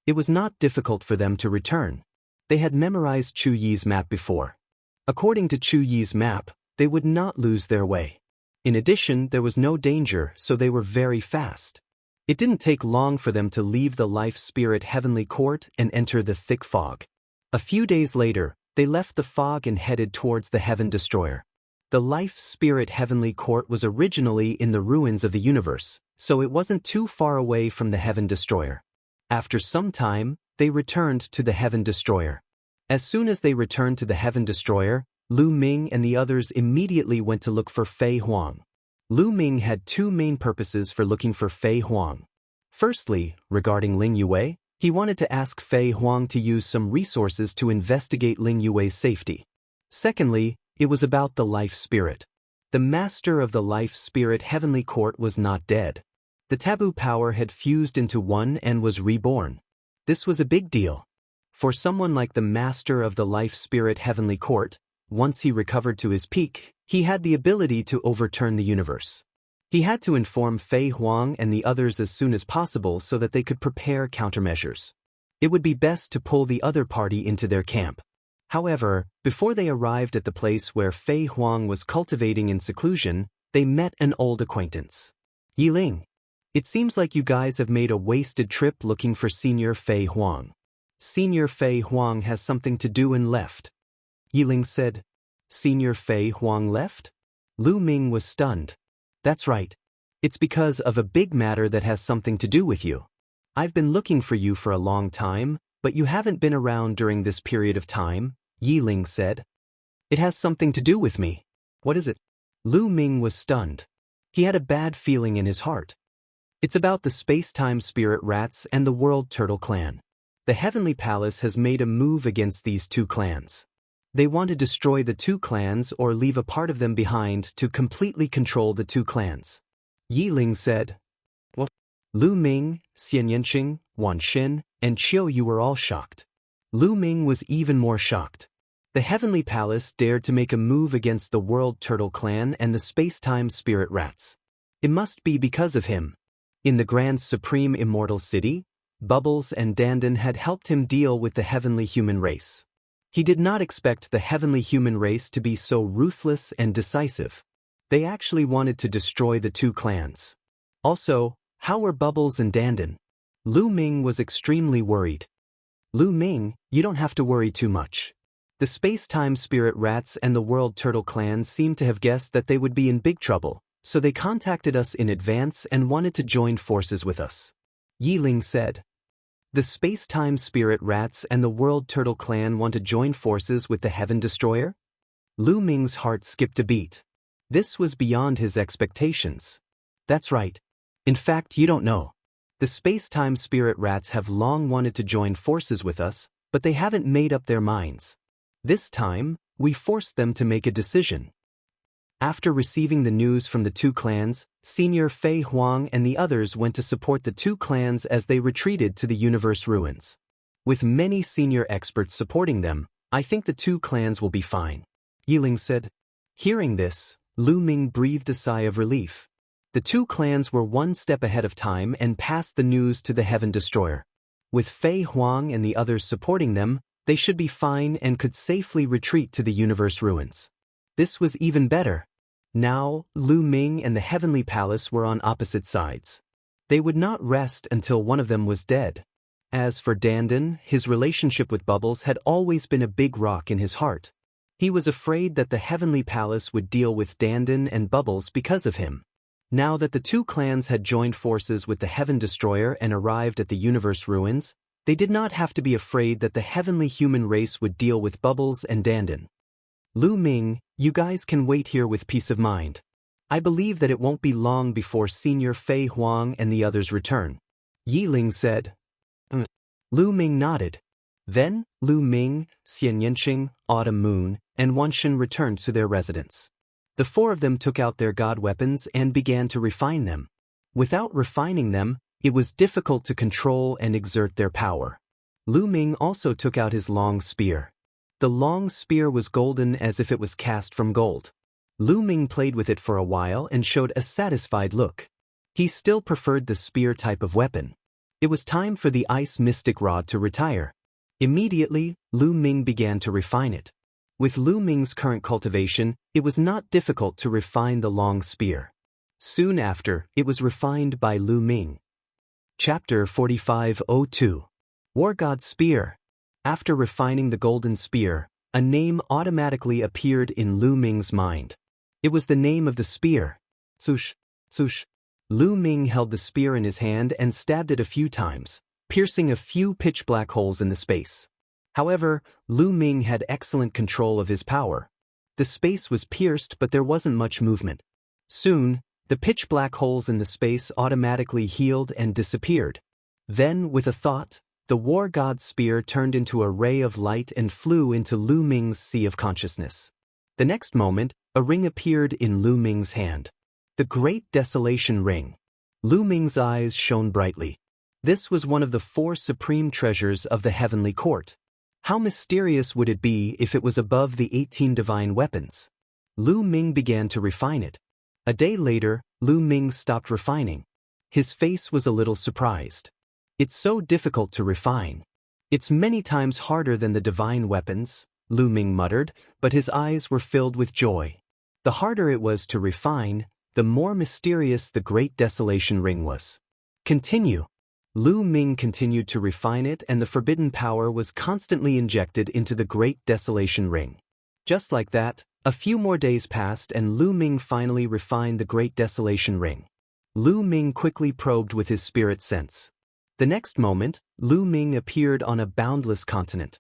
It was not difficult for them to return. They had memorized Chu Yi's map before. According to Chu Yi's map, they would not lose their way. In addition, there was no danger, so they were very fast. It didn't take long for them to leave the Life Spirit Heavenly Court and enter the thick fog. A few days later, they left the fog and headed towards the Heaven Destroyer. The Life Spirit Heavenly Court was originally in the ruins of the universe, so it wasn't too far away from the Heaven Destroyer. After some time, they returned to the Heaven Destroyer. As soon as they returned to the Heaven Destroyer, Lu Ming and the others immediately went to look for Fei Huang. Lu Ming had 2 main purposes for looking for Fei Huang. Firstly, regarding Ling Yue, he wanted to ask Fei Huang to use some resources to investigate Ling Yue's safety. Secondly, it was about the Life Spirit. The master of the Life Spirit Heavenly Court was not dead. The taboo power had fused into one and was reborn. This was a big deal. For someone like the master of the Life Spirit Heavenly Court, once he recovered to his peak, he had the ability to overturn the universe. He had to inform Fei Huang and the others as soon as possible so that they could prepare countermeasures. It would be best to pull the other party into their camp. However, before they arrived at the place where Fei Huang was cultivating in seclusion, they met an old acquaintance. Yiling. It seems like you guys have made a wasted trip looking for Senior Fei Huang. Senior Fei Huang has something to do and left. Yiling said. Senior Fei Huang left? Lu Ming was stunned. That's right. It's because of a big matter that has something to do with you. I've been looking for you for a long time, but you haven't been around during this period of time, Yiling said. It has something to do with me. What is it? Lu Ming was stunned. He had a bad feeling in his heart. It's about the space-time spirit rats and the World Turtle clan. The Heavenly Palace has made a move against these 2 clans. They want to destroy the 2 clans or leave a part of them behind to completely control the 2 clans. Yiling said. What? Lu Ming, Xian Yanqing, Wan Xin, and Qiu Yu were all shocked. Lu Ming was even more shocked. The Heavenly Palace dared to make a move against the World Turtle Clan and the Space-Time Spirit Rats. It must be because of him. In the Grand Supreme Immortal City, Bubbles and Dandan had helped him deal with the heavenly human race. He did not expect the heavenly human race to be so ruthless and decisive. They actually wanted to destroy the two clans. Also, how were Bubbles and Dandan? Lu Ming was extremely worried. Lu Ming, you don't have to worry too much. The Space-Time Spirit Rats and the World Turtle Clan seemed to have guessed that they would be in big trouble, so they contacted us in advance and wanted to join forces with us. Yi Ling said. The Space-Time Spirit Rats and the World Turtle Clan want to join forces with the Heaven Destroyer? Lu Ming's heart skipped a beat. This was beyond his expectations. That's right. In fact, you don't know. The Space-Time Spirit Rats have long wanted to join forces with us, but they haven't made up their minds. This time, we forced them to make a decision. After receiving the news from the two clans, Senior Fei Huang and the others went to support the two clans as they retreated to the universe ruins. With many senior experts supporting them, I think the two clans will be fine, Yi Ling said. Hearing this, Lu Ming breathed a sigh of relief. The two clans were one step ahead of time and passed the news to the Heaven Destroyer. With Fei Huang and the others supporting them, they should be fine and could safely retreat to the universe ruins. This was even better. Now, Lu Ming and the Heavenly Palace were on opposite sides. They would not rest until one of them was dead. As for Dandan, his relationship with Bubbles had always been a big rock in his heart. He was afraid that the Heavenly Palace would deal with Dandan and Bubbles because of him. Now that the two clans had joined forces with the Heaven Destroyer and arrived at the universe ruins, they did not have to be afraid that the heavenly human race would deal with Bubbles and Dandan. Lu Ming, you guys can wait here with peace of mind. I believe that it won't be long before Senior Fei Huang and the others return. Yi Ling said. Lu Ming nodded. Then, Lu Ming, Xian Yanqing, Autumn Moon, and Wan Xin returned to their residence. The four of them took out their god weapons and began to refine them. Without refining them, it was difficult to control and exert their power. Lu Ming also took out his long spear. The long spear was golden as if it was cast from gold. Lu Ming played with it for a while and showed a satisfied look. He still preferred the spear type of weapon. It was time for the ice mystic rod to retire. Immediately, Lu Ming began to refine it. With Lu Ming's current cultivation, it was not difficult to refine the long spear. Soon after, it was refined by Lu Ming. Chapter 4502. War God Spear. After refining the golden spear, a name automatically appeared in Lu Ming's mind. It was the name of the spear. Sush, sush. Lu Ming held the spear in his hand and stabbed it a few times, piercing a few pitch-black holes in the space. However, Lu Ming had excellent control of his power. The space was pierced, but there wasn't much movement. Soon, the pitch-black holes in the space automatically healed and disappeared. Then, with a thought, the war god's spear turned into a ray of light and flew into Lu Ming's sea of consciousness. The next moment, a ring appeared in Lu Ming's hand. The Great Desolation Ring. Lu Ming's eyes shone brightly. This was one of the 4 supreme treasures of the Heavenly Court. How mysterious would it be if it was above the 18 divine weapons? Lu Ming began to refine it. A day later, Lu Ming stopped refining. His face was a little surprised. It's so difficult to refine. It's many times harder than the divine weapons, Lu Ming muttered, but his eyes were filled with joy. The harder it was to refine, the more mysterious the Great Desolation Ring was. Continue. Lu Ming continued to refine it, and the forbidden power was constantly injected into the Great Desolation Ring. Just like that, a few more days passed and Lu Ming finally refined the Great Desolation Ring. Lu Ming quickly probed with his spirit sense. The next moment, Lu Ming appeared on a boundless continent.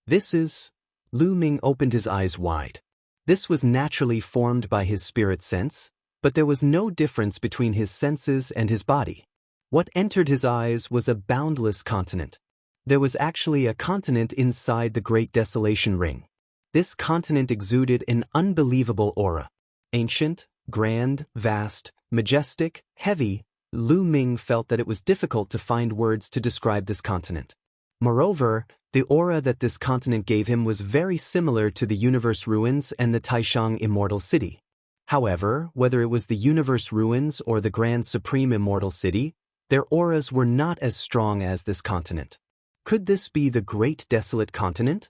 Lu Ming opened his eyes wide. This was naturally formed by his spirit sense, but there was no difference between his senses and his body. What entered his eyes was a boundless continent. There was actually a continent inside the Great Desolation Ring. This continent exuded an unbelievable aura. Ancient, grand, vast, majestic, heavy, Lu Ming felt that it was difficult to find words to describe this continent. Moreover, the aura that this continent gave him was very similar to the universe ruins and the Taishang Immortal City. However, whether it was the universe ruins or the Grand Supreme Immortal City, their auras were not as strong as this continent. Could this be the Great Desolate Continent?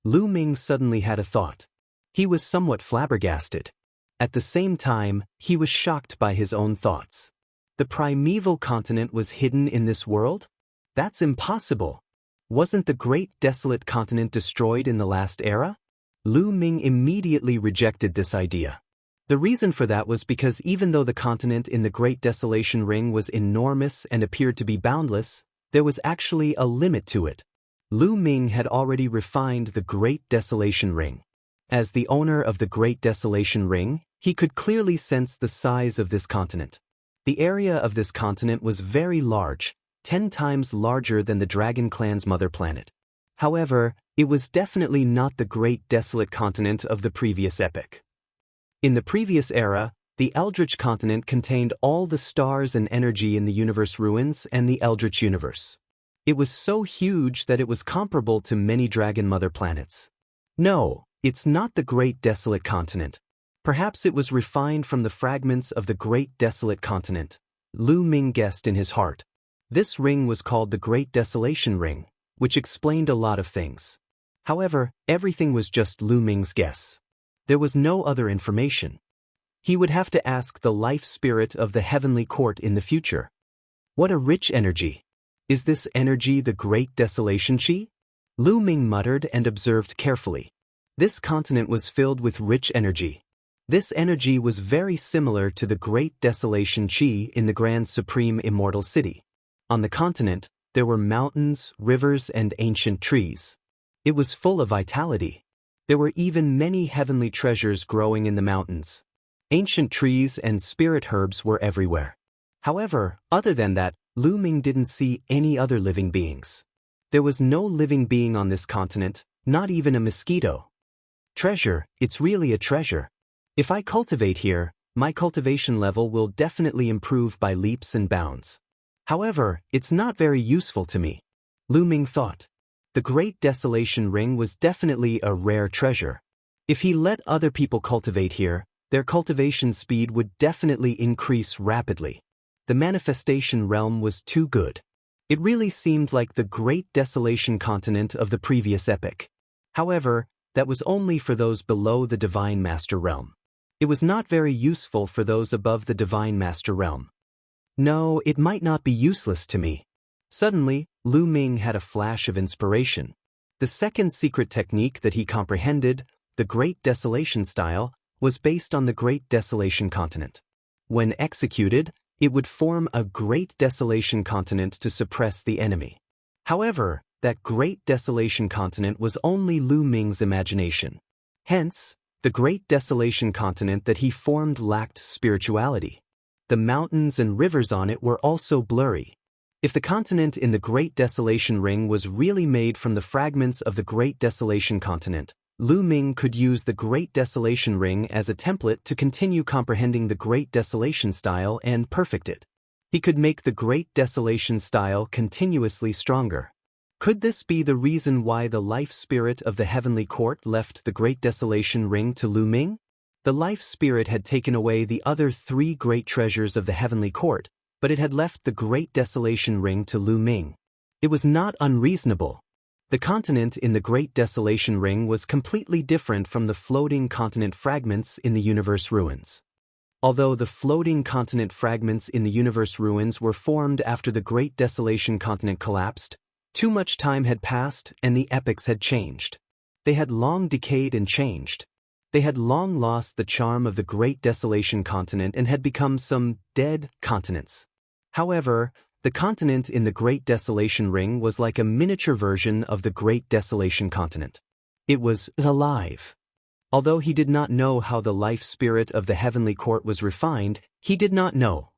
Lu Ming suddenly had a thought. He was somewhat flabbergasted. At the same time, he was shocked by his own thoughts. The primeval continent was hidden in this world? That's impossible. Wasn't the Great Desolate Continent destroyed in the last era? Lu Ming immediately rejected this idea. The reason for that was because even though the continent in the Great Desolation Ring was enormous and appeared to be boundless, there was actually a limit to it. Lu Ming had already refined the Great Desolation Ring. As the owner of the Great Desolation Ring, he could clearly sense the size of this continent. The area of this continent was very large, 10 times larger than the Dragon Clan's mother planet. However, it was definitely not the Great Desolate Continent of the previous epoch. In the previous era, the Eldritch continent contained all the stars and energy in the universe ruins and the Eldritch universe. It was so huge that it was comparable to many Dragon Mother planets. No, it's not the Great Desolate Continent. Perhaps it was refined from the fragments of the Great Desolate Continent, Lu Ming guessed in his heart. This ring was called the Great Desolation Ring, which explained a lot of things. However, everything was just Lu Ming's guess. There was no other information. He would have to ask the life spirit of the heavenly court in the future. What a rich energy! Is this energy the Great Desolation Chi? Lu Ming muttered and observed carefully. This continent was filled with rich energy. This energy was very similar to the Great Desolation Chi in the Grand Supreme Immortal City. On the continent, there were mountains, rivers, and ancient trees. It was full of vitality. There were even many heavenly treasures growing in the mountains. Ancient trees and spirit herbs were everywhere. However, other than that, Lu Ming didn't see any other living beings. There was no living being on this continent, not even a mosquito. Treasure, it's really a treasure. If I cultivate here, my cultivation level will definitely improve by leaps and bounds. However, it's not very useful to me. Lu Ming thought. The Great Desolation Ring was definitely a rare treasure. If he let other people cultivate here, their cultivation speed would definitely increase rapidly. The manifestation realm was too good. It really seemed like the Great Desolation Continent of the previous epoch. However, that was only for those below the Divine Master Realm. It was not very useful for those above the Divine Master Realm. No, it might not be useless to me. Suddenly, Lu Ming had a flash of inspiration. The second secret technique that he comprehended, the Great Desolation style, was based on the Great Desolation Continent. When executed, it would form a Great Desolation Continent to suppress the enemy. However, that Great Desolation Continent was only Lu Ming's imagination. Hence, the Great Desolation Continent that he formed lacked spirituality. The mountains and rivers on it were also blurry. If the continent in the Great Desolation Ring was really made from the fragments of the Great Desolation Continent, Lu Ming could use the Great Desolation Ring as a template to continue comprehending the Great Desolation style and perfect it. He could make the Great Desolation style continuously stronger. Could this be the reason why the life spirit of the heavenly court left the Great Desolation Ring to Lu Ming? The life spirit had taken away the other 3 great treasures of the heavenly court, but it had left the Great Desolation Ring to Lu Ming. It was not unreasonable. The continent in the Great Desolation Ring was completely different from the floating continent fragments in the universe ruins. Although the floating continent fragments in the universe ruins were formed after the Great Desolation Continent collapsed, too much time had passed and the epochs had changed. They had long decayed and changed. They had long lost the charm of the Great Desolation Continent and had become some dead continents. However, the continent in the Great Desolation Ring was like a miniature version of the Great Desolation Continent. It was alive. Although he did not know how the life spirit of the heavenly court was refined, he did not know.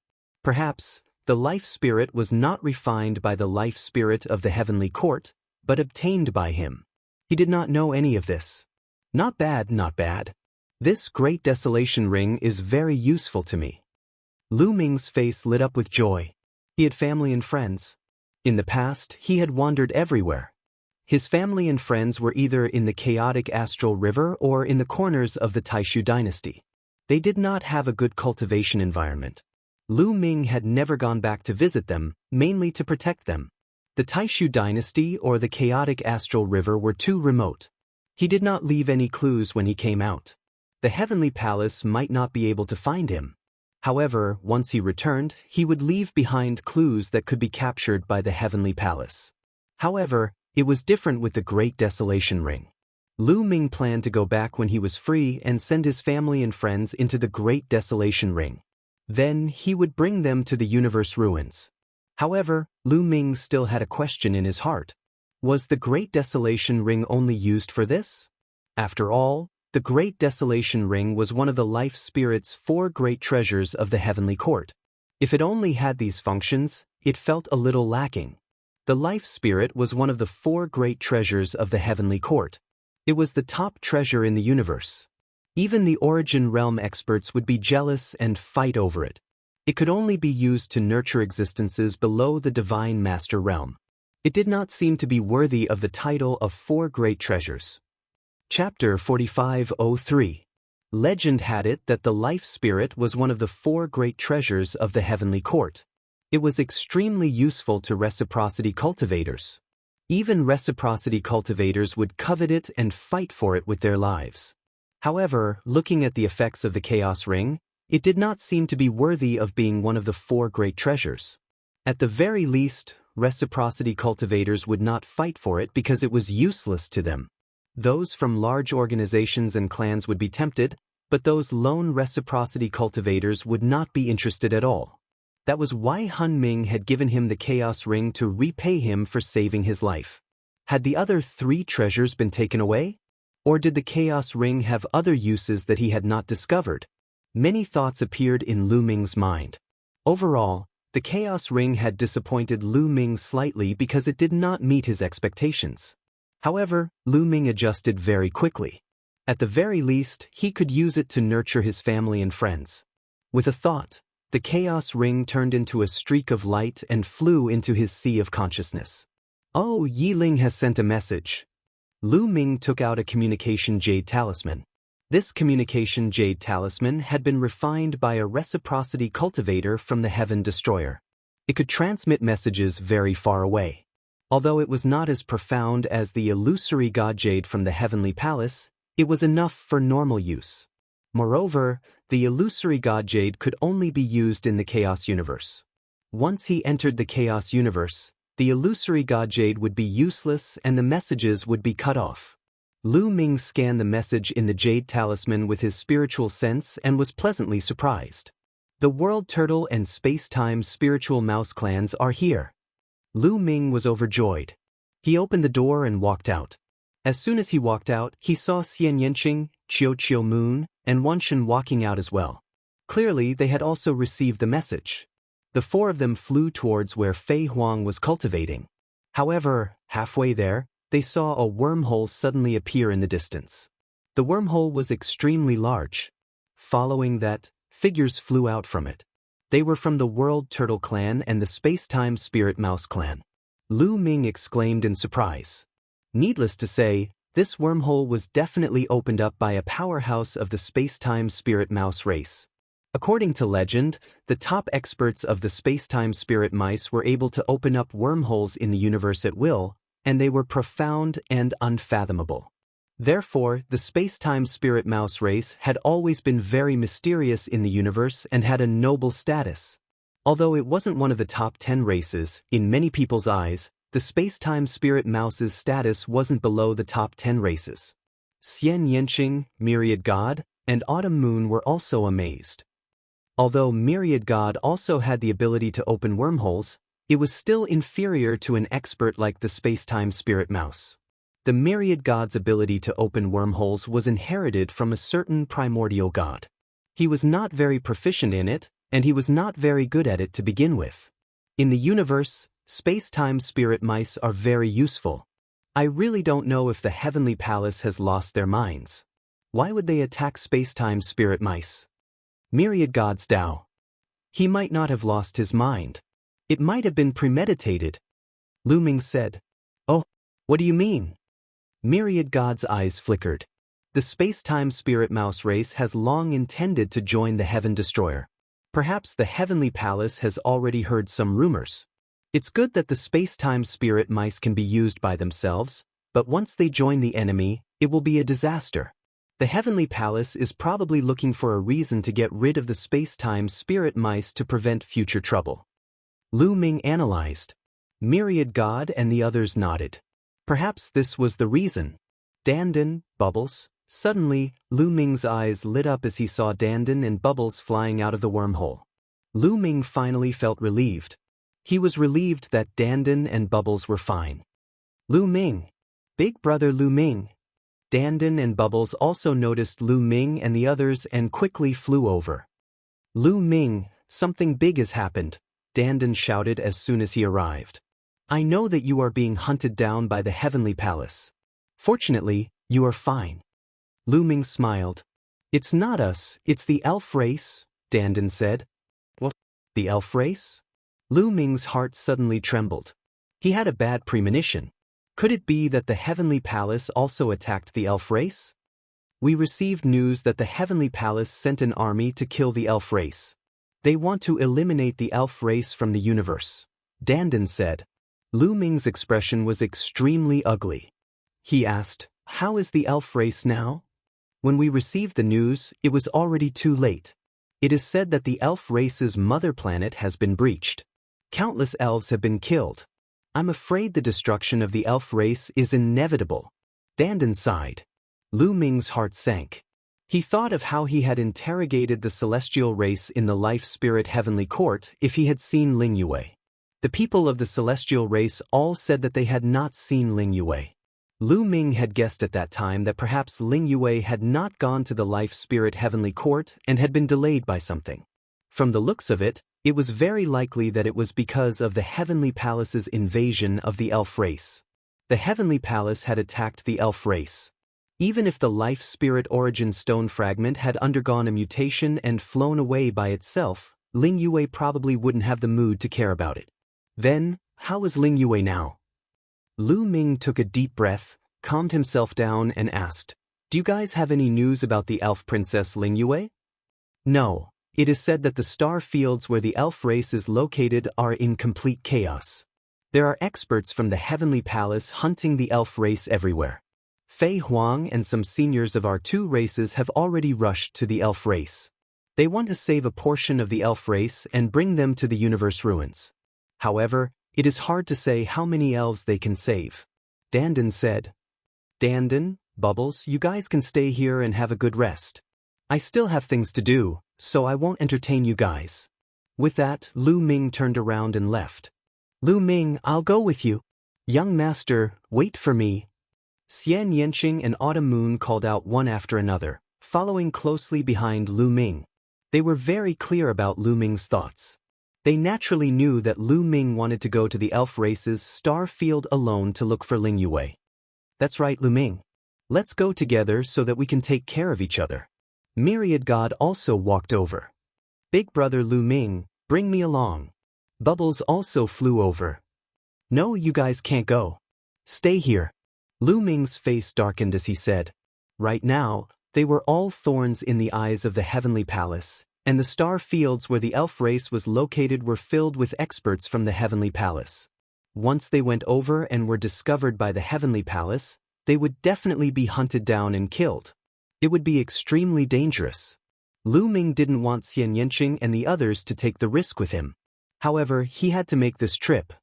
Perhaps, the life spirit was not refined by the life spirit of the heavenly court, but obtained by him. He did not know any of this. Not bad, not bad. This Great Desolation Ring is very useful to me. Lu Ming's face lit up with joy. He had family and friends. In the past, he had wandered everywhere. His family and friends were either in the chaotic astral river or in the corners of the Taishu dynasty. They did not have a good cultivation environment. Lu Ming had never gone back to visit them, mainly to protect them. The Taishu dynasty or the chaotic astral river were too remote. He did not leave any clues when he came out. The heavenly palace might not be able to find him. However, once he returned, he would leave behind clues that could be captured by the heavenly palace. However, it was different with the Great Desolation Ring. Lu Ming planned to go back when he was free and send his family and friends into the Great Desolation Ring. Then he would bring them to the universe ruins. However, Lu Ming still had a question in his heart. Was the Great Desolation Ring only used for this? After all, the Great Desolation Ring was one of the life spirit's 4 great treasures of the heavenly court. If it only had these functions, it felt a little lacking. The life spirit was one of the 4 great treasures of the heavenly court. It was the top treasure in the universe. Even the origin realm experts would be jealous and fight over it. It could only be used to nurture existences below the divine master realm. It did not seem to be worthy of the title of 4 great treasures. Chapter 4503. Legend had it that the life spirit was one of the 4 great treasures of the heavenly court. It was extremely useful to reciprocity cultivators. Even reciprocity cultivators would covet it and fight for it with their lives. However, looking at the effects of the Chaos Ring, it did not seem to be worthy of being one of the 4 great treasures. At the very least, reciprocity cultivators would not fight for it because it was useless to them. Those from large organizations and clans would be tempted, but those lone reciprocity cultivators would not be interested at all. That was why Hun Ming had given him the Chaos Ring to repay him for saving his life. Had the other 3 treasures been taken away? Or did the Chaos Ring have other uses that he had not discovered? Many thoughts appeared in Lu Ming's mind. Overall, the Chaos Ring had disappointed Lu Ming slightly because it did not meet his expectations. However, Lu Ming adjusted very quickly. At the very least, he could use it to nurture his family and friends. With a thought, the Chaos Ring turned into a streak of light and flew into his sea of consciousness. Oh, Yi Ling has sent a message. Lu Ming took out a communication jade talisman. This communication jade talisman had been refined by a reciprocity cultivator from the Heaven Destroyer. It could transmit messages very far away. Although it was not as profound as the illusory god jade from the Heavenly Palace, it was enough for normal use. Moreover, the illusory god jade could only be used in the Chaos Universe. Once he entered the Chaos Universe, the illusory god jade would be useless and the messages would be cut off. Lu Ming scanned the message in the jade talisman with his spiritual sense and was pleasantly surprised. The World Turtle and Space-Time Spiritual Mouse clans are here. Lu Ming was overjoyed. He opened the door and walked out. As soon as he walked out, he saw Xian Yanqing, Qiu Moon, and Wanshan walking out as well. Clearly, they had also received the message. The 4 of them flew towards where Fei Huang was cultivating. However, halfway there, they saw a wormhole suddenly appear in the distance. The wormhole was extremely large. Following that, figures flew out from it. They were from the World Turtle Clan and the Space-Time Spirit Mouse Clan. Lu Ming exclaimed in surprise. Needless to say, this wormhole was definitely opened up by a powerhouse of the Space-Time Spirit Mouse race. According to legend, the top experts of the Space-Time Spirit Mice were able to open up wormholes in the universe at will, and they were profound and unfathomable. Therefore, the Space-Time Spirit Mouse race had always been very mysterious in the universe and had a noble status. Although it wasn't one of the top 10 races, in many people's eyes, the Space-Time Spirit Mouse's status wasn't below the top 10 races. Xian Yanqing, Myriad God, and Autumn Moon were also amazed. Although Myriad God also had the ability to open wormholes, it was still inferior to an expert like the Space-Time Spirit Mouse. The Myriad God's ability to open wormholes was inherited from a certain primordial god. He was not very proficient in it, and he was not very good at it to begin with. In the universe, space-time spirit mice are very useful. I really don't know if the Heavenly Palace has lost their minds. Why would they attack space-time spirit mice? Myriad Gods Tao. He might not have lost his mind. It might have been premeditated. Lu Ming said. Oh, what do you mean? Myriad God's eyes flickered. The space-time spirit mouse race has long intended to join the Heaven Destroyer. Perhaps the Heavenly Palace has already heard some rumors. It's good that the space-time spirit mice can be used by themselves, but once they join the enemy, it will be a disaster. The Heavenly Palace is probably looking for a reason to get rid of the space-time spirit mice to prevent future trouble. Lu Ming analyzed. Myriad God and the others nodded. Perhaps this was the reason. Dandan, Bubbles. Suddenly, Lu Ming's eyes lit up as he saw Dandan and Bubbles flying out of the wormhole. Lu Ming finally felt relieved. He was relieved that Dandan and Bubbles were fine. Lu Ming. Big brother Lu Ming. Dandan and Bubbles also noticed Lu Ming and the others and quickly flew over. Lu Ming, something big has happened, Dandan shouted as soon as he arrived. I know that you are being hunted down by the Heavenly Palace. Fortunately, you are fine. Lu Ming smiled. It's not us, it's the elf race, Dandan said. What? The elf race? Lu Ming's heart suddenly trembled. He had a bad premonition. Could it be that the Heavenly Palace also attacked the elf race? We received news that the Heavenly Palace sent an army to kill the elf race. They want to eliminate the elf race from the universe, Dandan said. Lu Ming's expression was extremely ugly. He asked, how is the elf race now? When we received the news, it was already too late. It is said that the elf race's mother planet has been breached. Countless elves have been killed. I'm afraid the destruction of the elf race is inevitable. Dandan sighed. Lu Ming's heart sank. He thought of how he had interrogated the celestial race in the life-spirit heavenly court if he had seen Ling Yue. The people of the celestial race all said that they had not seen Ling Yue. Lu Ming had guessed at that time that perhaps Ling Yue had not gone to the life-spirit heavenly court and had been delayed by something. From the looks of it, it was very likely that it was because of the Heavenly Palace's invasion of the elf race. The Heavenly Palace had attacked the elf race. Even if the life-spirit origin stone fragment had undergone a mutation and flown away by itself, Ling Yue probably wouldn't have the mood to care about it. Then, how is Ling Yue now? Lu Ming took a deep breath, calmed himself down and asked, do you guys have any news about the elf princess Ling Yue? No. It is said that the star fields where the elf race is located are in complete chaos. There are experts from the Heavenly Palace hunting the elf race everywhere. Fei Huang and some seniors of our two races have already rushed to the elf race. They want to save a portion of the elf race and bring them to the universe ruins. However, it is hard to say how many elves they can save. Dandan said. Dandan, Bubbles, you guys can stay here and have a good rest. I still have things to do, so I won't entertain you guys. With that, Lu Ming turned around and left. Lu Ming, I'll go with you. Young master, wait for me. Xian Yanqing and Autumn Moon called out one after another, following closely behind Lu Ming. They were very clear about Lu Ming's thoughts. They naturally knew that Lu Ming wanted to go to the elf race's star field alone to look for Ling Yue. That's right, Lu Ming. Let's go together so that we can take care of each other. Myriad God also walked over. Big brother Lu Ming, bring me along. Bubbles also flew over. No, you guys can't go. Stay here. Lu Ming's face darkened as he said. Right now, they were all thorns in the eyes of the Heavenly Palace, and the star fields where the elf race was located were filled with experts from the Heavenly Palace. Once they went over and were discovered by the Heavenly Palace, they would definitely be hunted down and killed. It would be extremely dangerous. Lu Ming didn't want Xian Yanqing and the others to take the risk with him. However, he had to make this trip.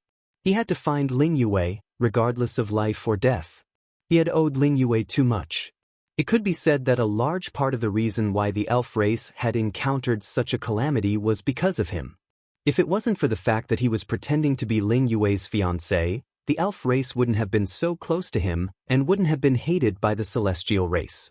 He had to find Ling Yue, regardless of life or death. He had owed Ling Yue too much. It could be said that a large part of the reason why the elf race had encountered such a calamity was because of him. If it wasn't for the fact that he was pretending to be Ling Yue's fiancé, the elf race wouldn't have been so close to him and wouldn't have been hated by the celestial race.